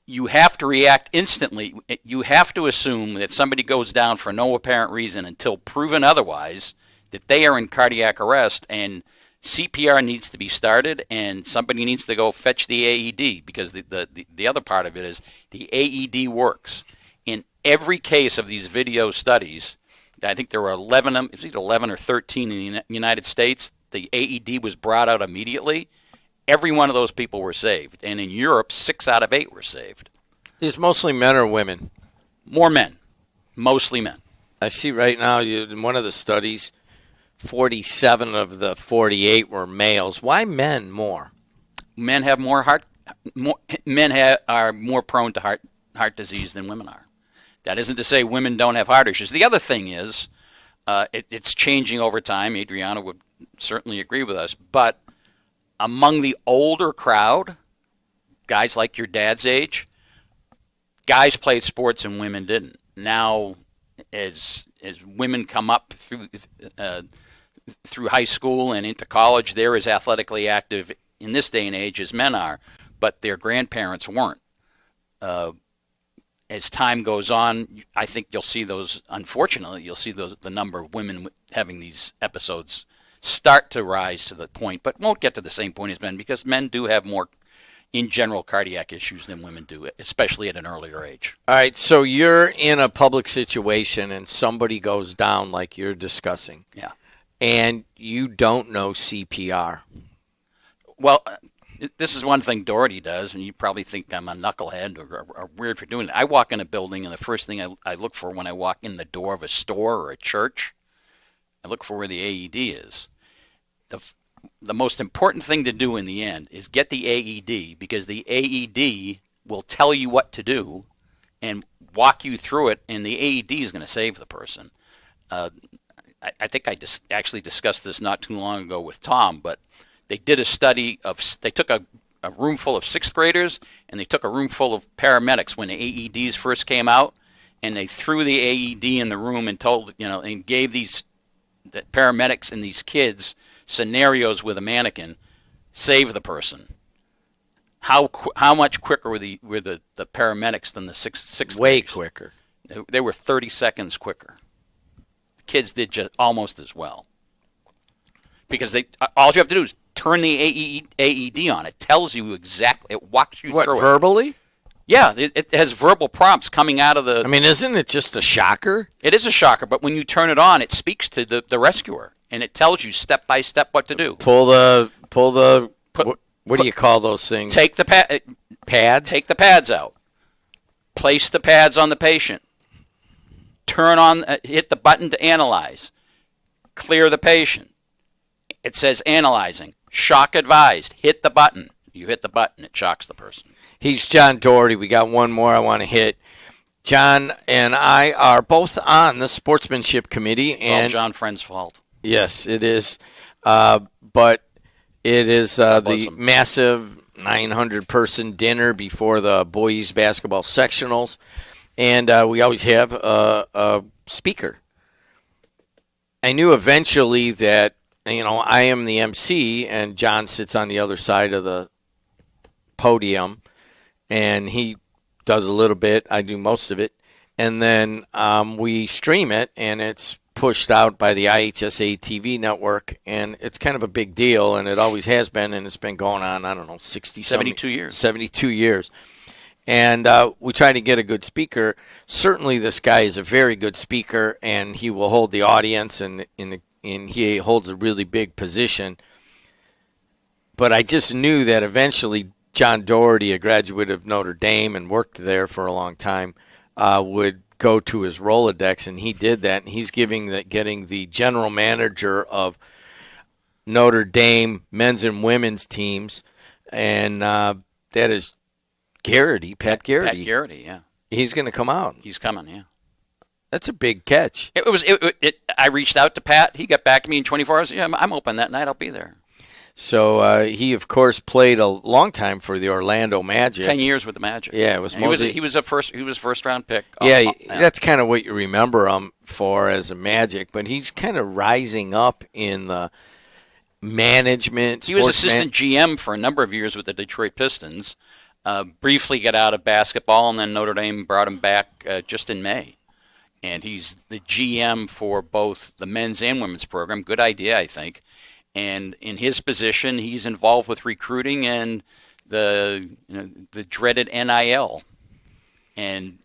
You have to react instantly. You have to assume that somebody goes down for no apparent reason until proven otherwise, that they are in cardiac arrest, and CPR needs to be started, and somebody needs to go fetch the AED, because the other part of it is the AED works. In every case of these video studies, I think there were 11 of them, it's either 11 or 13 in the United States, the AED was brought out immediately. Every one of those people were saved. And in Europe, 6 out of 8 were saved. Is mostly men or women? More men. Mostly men. I see right now in one of the studies, 47 of the 48 were males. Why men more? Men have are more prone to heart disease than women are. That isn't to say women don't have heart issues. The other thing is, it's changing over time. Adriana would certainly agree with us. But among the older crowd, guys like your dad's age, guys played sports and women didn't. Now, as women come up through high school and into college, they're as athletically active in this day and age as men are, but their grandparents weren't. As time goes on, I think you'll see those, unfortunately, the number of women having these episodes start to rise to the point, but won't get to the same point as men, because men do have more, in general, cardiac issues than women do, especially at an earlier age. All right, so you're in a public situation and somebody goes down like you're discussing. Yeah. And you don't know CPR. Well, this is one thing Doherty does, and you probably think I'm a knucklehead or weird for doing it. I walk in a building, and the first thing I look for when I walk in the door of a store or a church, I look for where the AED is. The most important thing to do in the end is get the AED, because the AED will tell you what to do and walk you through it, and the AED is going to save the person. I think I actually discussed this not too long ago with Tom, but they did a study they took a room full of 6th graders, and they took a room full of paramedics when the AEDs first came out, and they threw the AED in the room and and gave the paramedics and these kids scenarios with a mannequin, save the person. How much quicker were the paramedics than the six Way graders? quicker. They were 30 seconds quicker. The kids did just almost as well, because all you have to do is turn the AED on. It tells you exactly. It walks you through verbally? Yeah, it has verbal prompts coming out of the... I mean, isn't it just a shocker? It is a shocker, but when you turn it on, it speaks to the rescuer, and it tells you step by step what to do. What do you call those things? Take the pads? Take the pads out. Place the pads on the patient. Hit the button to analyze. Clear the patient. It says analyzing. Shock advised. Hit the button. You hit the button, it shocks the person. He's John Doherty. We got one more I want to hit. John and I are both on the Sportsmanship Committee. It's all John Friend's fault. Yes, it is. But it is the massive 900-person dinner before the boys basketball sectionals. And we always have a speaker. I knew eventually that, I am the MC and John sits on the other side of the podium. And he does a little bit. I do most of it. And then we stream it, and it's pushed out by the IHSA TV network, and it's kind of a big deal, and it always has been, and it's been going on, I don't know, 72 years. 72 years. And we try to get a good speaker. Certainly this guy is a very good speaker, and he will hold the audience, and he holds a really big position. But I just knew that eventually John Doherty, a graduate of Notre Dame and worked there for a long time, would go to his Rolodex, and he did that. And he's getting the general manager of Notre Dame men's and women's teams, and that is Pat Garrity. Pat Garrity, yeah. He's going to come out. He's coming, yeah. That's a big catch. I reached out to Pat. He got back to me in 24 hours. Yeah, I'm open that night. I'll be there. So he, of course, played a long time for the Orlando Magic. 10 years with the Magic. Yeah, it was. He was a first round pick. Yeah, that's kind of what you remember him for as a Magic. But he's kind of rising up in the management. He was assistant GM for a number of years with the Detroit Pistons. Briefly got out of basketball, and then Notre Dame brought him back just in May. And he's the GM for both the men's and women's program. Good idea, I think. And in his position, he's involved with recruiting and the dreaded NIL and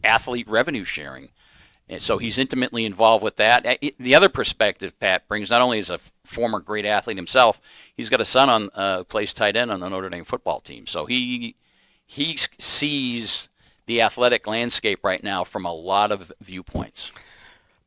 athlete revenue sharing. And so he's intimately involved with that. The other perspective Pat brings, not only as a former great athlete himself, he's got a son plays tight end on the Notre Dame football team. So he sees the athletic landscape right now from a lot of viewpoints.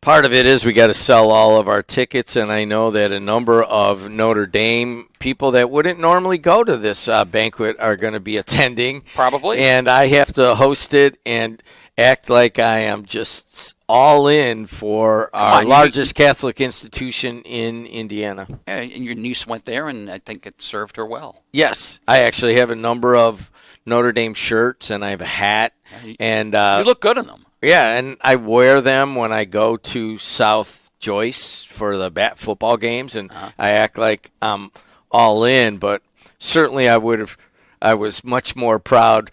Part of it is we got to sell all of our tickets, and I know that a number of Notre Dame people that wouldn't normally go to this banquet are going to be attending. Probably. And I have to host it and act like I am just all in for our largest Catholic institution in Indiana. Yeah, and your niece went there, and I think it served her well. Yes. I actually have a number of Notre Dame shirts, and I have a hat. And you look good in them. Yeah, and I wear them when I go to South Joyce for the football games, and I act like I'm all in. But certainly I was much more proud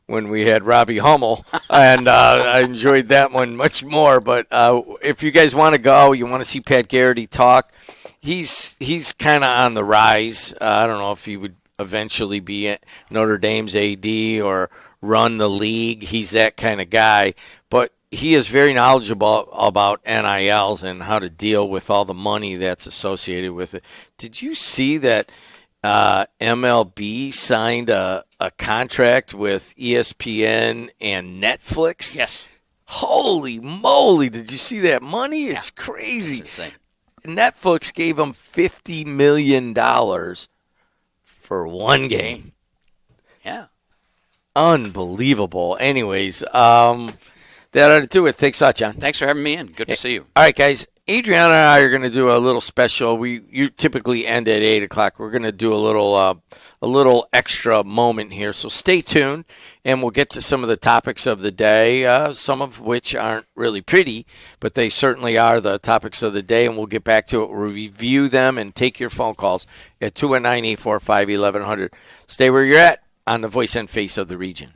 when we had Robbie Hummel, and I enjoyed that one much more. But if you guys want to go, you want to see Pat Garrity talk, he's kind of on the rise. I don't know if he would eventually be Notre Dame's AD or run the league. He's that kind of guy. But he is very knowledgeable about NILs and how to deal with all the money that's associated with it. Did you see that MLB signed a contract with ESPN and Netflix? Yes. Holy moly, did you see that money? It's crazy. It's insane. Netflix gave them $50 million for one game. Yeah. Unbelievable. Anyways, that ought to do it. Thanks a lot, John. Thanks for having me in. Good to see you. All right, guys. Adriana and I are going to do a little special. You typically end at 8 o'clock. We're going to do a little extra moment here. So stay tuned, and we'll get to some of the topics of the day, some of which aren't really pretty, but they certainly are the topics of the day, and we'll get back to it. We'll review them and take your phone calls at 219-845-1100. Stay where you're at on the voice and face of the region.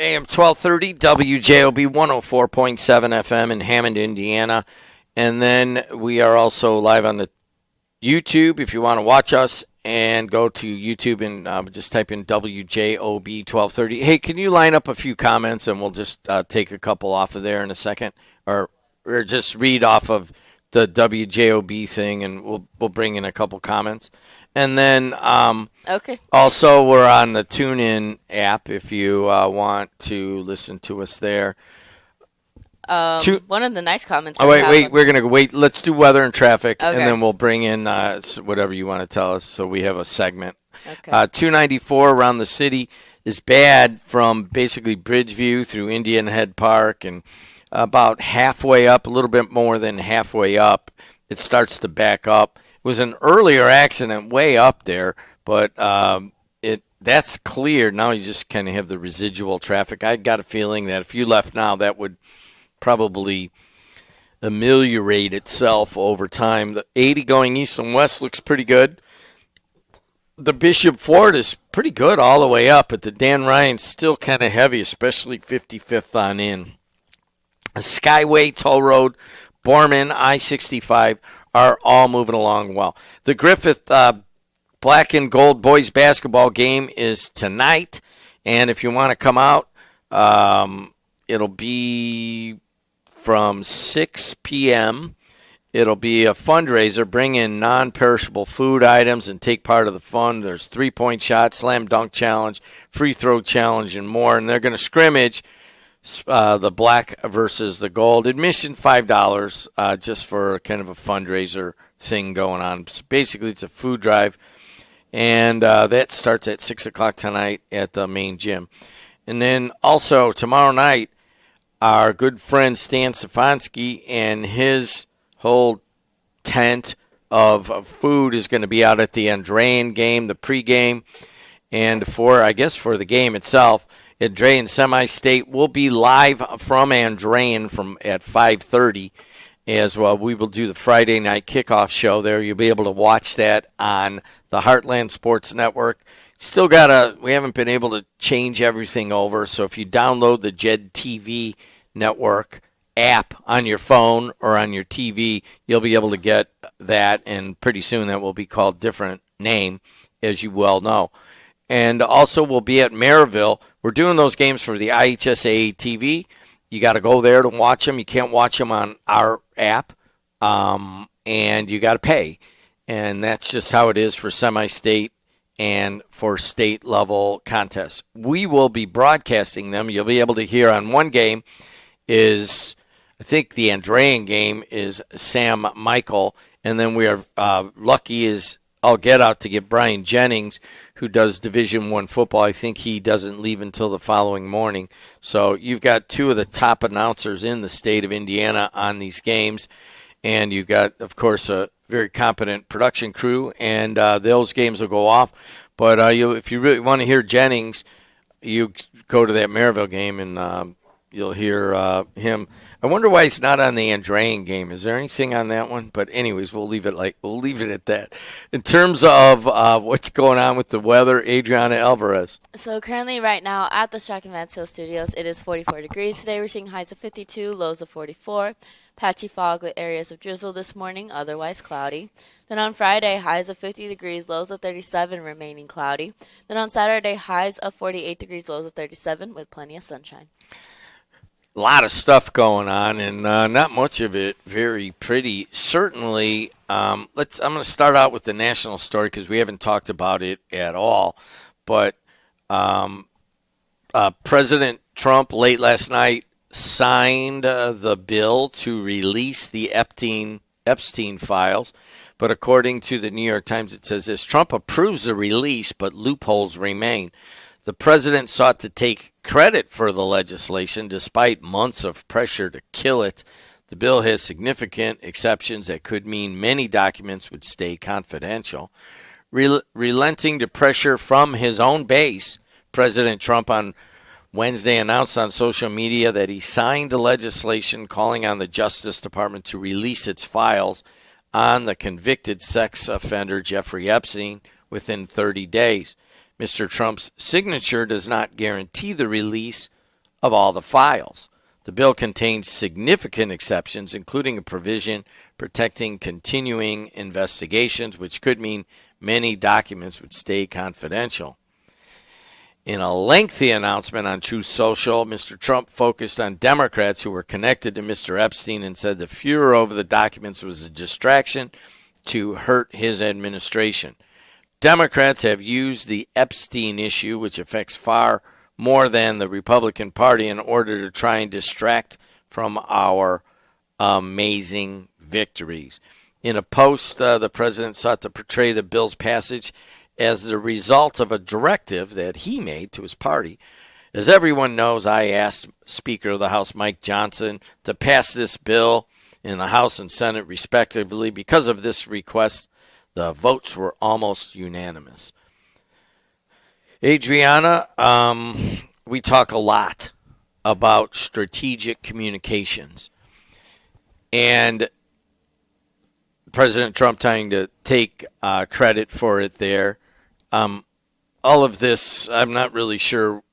AM 1230, WJOB 104.7 FM in Hammond, Indiana. And then we are also live on the YouTube if you want to watch us. And go to YouTube and just type in WJOB 1230. Hey, can you line up a few comments and we'll just take a couple off of there in a second? Or just read off of the WJOB thing and we'll bring in a couple comments. And then okay. Also, we're on the TuneIn app if you want to listen to us there. One of the nice comments. Oh, wait. We're going to wait. Let's do weather and traffic, okay. And then we'll bring in whatever you want to tell us so we have a segment. Okay. 294 around the city is bad from basically Bridgeview through Indian Head Park and about halfway up, a little bit more than halfway up, it starts to back up. It was an earlier accident way up there, but that's clear. Now you just kind of have the residual traffic. I got a feeling that if you left now, that would probably ameliorate itself over time. The 80 going east and west looks pretty good. The Bishop Ford is pretty good all the way up, but the Dan Ryan's still kind of heavy, especially 55th on in. Skyway, Toll Road, Borman, I-65 are all moving along well. The Griffith Black and Gold boys basketball game is tonight, and if you want to come out, it'll be from 6 p.m. It'll be a fundraiser. Bring in non-perishable food items and take part of the fun. There's three-point shot, slam dunk challenge, free throw challenge, and more. And they're going to scrimmage the black versus the gold. Admission $5 just for kind of a fundraiser thing going on. So basically, it's a food drive. And that starts at 6 o'clock tonight at the main gym. And then also tomorrow night, our good friend Stan Stefanski and his whole tent of food is going to be out at the Andrean game, the pregame, and for the game itself, Andrean Semi-State will be live from Andrean at 5:30 as well. We will do the Friday night kickoff show there. You'll be able to watch that on the Heartland Sports Network. We haven't been able to change everything over, so if you download the JED TV network app on your phone or on your TV, you'll be able to get that, and pretty soon that will be called different name, as you well know. And also we'll be at Maryville. We're doing those games for the IHSAA TV. You got to go there to watch them. You can't watch them on our app, and you got to pay. And that's just how it is for semi-state and for state-level contests. We will be broadcasting them. You'll be able to hear on one game is, I think the Andrean game is Sam Michael, and then we are lucky as I'll get out to get Brian Jennings, who does Division I football. I think he doesn't leave until the following morning. So you've got two of the top announcers in the state of Indiana on these games, and you've got, of course, a very competent production crew, and those games will go off. But if you really want to hear Jennings, you go to that Maryville game, and you'll hear him. I wonder why he's not on the Andrean game. Is there anything on that one? But anyways, we'll leave it at that. In terms of what's going on with the weather, Adriana Alvarez. So currently, right now, at the Strachan Vance Hill Studios, it is 44 degrees today. We're seeing highs of 52, lows of 44. Patchy fog with areas of drizzle this morning, otherwise cloudy. Then on Friday, highs of 50 degrees, lows of 37, remaining cloudy. Then on Saturday, highs of 48 degrees, lows of 37, with plenty of sunshine. A lot of stuff going on, and not much of it very pretty. Certainly, I'm going to start out with the national story because we haven't talked about it at all. But President Trump late last night signed the bill to release the Epstein files. But according to the New York Times, it says this: Trump approves the release, but loopholes remain. The president sought to take credit for the legislation despite months of pressure to kill it. The bill has significant exceptions that could mean many documents would stay confidential. Relenting to pressure from his own base, President Trump on Wednesday announced on social media that he signed the legislation calling on the Justice Department to release its files on the convicted sex offender Jeffrey Epstein within 30 days. Mr. Trump's signature does not guarantee the release of all the files. The bill contains significant exceptions, including a provision protecting continuing investigations, which could mean many documents would stay confidential. In a lengthy announcement on Truth Social, Mr. Trump focused on Democrats who were connected to Mr. Epstein and said the furor over the documents was a distraction to hurt his administration. Democrats have used the Epstein issue, which affects far more than the Republican Party, in order to try and distract from our amazing victories. In a post, the president sought to portray the bill's passage as the result of a directive that he made to his party. As everyone knows, I asked Speaker of the House Mike Johnson to pass this bill in the House and Senate respectively. Because of this request, the votes were almost unanimous. Adriana, we talk a lot about strategic communications. And President Trump trying to take credit for it there. All of this, I'm not really sure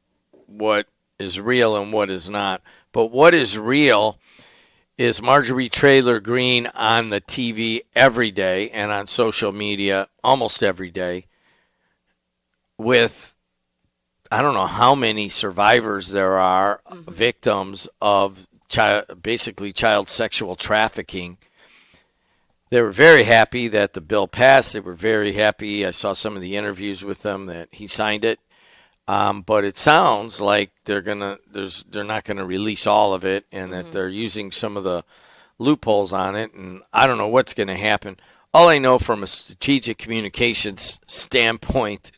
what is real and what is not. But what is real is Marjorie Taylor Greene on the TV every day and on social media almost every day with, I don't know how many survivors there are, victims of basically child sexual trafficking. They were very happy that the bill passed. They were very happy. I saw some of the interviews with them that he signed it. But it sounds like they're not gonna release all of it, and that they're using some of the loopholes on it. And I don't know what's going to happen. All I know from a strategic communications standpoint,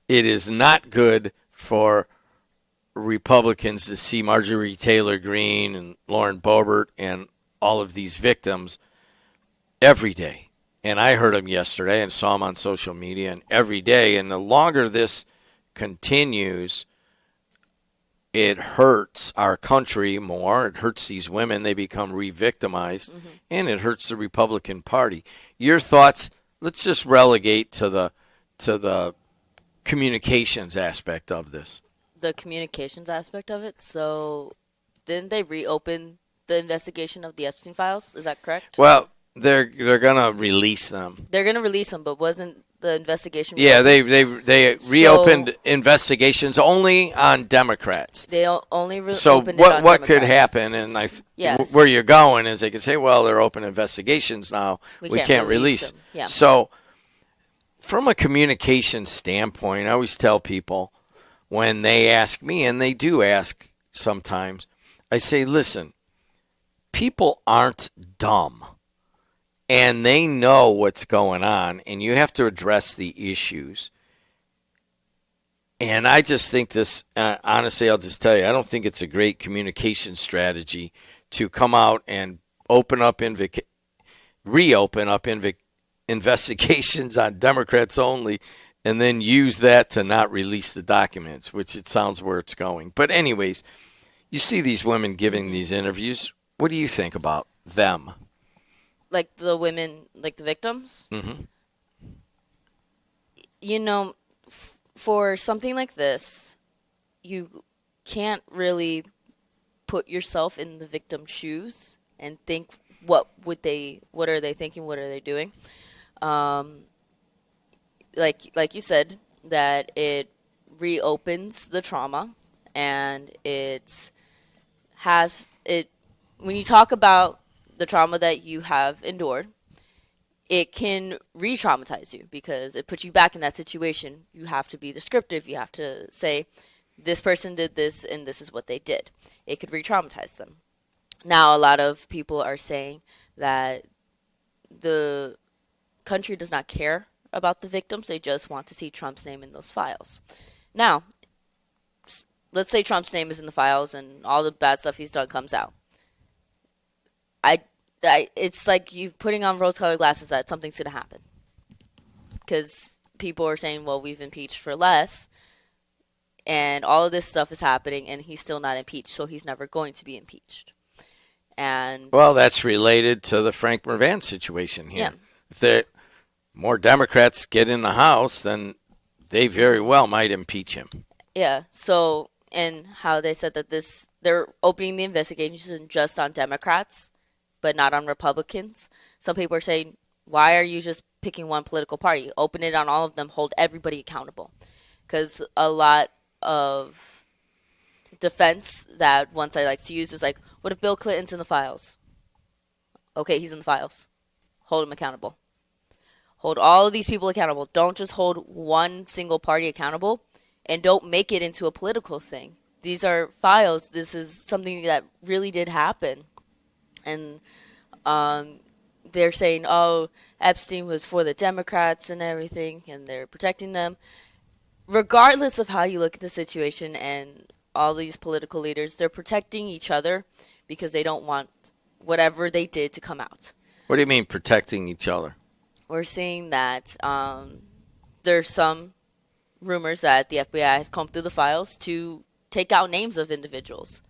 it is not good for Republicans to see Marjorie Taylor Greene and Lauren Boebert and all of these victims every day. And I heard them yesterday and saw them on social media and every day. And the longer this continues, it hurts our country more. It hurts these women. They become re-victimized. And it hurts the Republican Party. Your thoughts? Let's just relegate to the communications aspect of this. The communications aspect of it. So didn't they reopen the investigation of the Epstein files? Is that correct? Well, they're gonna release them. They're gonna release them, but wasn't the investigation? Yeah, they reopened investigations only on Democrats. They only reopened so it on what Democrats. Could happen? And yes. Where you're going is they could say, well, they're open investigations now. We can't release them. Yeah. So from a communication standpoint, I always tell people when they ask me, and they do ask sometimes, I say, listen, people aren't dumb. And they know what's going on, and you have to address the issues. And I just think this, honestly, I'll just tell you, I don't think it's a great communication strategy to come out and reopen up investigations on Democrats only, and then use that to not release the documents, which it sounds where it's going. But anyways, you see these women giving these interviews. What do you think about them? Like the women, like the victims? You know, for something like this, you can't really put yourself in the victim's shoes and think, what are they thinking, what are they doing? Like you said, that it reopens the trauma, and when you talk about the trauma that you have endured, it can re-traumatize you because it puts you back in that situation. You have to be descriptive. You have to say, this person did this and this is what they did. It could re-traumatize them. Now, a lot of people are saying that the country does not care about the victims. They just want to see Trump's name in those files. Now, let's say Trump's name is in the files and all the bad stuff he's done comes out. It's like you putting on rose-colored glasses that something's going to happen. Because people are saying, well, we've impeached for less, and all of this stuff is happening, and he's still not impeached, so he's never going to be impeached. And well, that's related to the Frank Mervan situation here. Yeah. If more Democrats get in the House, then they very well might impeach him. Yeah, so and how they said that they're opening the investigation just on Democrats, but not on Republicans. Some people are saying, why are you just picking one political party? Open it on all of them, hold everybody accountable. Because a lot of defense that one side likes to use is like, what if Bill Clinton's in the files? Okay, he's in the files. Hold him accountable. Hold all of these people accountable. Don't just hold one single party accountable, and don't make it into a political thing. These are files. This is something that really did happen. And they're saying, oh, Epstein was for the Democrats and everything, and they're protecting them. Regardless of how you look at the situation and all these political leaders, they're protecting each other because they don't want whatever they did to come out. What do you mean protecting each other? We're seeing that there's some rumors that the FBI has combed through the files to take out names of individuals.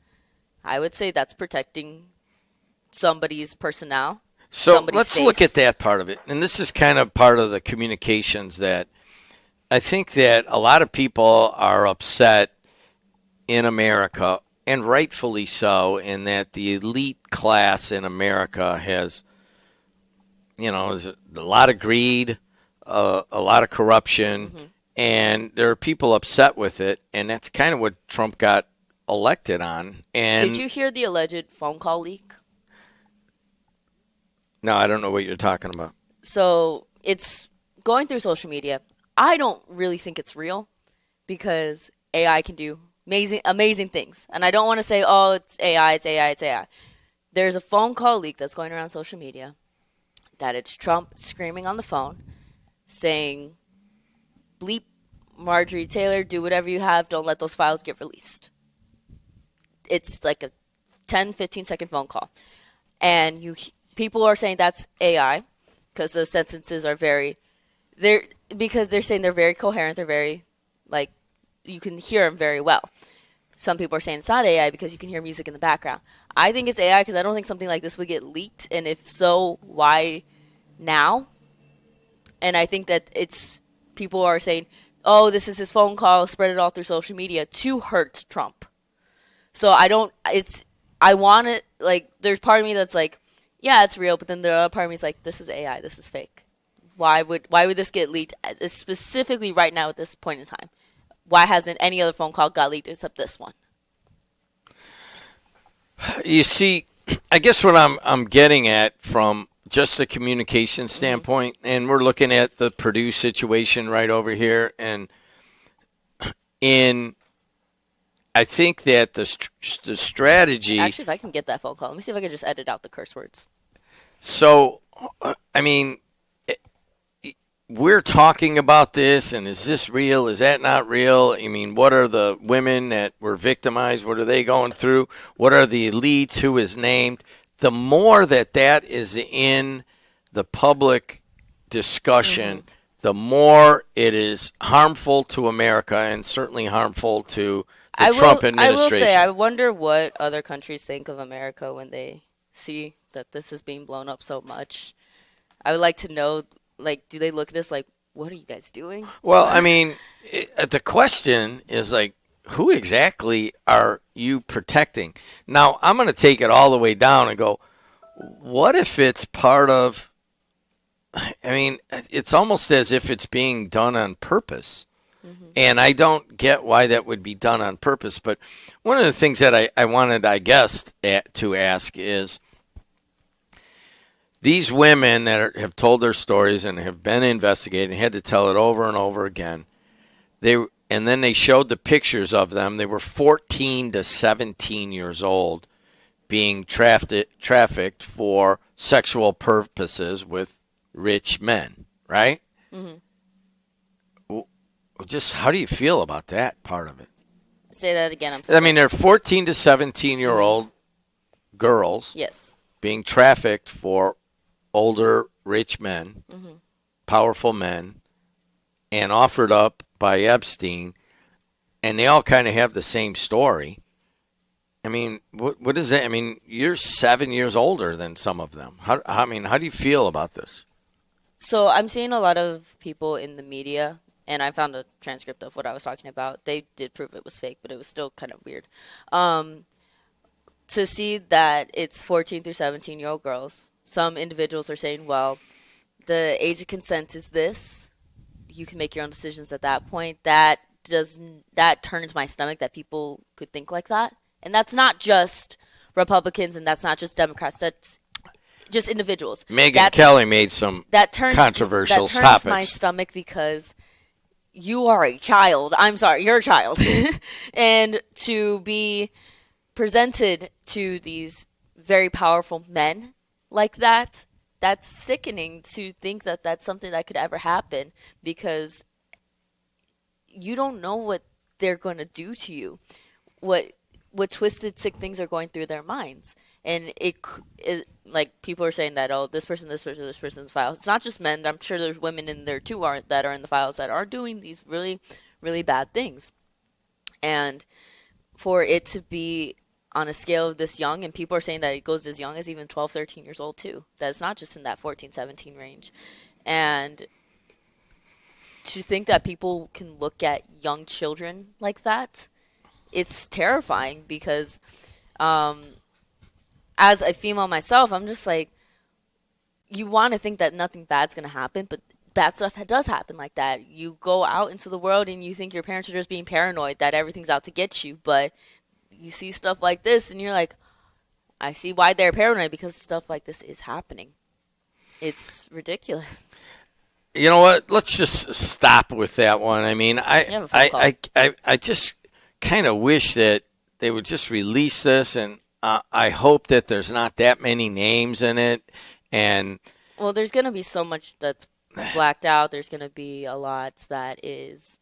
I would say that's protecting somebody's personnel. So let's look at that part of it. And this is kind of part of the communications that I think that a lot of people are upset in America, and rightfully so, in that the elite class in America has, is a lot of greed, a lot of corruption, and there are people upset with it, and that's kind of what Trump got elected on. And did you hear the alleged phone call leak? No, I don't know what you're talking about. So it's going through social media. I don't really think it's real because AI can do amazing things. And I don't want to say, oh, it's AI, it's AI, it's AI. There's a phone call leak that's going around social media that it's Trump screaming on the phone saying, bleep Marjorie Taylor, do whatever you have, don't let those files get released. It's like a 10, 15-second phone call. And people are saying that's AI because those sentences are because they're saying they're very coherent, they're very, you can hear them very well. Some people are saying it's not AI because you can hear music in the background. I think it's AI because I don't think something like this would get leaked, and if so, why now? And I think that people are saying, oh, this is his phone call, spread it all through social media to hurt Trump. So I want it, there's part of me that's like, yeah, it's real, but then the other part of me is like, this is AI, this is fake. Why would this get leaked specifically right now at this point in time? Why hasn't any other phone call got leaked except this one? You see, I guess what I'm getting at from just a communication standpoint, and we're looking at the Purdue situation right over here, and I think that the strategy. Actually, if I can get that phone call, let me see if I can just edit out the curse words. So, I mean, we're talking about this, and is this real? Is that not real? I mean, what are the women that were victimized? What are they going through? What are the elites? Who is named? The more that is in the public discussion, the more it is harmful to America and certainly harmful to the Trump administration. I will say, I wonder what other countries think of America when they see that this is being blown up so much. I would like to know, do they look at us like, what are you guys doing? Well, I mean, the question is who exactly are you protecting? Now, I'm going to take it all the way down and go, what if it's part of, it's almost as if it's being done on purpose. And I don't get why that would be done on purpose. But one of the things that I wanted, I guess, to ask is, these women that have told their stories and have been investigated and had to tell it over and over again, and then they showed the pictures of them. They were 14 to 17 years old being trafficked for sexual purposes with rich men, right? Just how do you feel about that part of it? Say that again. I'm sorry. I mean, they're 14 to 17-year-old girls being trafficked for older rich men, powerful men, and offered up by Epstein, and they all kind of have the same story. I mean, what is that? I mean, you're 7 years older than some of them. How do you feel about this? So I'm seeing a lot of people in the media and I found a transcript of what I was talking about. They did prove it was fake, but it was still kind of weird. To see that it's 14 through 17-year-old girls, some individuals are saying, well, the age of consent is this. You can make your own decisions at that point. That turns my stomach that people could think like that. And that's not just Republicans and that's not just Democrats. That's just individuals. Megyn Kelly made some controversial topics. That turns my stomach because you are a child. I'm sorry, you're a child. And to be presented to these very powerful men like that, that's sickening to think that that's something that could ever happen, because you don't know what they're going to do to you, what twisted, sick things are going through their minds. And it like people are saying that, oh, this person's files. It's not just men. I'm sure there's women in there too that are in the files that are doing these really, really bad things. And for it to be on a scale of this young, and people are saying that it goes as young as even 12, 13 years old too. That it's not just in that 14, 17 range. And to think that people can look at young children like that, it's terrifying, because as a female myself, I'm just like, you want to think that nothing bad's going to happen, but bad stuff does happen like that. You go out into the world and you think your parents are just being paranoid that everything's out to get you, but you see stuff like this and you're like, I see why they're paranoid, because stuff like this is happening. It's ridiculous. You know what? Let's just stop with that one. I mean, I just kind of wish that they would just release this, and I hope that there's not that many names in it. And well, there's going to be so much that's blacked out. There's going to be a lot that is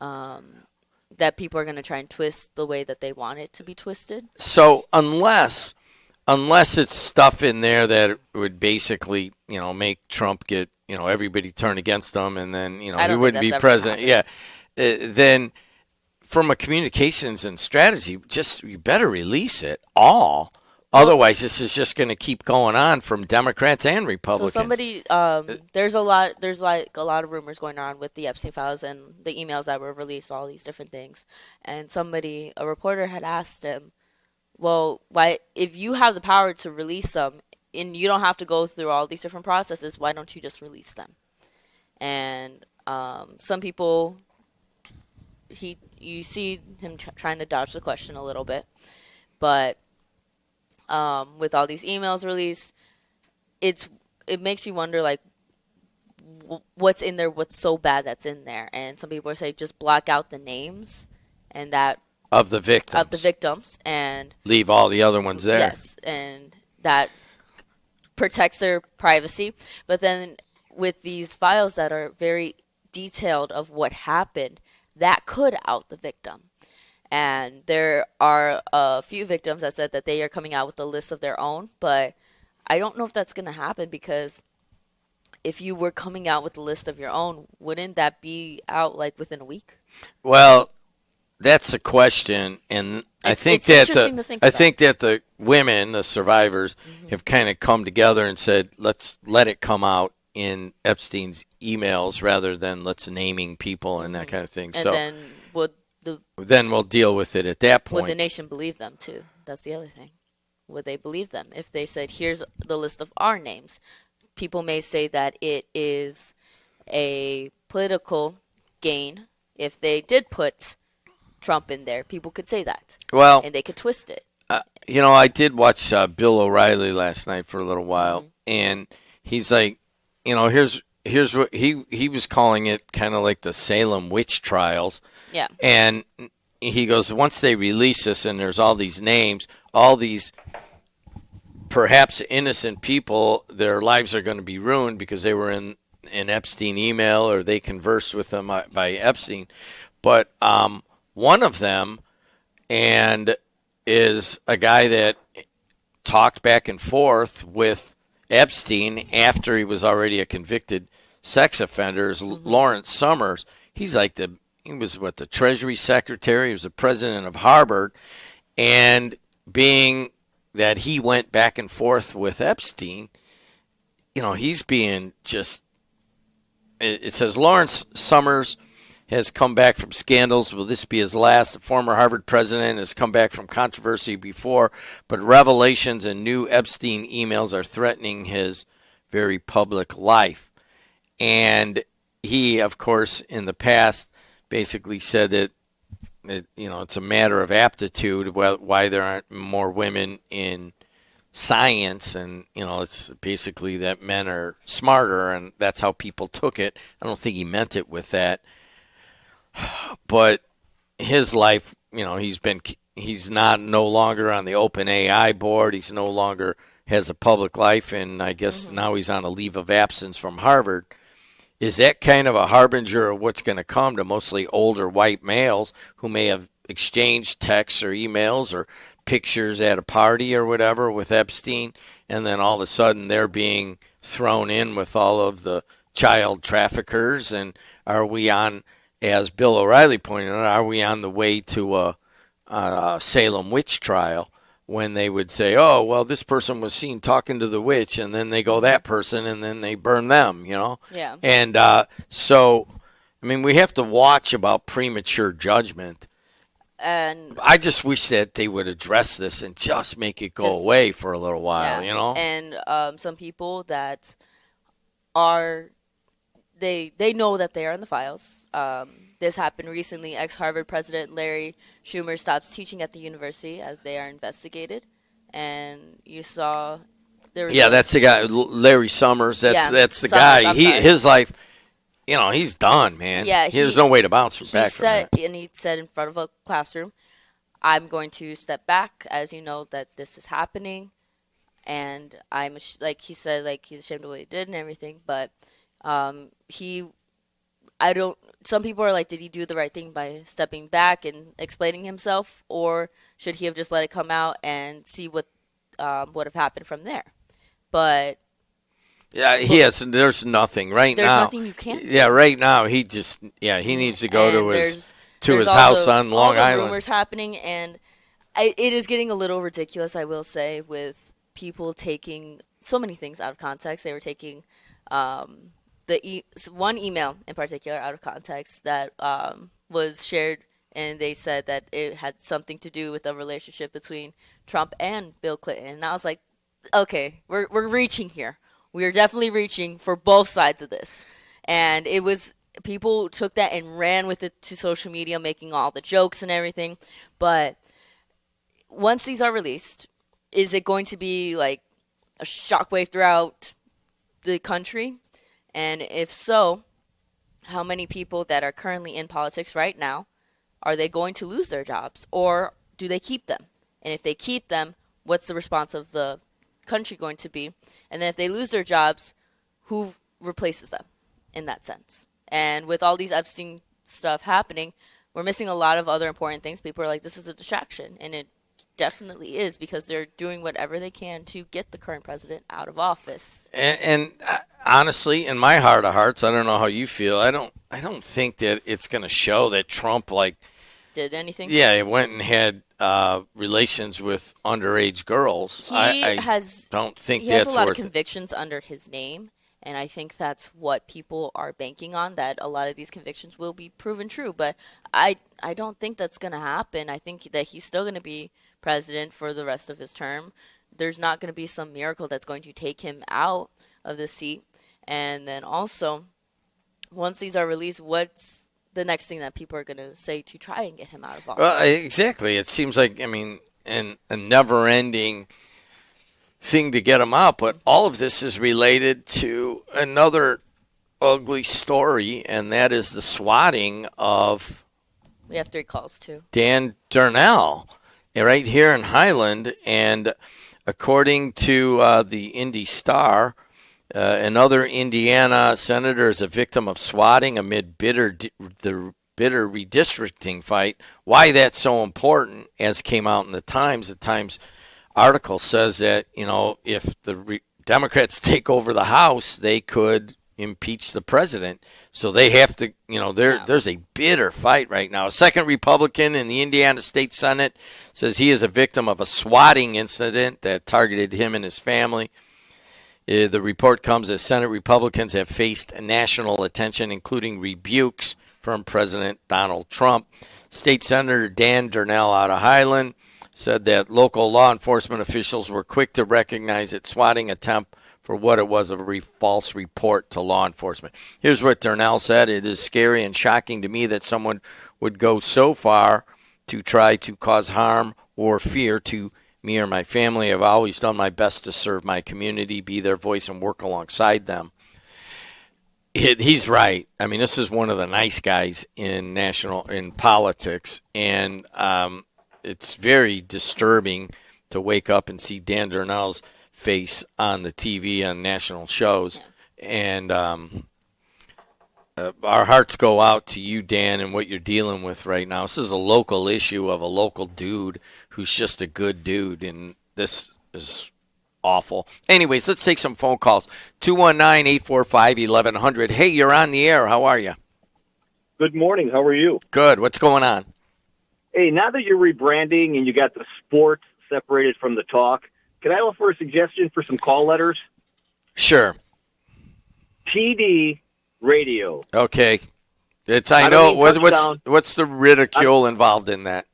that people are going to try and twist the way that they want it to be twisted. So unless it's stuff in there that would basically, make Trump get, everybody turn against him, and then, he wouldn't be president. Yeah. Then from a communications and strategy, you better release it all. Otherwise, this is just going to keep going on from Democrats and Republicans. So somebody, there's a lot of rumors going on with the Epstein files and the emails that were released, all these different things. And a reporter had asked him, well, why, if you have the power to release them and you don't have to go through all these different processes, why don't you just release them? And some people, you see him trying to dodge the question a little bit, but with all these emails released, it makes you wonder, like, what's in there, what's so bad that's in there. And some people are saying just block out the names and that of the victims and leave all the other ones there. Yes, and that protects their privacy. But then with these files that are very detailed of what happened, that could out the victim. And there are a few victims that said that they are coming out with a list of their own, but I don't know if that's going to happen, because if you were coming out with a list of your own, wouldn't that be out like within a week? Well, that's a question, and I think that the women, the survivors, have kind of come together and said, let's let it come out in Epstein's emails rather than let's naming people and that kind of thing. And then we'll deal with it at that point. Would the nation believe them too? That's the other thing. Would they believe them if they said, here's the list of our names? People may say that it is a political gain if they did put Trump in there. People could say that. Well, and they could twist it. I did watch Bill O'Reilly last night for a little while, and he's like, here's what he was calling it, kind of like the Salem witch trials. Yeah. And he goes, once they release this and there's all these names, all these perhaps innocent people, their lives are going to be ruined because they were in an Epstein email or they conversed with them by Epstein. But one of them is a guy that talked back and forth with Epstein after he was already a convicted sex offender, is Lawrence Summers. He's like he was the Treasury Secretary. He was the president of Harvard. And being that he went back and forth with Epstein, he's being just, it says Lawrence Summers has come back from scandals. Will this be his last? The former Harvard president has come back from controversy before, but revelations and new Epstein emails are threatening his very public life. And he, of course, in the past basically said that it's a matter of aptitude why there aren't more women in science, and it's basically that men are smarter, and that's how people took it. I don't think he meant it with that. But his life, he's no longer on the OpenAI board. He's no longer has a public life, and I guess now he's on a leave of absence from Harvard. Is that kind of a harbinger of what's going to come to mostly older white males who may have exchanged texts or emails or pictures at a party or whatever with Epstein, and then all of a sudden they're being thrown in with all of the child traffickers? And are we on, as Bill O'Reilly pointed out, are we on the way to a Salem witch trial, when they would say, oh, well, this person was seen talking to the witch, and then they go that person, and then they burn them, Yeah. And so, we have to watch about premature judgment. And I just wish that they would address this and just make it go away for a little while, And some people that are, they know that they are in the files. This happened recently. Ex-Harvard President Larry Schumer stops teaching at the university as they are investigated. And you saw there was that's the guy, Larry Summers. That's the Summers, guy. His life, he's done, man. Yeah, there's no way to bounce back from that. And he said in front of a classroom, I'm going to step back as you know that this is happening. And I'm, like he said, like he's ashamed of what he did and everything. But some people are like, did he do the right thing by stepping back and explaining himself, or should he have just let it come out and see what would have happened from there? But there's nothing right now. There's nothing you can't do. Yeah, right now he needs to go to his house on Long Island. Rumors happening, and it is getting a little ridiculous, I will say, with people taking so many things out of context. They were taking one email in particular out of context that was shared, and they said that it had something to do with a relationship between Trump and Bill Clinton. And I was like, okay, we're reaching here. We are definitely reaching for both sides of this. And it was, people took that and ran with it to social media, making all the jokes and everything. But once these are released, is it going to be like a shockwave throughout the country? And if so, how many people that are currently in politics right now, are they going to lose their jobs, or do they keep them? And if they keep them, what's the response of the country going to be? And then if they lose their jobs, who replaces them in that sense? And with all these Epstein stuff happening, we're missing a lot of other important things. People are like, this is a distraction, and it definitely is, because they're doing whatever they can to get the current president out of office. And honestly, in my heart of hearts, I don't know how you feel. I don't think that it's going to show that Trump did anything. Yeah, he went and had relations with underage girls. I don't think he that's has a lot of worth it. convictions under his name, and I think that's what people are banking on, that a lot of these convictions will be proven true. But I don't think that's going to happen. I think that he's still going to be president for the rest of his term. There's not going to be some miracle that's going to take him out of the seat. And then also, once these are released, what's the next thing that people are going to say to try and get him out of office? Well, exactly. It seems like, a never-ending thing to get him out. But all of this is related to another ugly story, and that is the swatting of... We have 3 calls, too. Dan Darnell, right here in Highland. And according to the Indy Star, another Indiana senator is a victim of swatting amid the bitter redistricting fight. Why that's so important, as came out in the Times article says that, if the Democrats take over the House, they could impeach the president. So they have to, there's a bitter fight right now. A second Republican in the Indiana State Senate says he is a victim of a swatting incident that targeted him and his family. The report comes as Senate Republicans have faced national attention, including rebukes from President Donald Trump. State Senator Dan Durnell out of Highland said that local law enforcement officials were quick to recognize its swatting attempt for what it was, a false report to law enforcement. Here's what Durnell said. It is scary and shocking to me that someone would go so far to try to cause harm or fear to me or my family. I've always done my best to serve my community, be their voice, and work alongside them. He's right. I mean, this is one of the nice guys in politics, and it's very disturbing to wake up and see Dan Durnell's face on the TV on national shows, and our hearts go out to you, Dan, and what you're dealing with right now. This is a local issue of a local dude who's just a good dude, and this is awful. Anyways, let's take some phone calls. 219-845-1100. Hey, you're on the air. How are you? Good morning. How are you? Good. What's going on? Hey, now that you're rebranding and you got the sports separated from the talk, can I offer a suggestion for some call letters? Sure. TD radio. Okay. I know. What's the ridicule involved in that?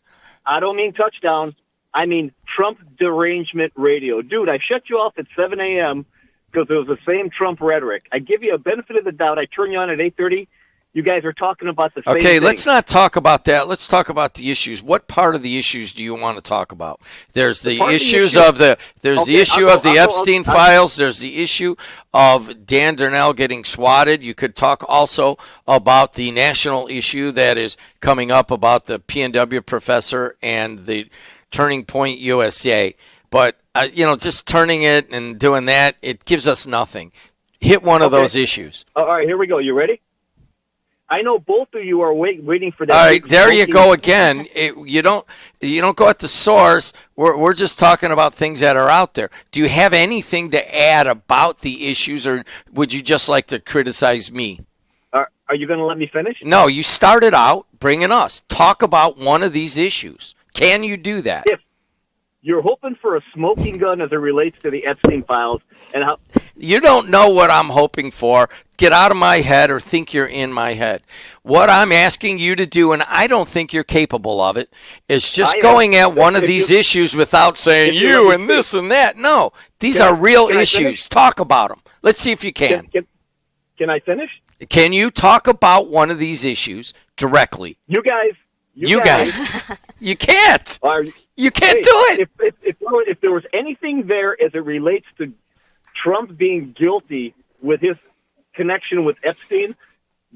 I don't mean touchdown. I mean Trump derangement radio. Dude, I shut you off at 7 a.m. because it was the same Trump rhetoric. I give you a benefit of the doubt. I turn you on at 8:30. You guys are talking about the same thing. Okay, let's not talk about that. Let's talk about the issues. What part of the issues do you want to talk about? There's the issues of the Epstein files. There's the issue of Dan Durnell getting swatted. You could talk also about the national issue that is coming up about the PNW professor and the Turning Point USA. But just turning it and doing that, it gives us nothing. Hit one of those issues. All right, here we go. You ready? I know both of you are waiting for that. All right, there you go again. You don't go at the source. We're just talking about things that are out there. Do you have anything to add about the issues, or would you just like to criticize me? Are you going to let me finish? No, you started out bringing us. Talk about one of these issues. Can you do that? If you're hoping for a smoking gun as it relates to the Epstein files, and how you don't know what I'm hoping for. Get out of my head or think you're in my head. What I'm asking you to do, and I don't think you're capable of it, is just going at one of these issues without saying you and this and that. No, these are real issues. Talk about them. Let's see if you can. Can I finish? Can you talk about one of these issues directly? You guys. You can't. You can't do it. If there was anything there as it relates to Trump being guilty with his connection with Epstein,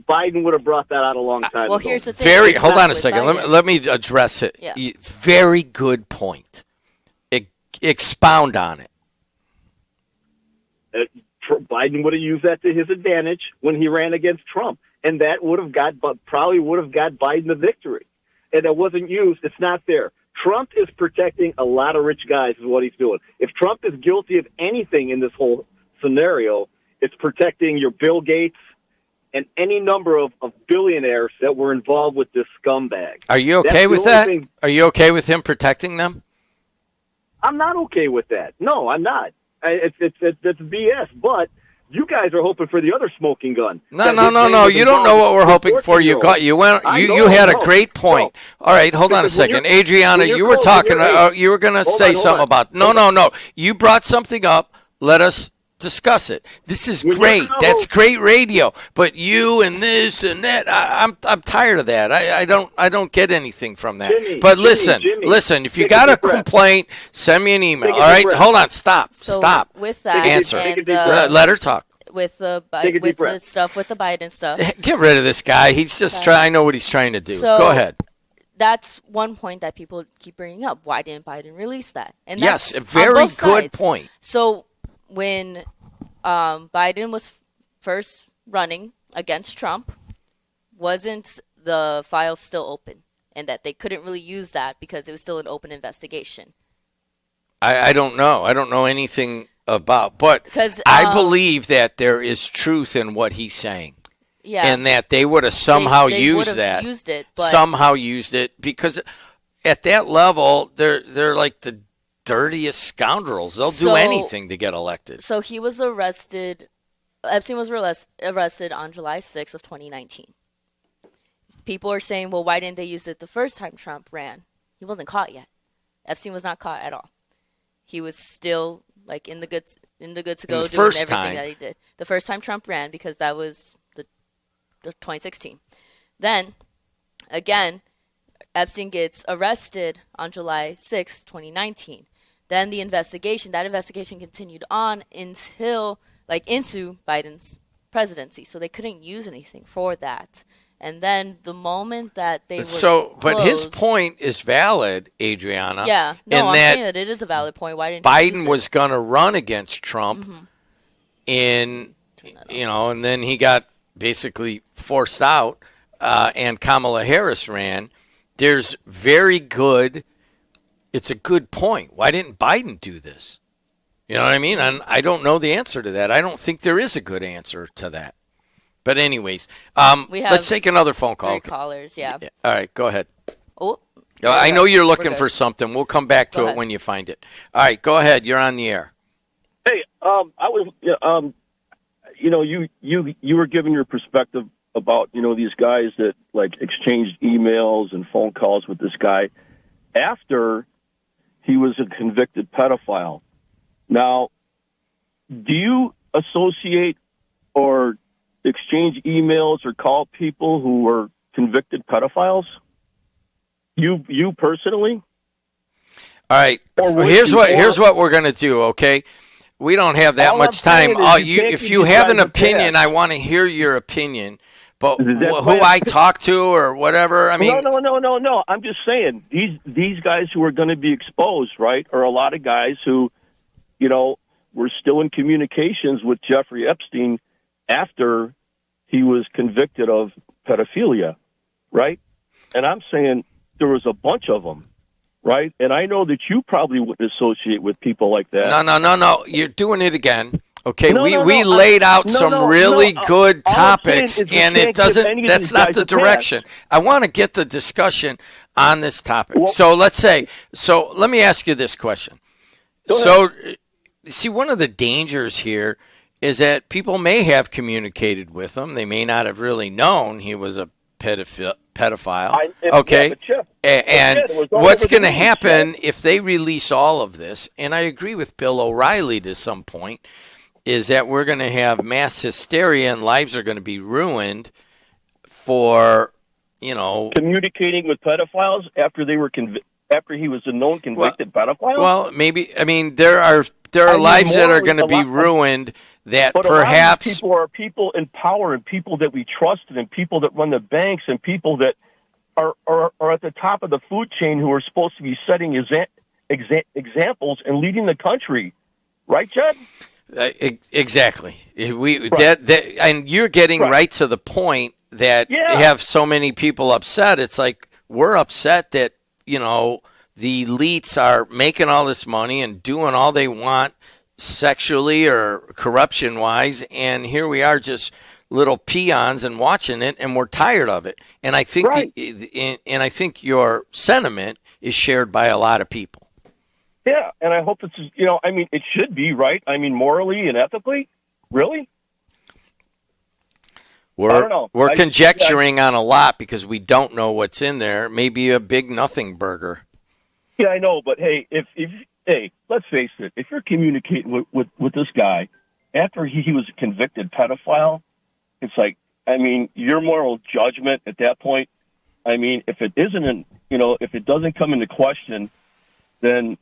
Biden would have brought that out a long time ago. Here's the thing. Hold on a second. Let me address it. Yeah. Very good point. Expound on it. Biden would have used that to his advantage when he ran against Trump, and that probably would have got Biden the victory. And it wasn't used. It's not there. Trump is protecting a lot of rich guys is what he's doing. If Trump is guilty of anything in this whole scenario, it's protecting your Bill Gates and any number of billionaires that were involved with this scumbag. Are you okay with that? Are you okay with him protecting them? I'm not okay with that. No, I'm not. It's BS, but you guys are hoping for the other smoking gun. No. You don't know what we're hoping for. You had a great point. All right, hold on a second. Adriana, you were talking. You were going to say something about. No. You brought something up. Let us discuss it. This is great. That's great radio. But you and this and that, I'm tired of that. I don't get anything from that. But listen. If you got a complaint, send me an email. All right, hold on. Stop. With that, answer. And, let her talk. With the stuff with the Biden stuff. Get rid of this guy. He's just trying. I know what he's trying to do. So, go ahead. That's one point that people keep bringing up. Why didn't Biden release that? And yes, a very good point. So when Biden was first running against Trump, wasn't the file still open? And that they couldn't really use that because it was still an open investigation. I don't know. I don't know anything about, but I believe that there is truth in what he's saying. Yeah. And that they would have somehow used it, but somehow used it, because at that level, they're like the dirtiest scoundrels. They'll do anything to get elected. So he was arrested. Epstein was arrested on July 6th of 2019. people are saying, well, why didn't they use it the first time Trump ran? He wasn't caught yet. Epstein was not caught at all. He was still like in the good to go, doing everything that he did. The first time Trump ran, because that was the 2016. Then, again, Epstein gets arrested on July 6, 2019. Then that investigation continued on until, into Biden's presidency. So they couldn't use anything for that. And then the moment that they were but his point is valid, Adriana. Yeah, no, I'm saying that it is a valid point. Why didn't Biden was going to run against Trump and then he got basically forced out, and Kamala Harris ran. It's a good point. Why didn't Biden do this? You know what I mean? And I don't know the answer to that. I don't think there is a good answer to that. But anyways, let's take another phone call. 3 callers, yeah. All right, go ahead. Oh, I know you're looking for something. We'll come back to it when you find it. All right, go ahead. You're on the air. Hey, I was, you were giving your perspective about, these guys that exchanged emails and phone calls with this guy after he was a convicted pedophile. Now, do you associate or exchange emails or call people who were convicted pedophiles? You personally? All right. Here's what we're going to do, okay? We don't have that much time. If you have an opinion, I want to hear your opinion. But who I talk to or whatever, I mean... No. I'm just saying, these guys who are going to be exposed, right, are a lot of guys who, were still in communications with Jeffrey Epstein after he was convicted of pedophilia, right? And I'm saying there was a bunch of them, right? And I know that you probably wouldn't associate with people like that. No. You're doing it again. Okay, we laid out some really good topics, and it doesn't. That's not the direction. I want to get the discussion on this topic. So let me ask you this question. See, one of the dangers here is that people may have communicated with him. They may not have really known he was a pedophile. Okay, and what's going to happen if they release all of this? And I agree with Bill O'Reilly to some point. Is that we're going to have mass hysteria and lives are going to be ruined for, communicating with pedophiles after they were after he was a known convicted pedophile? Well, maybe. I mean, there are lives that are going to be ruined that perhaps people are people in power and people that we trusted and people that run the banks and people that are at the top of the food chain who are supposed to be setting examples and leading the country, right, Jed? Exactly. And you're getting right to the point that you have so many people upset. It's like we're upset that, the elites are making all this money and doing all they want sexually or corruption-wise, and here we are just little peons and watching it, and we're tired of it. And I think I think your sentiment is shared by a lot of people. Yeah, and I hope it's, it should be, right? I mean, morally and ethically? Really? I don't know. We're conjecturing on a lot because we don't know what's in there. Maybe a big nothing burger. Yeah, I know, but hey, let's face it. If you're communicating with this guy after he was a convicted pedophile, it's like, your moral judgment at that point, if it isn't, if it doesn't come into question, then,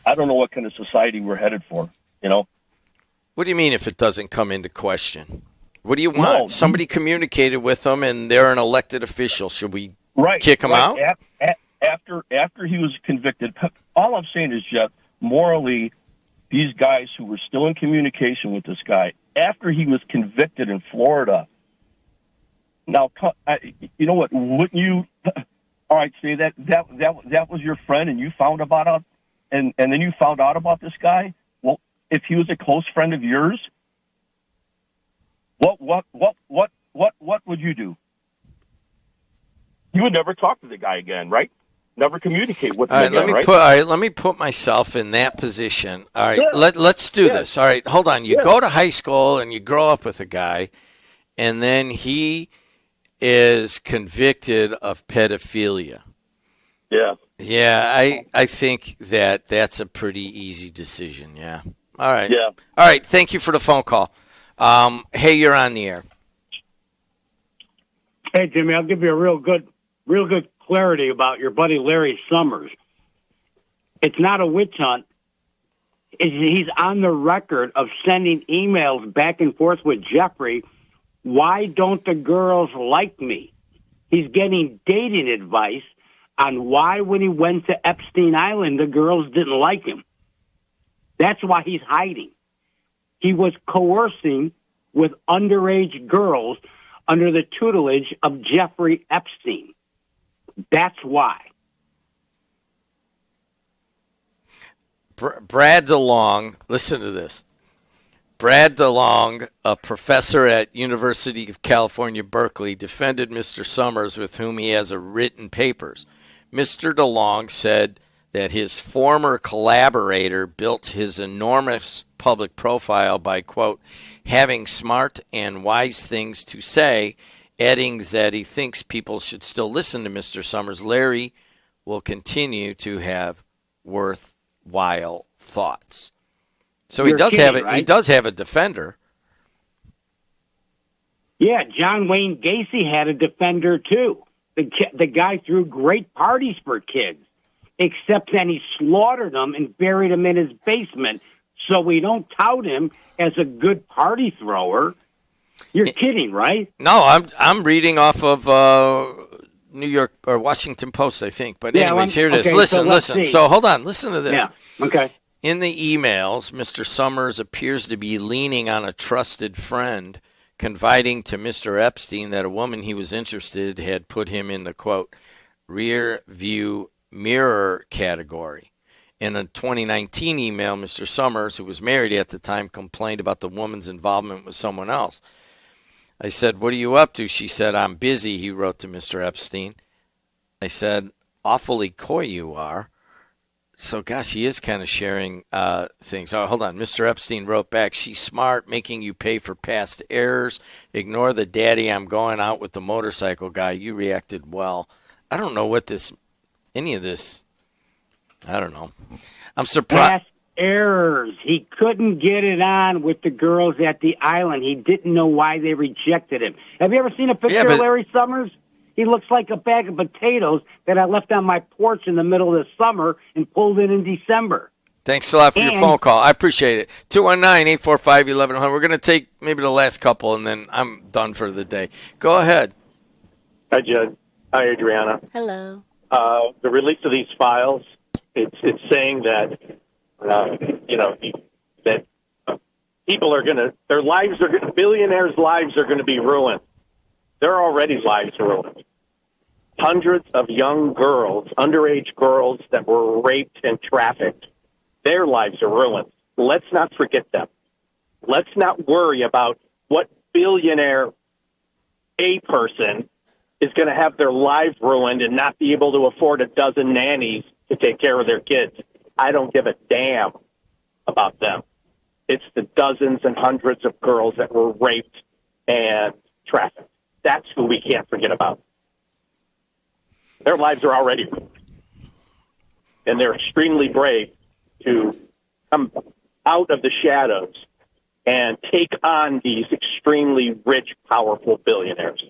I don't know what kind of society we're headed for, What do you mean if it doesn't come into question? What do you want? No, somebody communicated with them and they're an elected official. Should we kick them out? After he was convicted, all I'm saying is, Jeff, morally, these guys who were still in communication with this guy, after he was convicted in Florida, now, you know what, wouldn't you... All right, say that was your friend, and you found about it, and then you found out about this guy. Well, if he was a close friend of yours, what would you do? You would never talk to the guy again, right? Never communicate with him again, right? Let me put myself in that position. All right, let's do this. All right, hold on. You go to high school and you grow up with a guy, and then he is convicted of pedophilia. Yeah. Yeah, I think that's a pretty easy decision. Yeah. All right. Yeah. All right. Thank you for the phone call. Hey, you're on the air. Hey, Jimmy, I'll give you a real good clarity about your buddy Larry Summers. It's not a witch hunt. He's on the record of sending emails back and forth with Jeffrey. Why don't the girls like me? He's getting dating advice on why, when he went to Epstein Island, the girls didn't like him. That's why he's hiding. He was coercing with underage girls under the tutelage of Jeffrey Epstein. That's why. Brad DeLong, listen to this. Brad DeLong, a professor at University of California, Berkeley, defended Mr. Summers, with whom he has written papers. Mr. DeLong said that his former collaborator built his enormous public profile by, quote, having smart and wise things to say, adding that he thinks people should still listen to Mr. Summers. Larry will continue to have worthwhile thoughts. So he does have a defender. Yeah, John Wayne Gacy had a defender too. The guy threw great parties for kids, except then he slaughtered them and buried them in his basement. So we don't tout him as a good party thrower. You're kidding, right? No, I'm reading off of New York or Washington Post, I think. But anyways, here it is. Okay, listen. So hold on. Listen to this. Yeah. Okay. In the emails, Mr. Summers appears to be leaning on a trusted friend, confiding to Mr. Epstein that a woman he was interested in had put him in the, quote, rear view mirror category. In a 2019 email, Mr. Summers, who was married at the time, complained about the woman's involvement with someone else. I said, what are you up to? She said, I'm busy, he wrote to Mr. Epstein. I said, awfully coy you are. So, gosh, he is kind of sharing things. Oh, hold on. Mr. Epstein wrote back, she's smart, making you pay for past errors. Ignore the daddy, I'm going out with the motorcycle guy. You reacted well. I don't know what any of this, I don't know. I'm surprised. Past errors. He couldn't get it on with the girls at the island. He didn't know why they rejected him. Have you ever seen a picture of Larry Summers? He looks like a bag of potatoes that I left on my porch in the middle of the summer and pulled in December. Thanks a lot for your phone call. I appreciate it. 219-845-1100. We're going to take maybe the last couple, and then I'm done for the day. Go ahead. Hi, Judd. Hi, Adriana. Hello. The release of these files, it's saying that, that people are going to, billionaires' lives are going to be ruined. They're already lives ruined. Hundreds of young girls, underage girls that were raped and trafficked, their lives are ruined. Let's not forget them. Let's not worry about what billionaire A person is going to have their lives ruined and not be able to afford a dozen nannies to take care of their kids. I don't give a damn about them. It's the dozens and hundreds of girls that were raped and trafficked. That's who we can't forget about. Their lives are already ruined. And they're extremely brave to come out of the shadows and take on these extremely rich, powerful billionaires.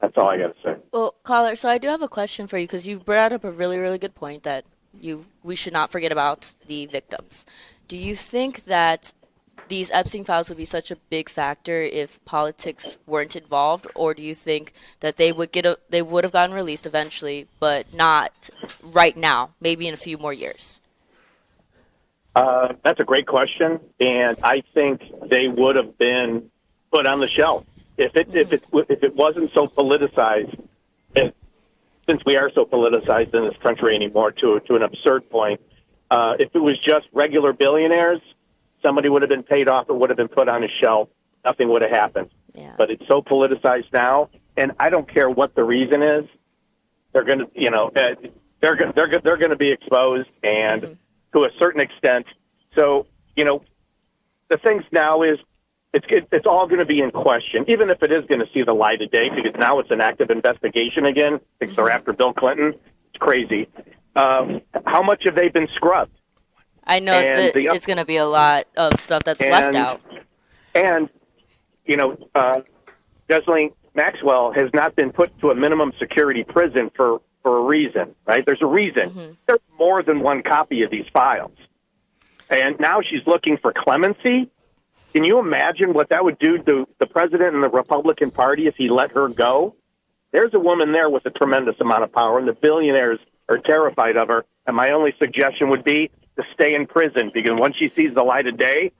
That's all I got to say. Well, caller, so I do have a question for you because you brought up a really, really good point that we should not forget about the victims. Do you think that these Epstein files would be such a big factor if politics weren't involved, or do you think that they would have gotten released eventually, but not right now, maybe in a few more years? That's a great question, and I think they would have been put on the shelf if it wasn't so politicized. Since we are so politicized in this country anymore to an absurd point, if it was just regular billionaires, somebody would have been paid off. It would have been put on a shelf. Nothing would have happened. Yeah. But it's so politicized now, and I don't care what the reason is. They're going to, they're going to be exposed, and to a certain extent. So, the things now is it's all going to be in question, even if it is going to see the light of day, because now it's an active investigation again, because they're after Bill Clinton. It's crazy. How much have they been scrubbed? I know that it's going to be a lot of stuff that's left out. And, Ghislaine Maxwell has not been put to a minimum security prison for a reason, right? There's a reason. Mm-hmm. There's more than one copy of these files. And now she's looking for clemency. Can you imagine what that would do to the president and the Republican Party if he let her go? There's a woman there with a tremendous amount of power, and the billionaires are terrified of her. And my only suggestion would be to stay in prison, because once she sees the light of day,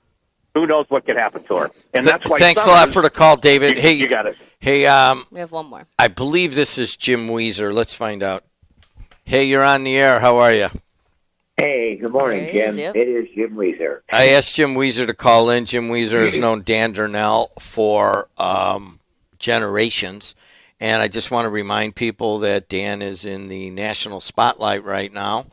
who knows what could happen to her. And that's why. Thanks a lot for the call, David. Hey, you got it. Hey, we have one more. I believe this is Jim Weezer. Let's find out. Hey, you're on the air. How are you? Hey, good morning, Jim. Yep. It is Jim Weezer. I asked Jim Weezer to call in. Jim Weezer has known Dan Durnell for generations. And I just want to remind people that Dan is in the national spotlight right now,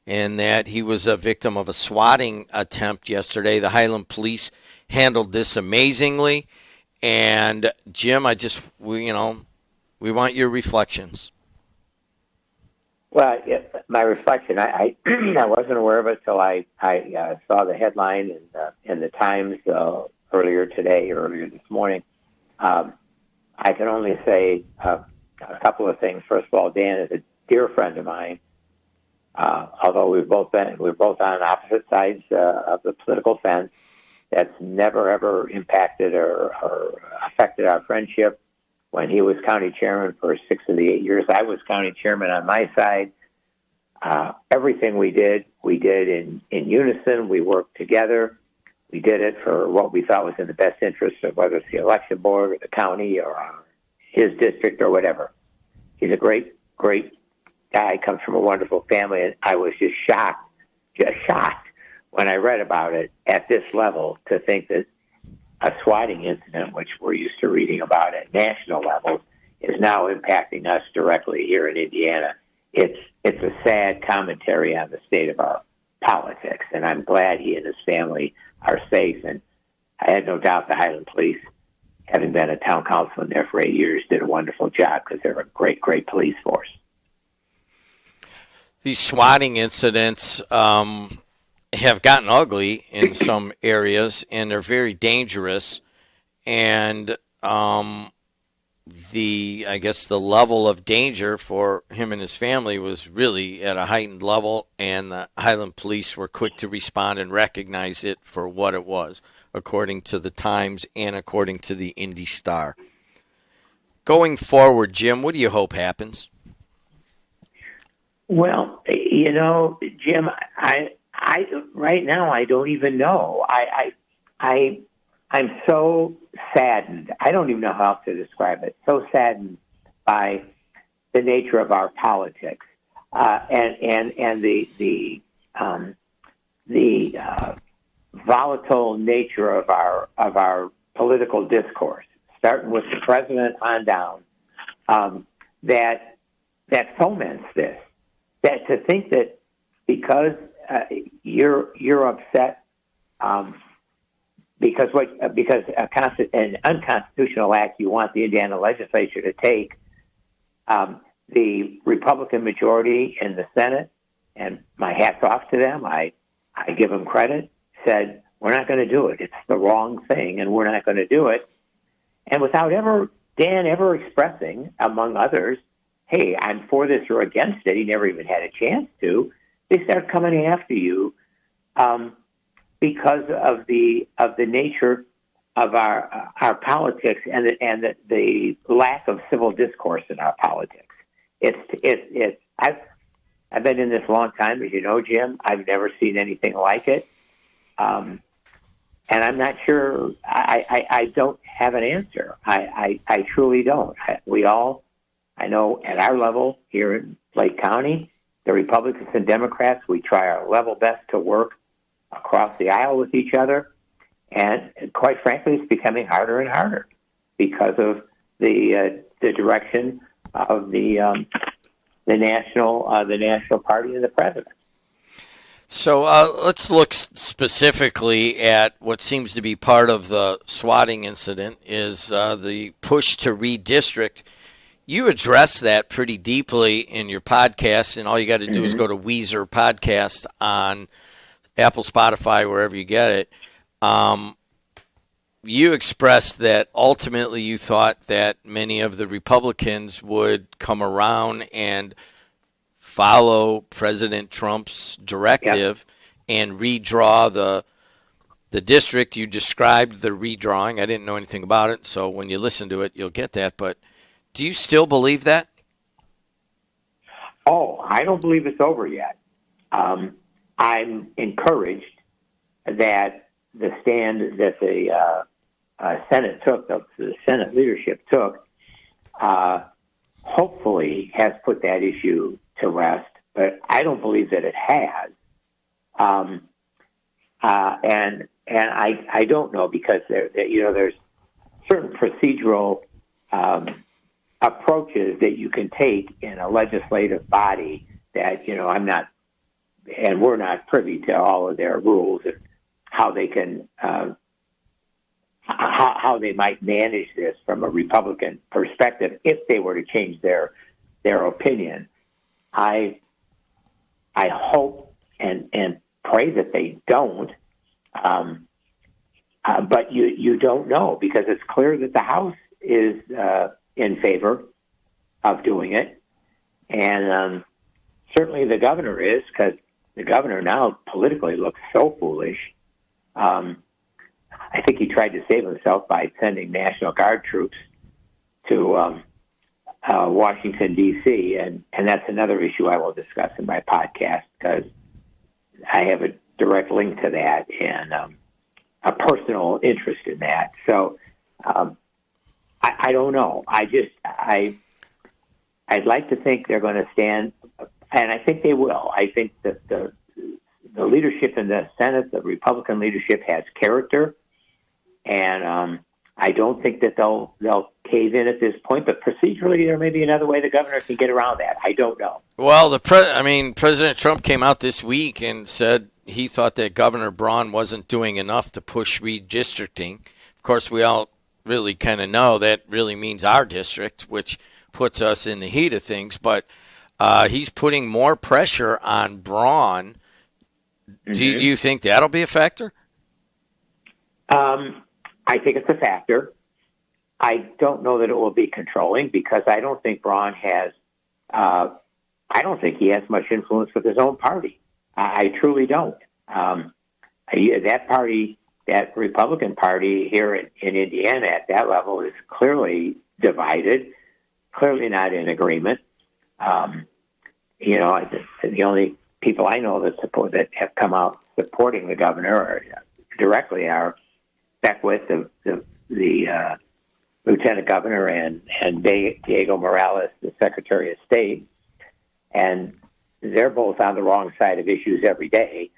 and that he was a victim of a swatting attempt yesterday. The Highland Police handled this amazingly. And, Jim, we want your reflections. Well, my reflection, I I wasn't aware of it till I saw the headline in the Times earlier this morning. I can only say a couple of things. First of all, Dan is a dear friend of mine. Although we're both on opposite sides of the political fence, that's never ever impacted or affected our friendship. When he was county chairman for 6 of the 8 years, I was county chairman on my side. Everything we did in unison. We worked together. We did it for what we thought was in the best interest of whether it's the election board or the county or his district or whatever. He's a great guy, comes from a wonderful family, and I was just shocked when I read about it at this level, to think that a swatting incident, which we're used to reading about at national levels, is now impacting us directly here in Indiana. It's a sad commentary on the state of our politics, and I'm glad he and his family are safe. And I had no doubt the Highland Police, having been a town councilman there for 8 years, did a wonderful job, because they're a great police force. These swatting incidents have gotten ugly in some areas, and they're very dangerous. And I guess the level of danger for him and his family was really at a heightened level, and the Highland Police were quick to respond and recognize it for what it was, according to the Times and according to the Indy Star. Going forward, Jim, what do you hope happens? Well, Jim, I right now I don't even know. I'm so saddened. I don't even know how else to describe it. So saddened by the nature of our politics and the volatile nature of our political discourse, starting with the president on down. That foments this. That to think that because you're upset. Because an unconstitutional act you want the Indiana legislature to take, the Republican majority in the Senate, and my hat's off to them, I give them credit, said, we're not going to do it. It's the wrong thing, and we're not going to do it. And without Dan ever expressing, among others, hey, I'm for this or against it, he never even had a chance to, they start coming after you. Because of the nature of our politics and the lack of civil discourse in our politics, I've been in this a long time, as you know, Jim. I've never seen anything like it, and I'm not sure. I don't have an answer. I truly don't. I know at our level here in Lake County, the Republicans and Democrats, we try our level best to work across the aisle with each other, and quite frankly, it's becoming harder and harder because of the direction of the national party and the president. So let's look specifically at what seems to be part of the swatting incident is the push to redistrict. You address that pretty deeply in your podcast, and all you got to do is go to Weezer Podcast on Apple, Spotify, wherever you get it. You expressed that ultimately you thought that many of the Republicans would come around and follow President Trump's directive and redraw the district. You described the redrawing. I didn't know anything about it, so when you listen to it, you'll get that. But do you still believe that? Oh, I don't believe it's over yet. I'm encouraged that the stand that the Senate took, the Senate leadership took, hopefully has put that issue to rest, but I don't believe that it has. And I don't know because there's certain procedural approaches that you can take in a legislative body that I'm not, and we're not privy to all of their rules and how they can how they might manage this from a Republican perspective if they were to change their opinion. I hope and pray that they don't, but you don't know because it's clear that the House is in favor of doing it, and certainly the governor is, because the governor now politically looks so foolish. I think he tried to save himself by sending National Guard troops to Washington, D.C., and that's another issue I will discuss in my podcast because I have a direct link to that and a personal interest in that. So I don't know. I'd like to think they're going to stand, and I think they will. I think that the leadership in the Senate, the Republican leadership, has character, and I don't think that they'll cave in at this point. But procedurally, there may be another way the governor can get around that. I don't know. Well, President Trump came out this week and said he thought that Governor Braun wasn't doing enough to push redistricting. Of course, we all really kind of know that really means our district, which puts us in the heat of things. But he's putting more pressure on Braun. Do you think that'll be a factor? I think it's a factor. I don't know that it will be controlling because I don't think Braun has. I don't think he has much influence with his own party. I truly don't. That party, that Republican Party here in Indiana at that level is clearly divided, clearly not in agreement. The only people I know that have come out supporting the governor directly are Beckwith, the lieutenant governor, and Diego Morales, the Secretary of State, and they're both on the wrong side of issues every day.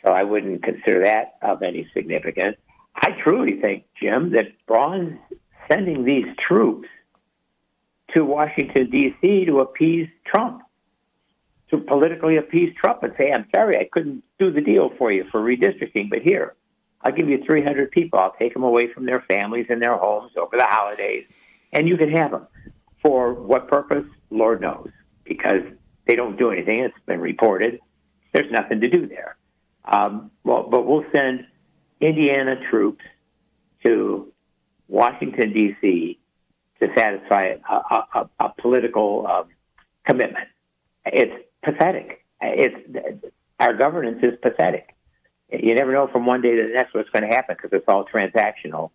So I wouldn't consider that of any significance. I truly think, Jim, that Braun's sending these troops to Washington, D.C. to appease Trump, to politically appease Trump and say, I'm sorry, I couldn't do the deal for you for redistricting, but here, I'll give you 300 people. I'll take them away from their families and their homes over the holidays, and you can have them. For what purpose? Lord knows, because they don't do anything. It's been reported. There's nothing to do there. But we'll send Indiana troops to Washington, D.C. to satisfy a political commitment. It's pathetic. Our governance is pathetic. You never know from one day to the next what's going to happen because it's all transactional.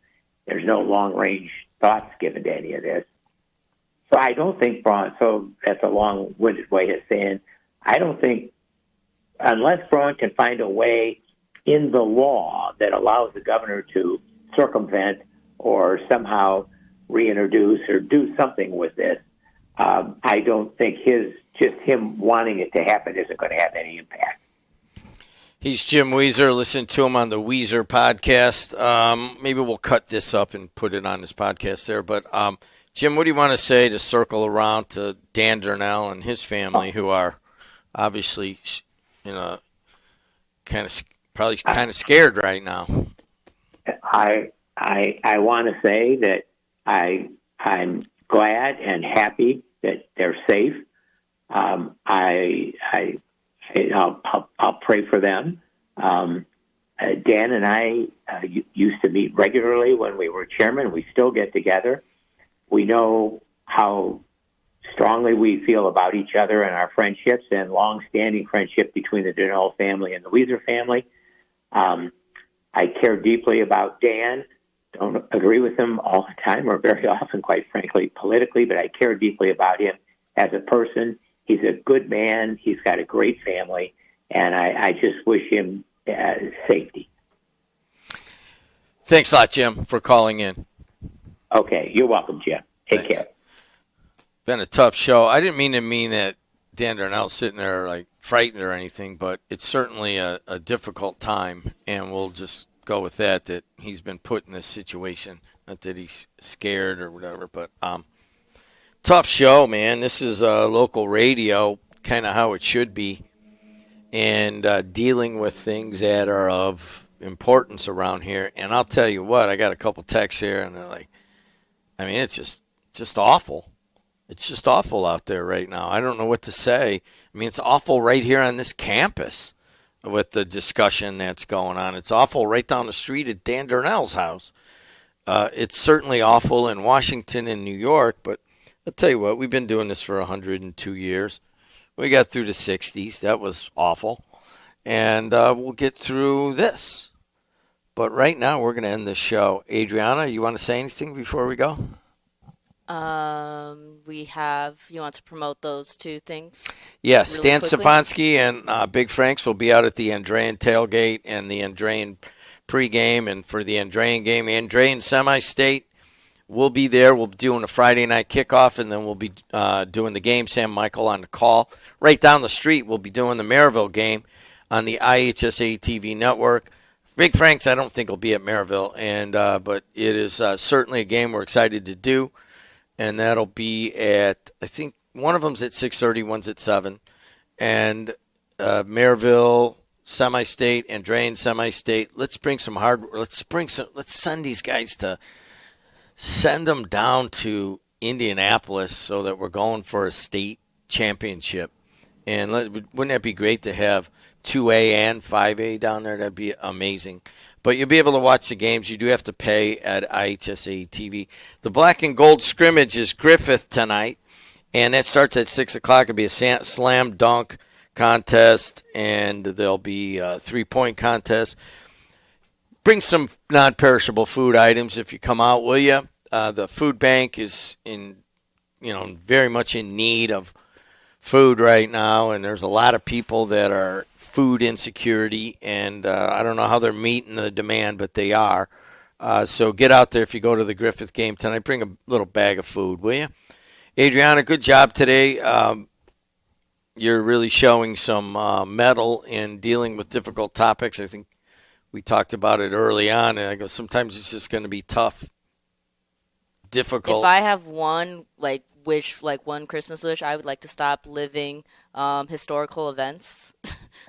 There's no long-range thoughts given to any of this. So I don't think Braun, so that's a long-winded way of saying, I don't think, unless Braun can find a way in the law that allows the governor to circumvent or somehow reintroduce or do something with this, I don't think just him wanting it to happen isn't going to have any impact. He's Jim Weezer. Listen to him on the Weezer podcast. Maybe we'll cut this up and put it on his podcast there. But, Jim, what do you want to say to circle around to Dan Darnell and his family who are obviously in a probably kind of scared right now. I want to say that I'm glad and happy that they're safe. I'll pray for them. Dan and I used to meet regularly when we were chairman. We still get together. We know how strongly we feel about each other and our friendships and long-standing friendship between the Dedelow family and the Weezer family. I care deeply about Dan. Don't agree with him all the time or very often, quite frankly, politically, but I care deeply about him as a person. He's a good man. He's got a great family, and I just wish him safety. Thanks a lot, Jim, for calling in. Okay, you're welcome, Jim. Take care. Been a tough show. I didn't mean that Dan Darnell's sitting there like frightened or anything, but it's certainly a difficult time, and we'll just go with that he's been put in this situation. Not that he's scared or whatever, but tough show, man. This is local radio, kind of how it should be, and dealing with things that are of importance around here. And I'll tell you what, I got a couple texts here, and they're like, I mean, it's just awful. It's just awful out there right now. I don't know what to say. I mean, it's awful right here on this campus with the discussion that's going on. It's awful right down the street at Dan Darnell's house. It's certainly awful in Washington and New York, but I'll tell you what, we've been doing this for 102 years. We got through the 60s. That was awful. And we'll get through this. But right now, we're going to end this show. Adriana, you want to say anything before we go? You want to promote those two things? Yeah, really Stan quickly? Stefanski and Big Franks will be out at the Andrean tailgate and the Andrean pregame. And for the Andrean game, Andrean semi-state, we'll be there. We'll be doing a Friday night kickoff, and then we'll be doing the game. Sam Michael on the call. Right down the street, we'll be doing the Maryville game on the IHSA TV network. Big Franks, I don't think will be at Maryville, but it is certainly a game we're excited to do. And that'll be at, I think, one of them's at 6:30, one's at 7. And Maryville, semi-state, Andrean semi-state. Let's send these guys send them down to Indianapolis so that we're going for a state championship. And wouldn't that be great to have 2A and 5A down there? That'd be amazing. But you'll be able to watch the games. You do have to pay at IHSA TV. The black and gold scrimmage is Griffith tonight, and that starts at 6 o'clock. It'll be a slam dunk contest, and there'll be a three-point contest. Bring some non-perishable food items if you come out, will you? The food bank is very much in need of food right now, and there's a lot of people that are food insecurity, and I don't know how they're meeting the demand, but they are. So get out there if you go to the Griffith game tonight. Bring a little bag of food, will you? Adriana, good job today. You're really showing some mettle in dealing with difficult topics. I think we talked about it early on, and I go, sometimes it's just going to be tough, difficult. If I have one one Christmas wish, I would like to stop living historical events.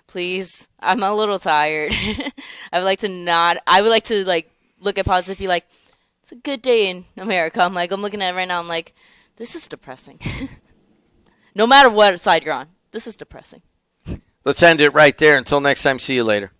Please, I'm a little tired. I would like to look at positive, be like, it's a good day in America. I'm looking at it right now. I'm like, this is depressing. No matter what side you're on, this is depressing. Let's end it right there. Until next time, see you later.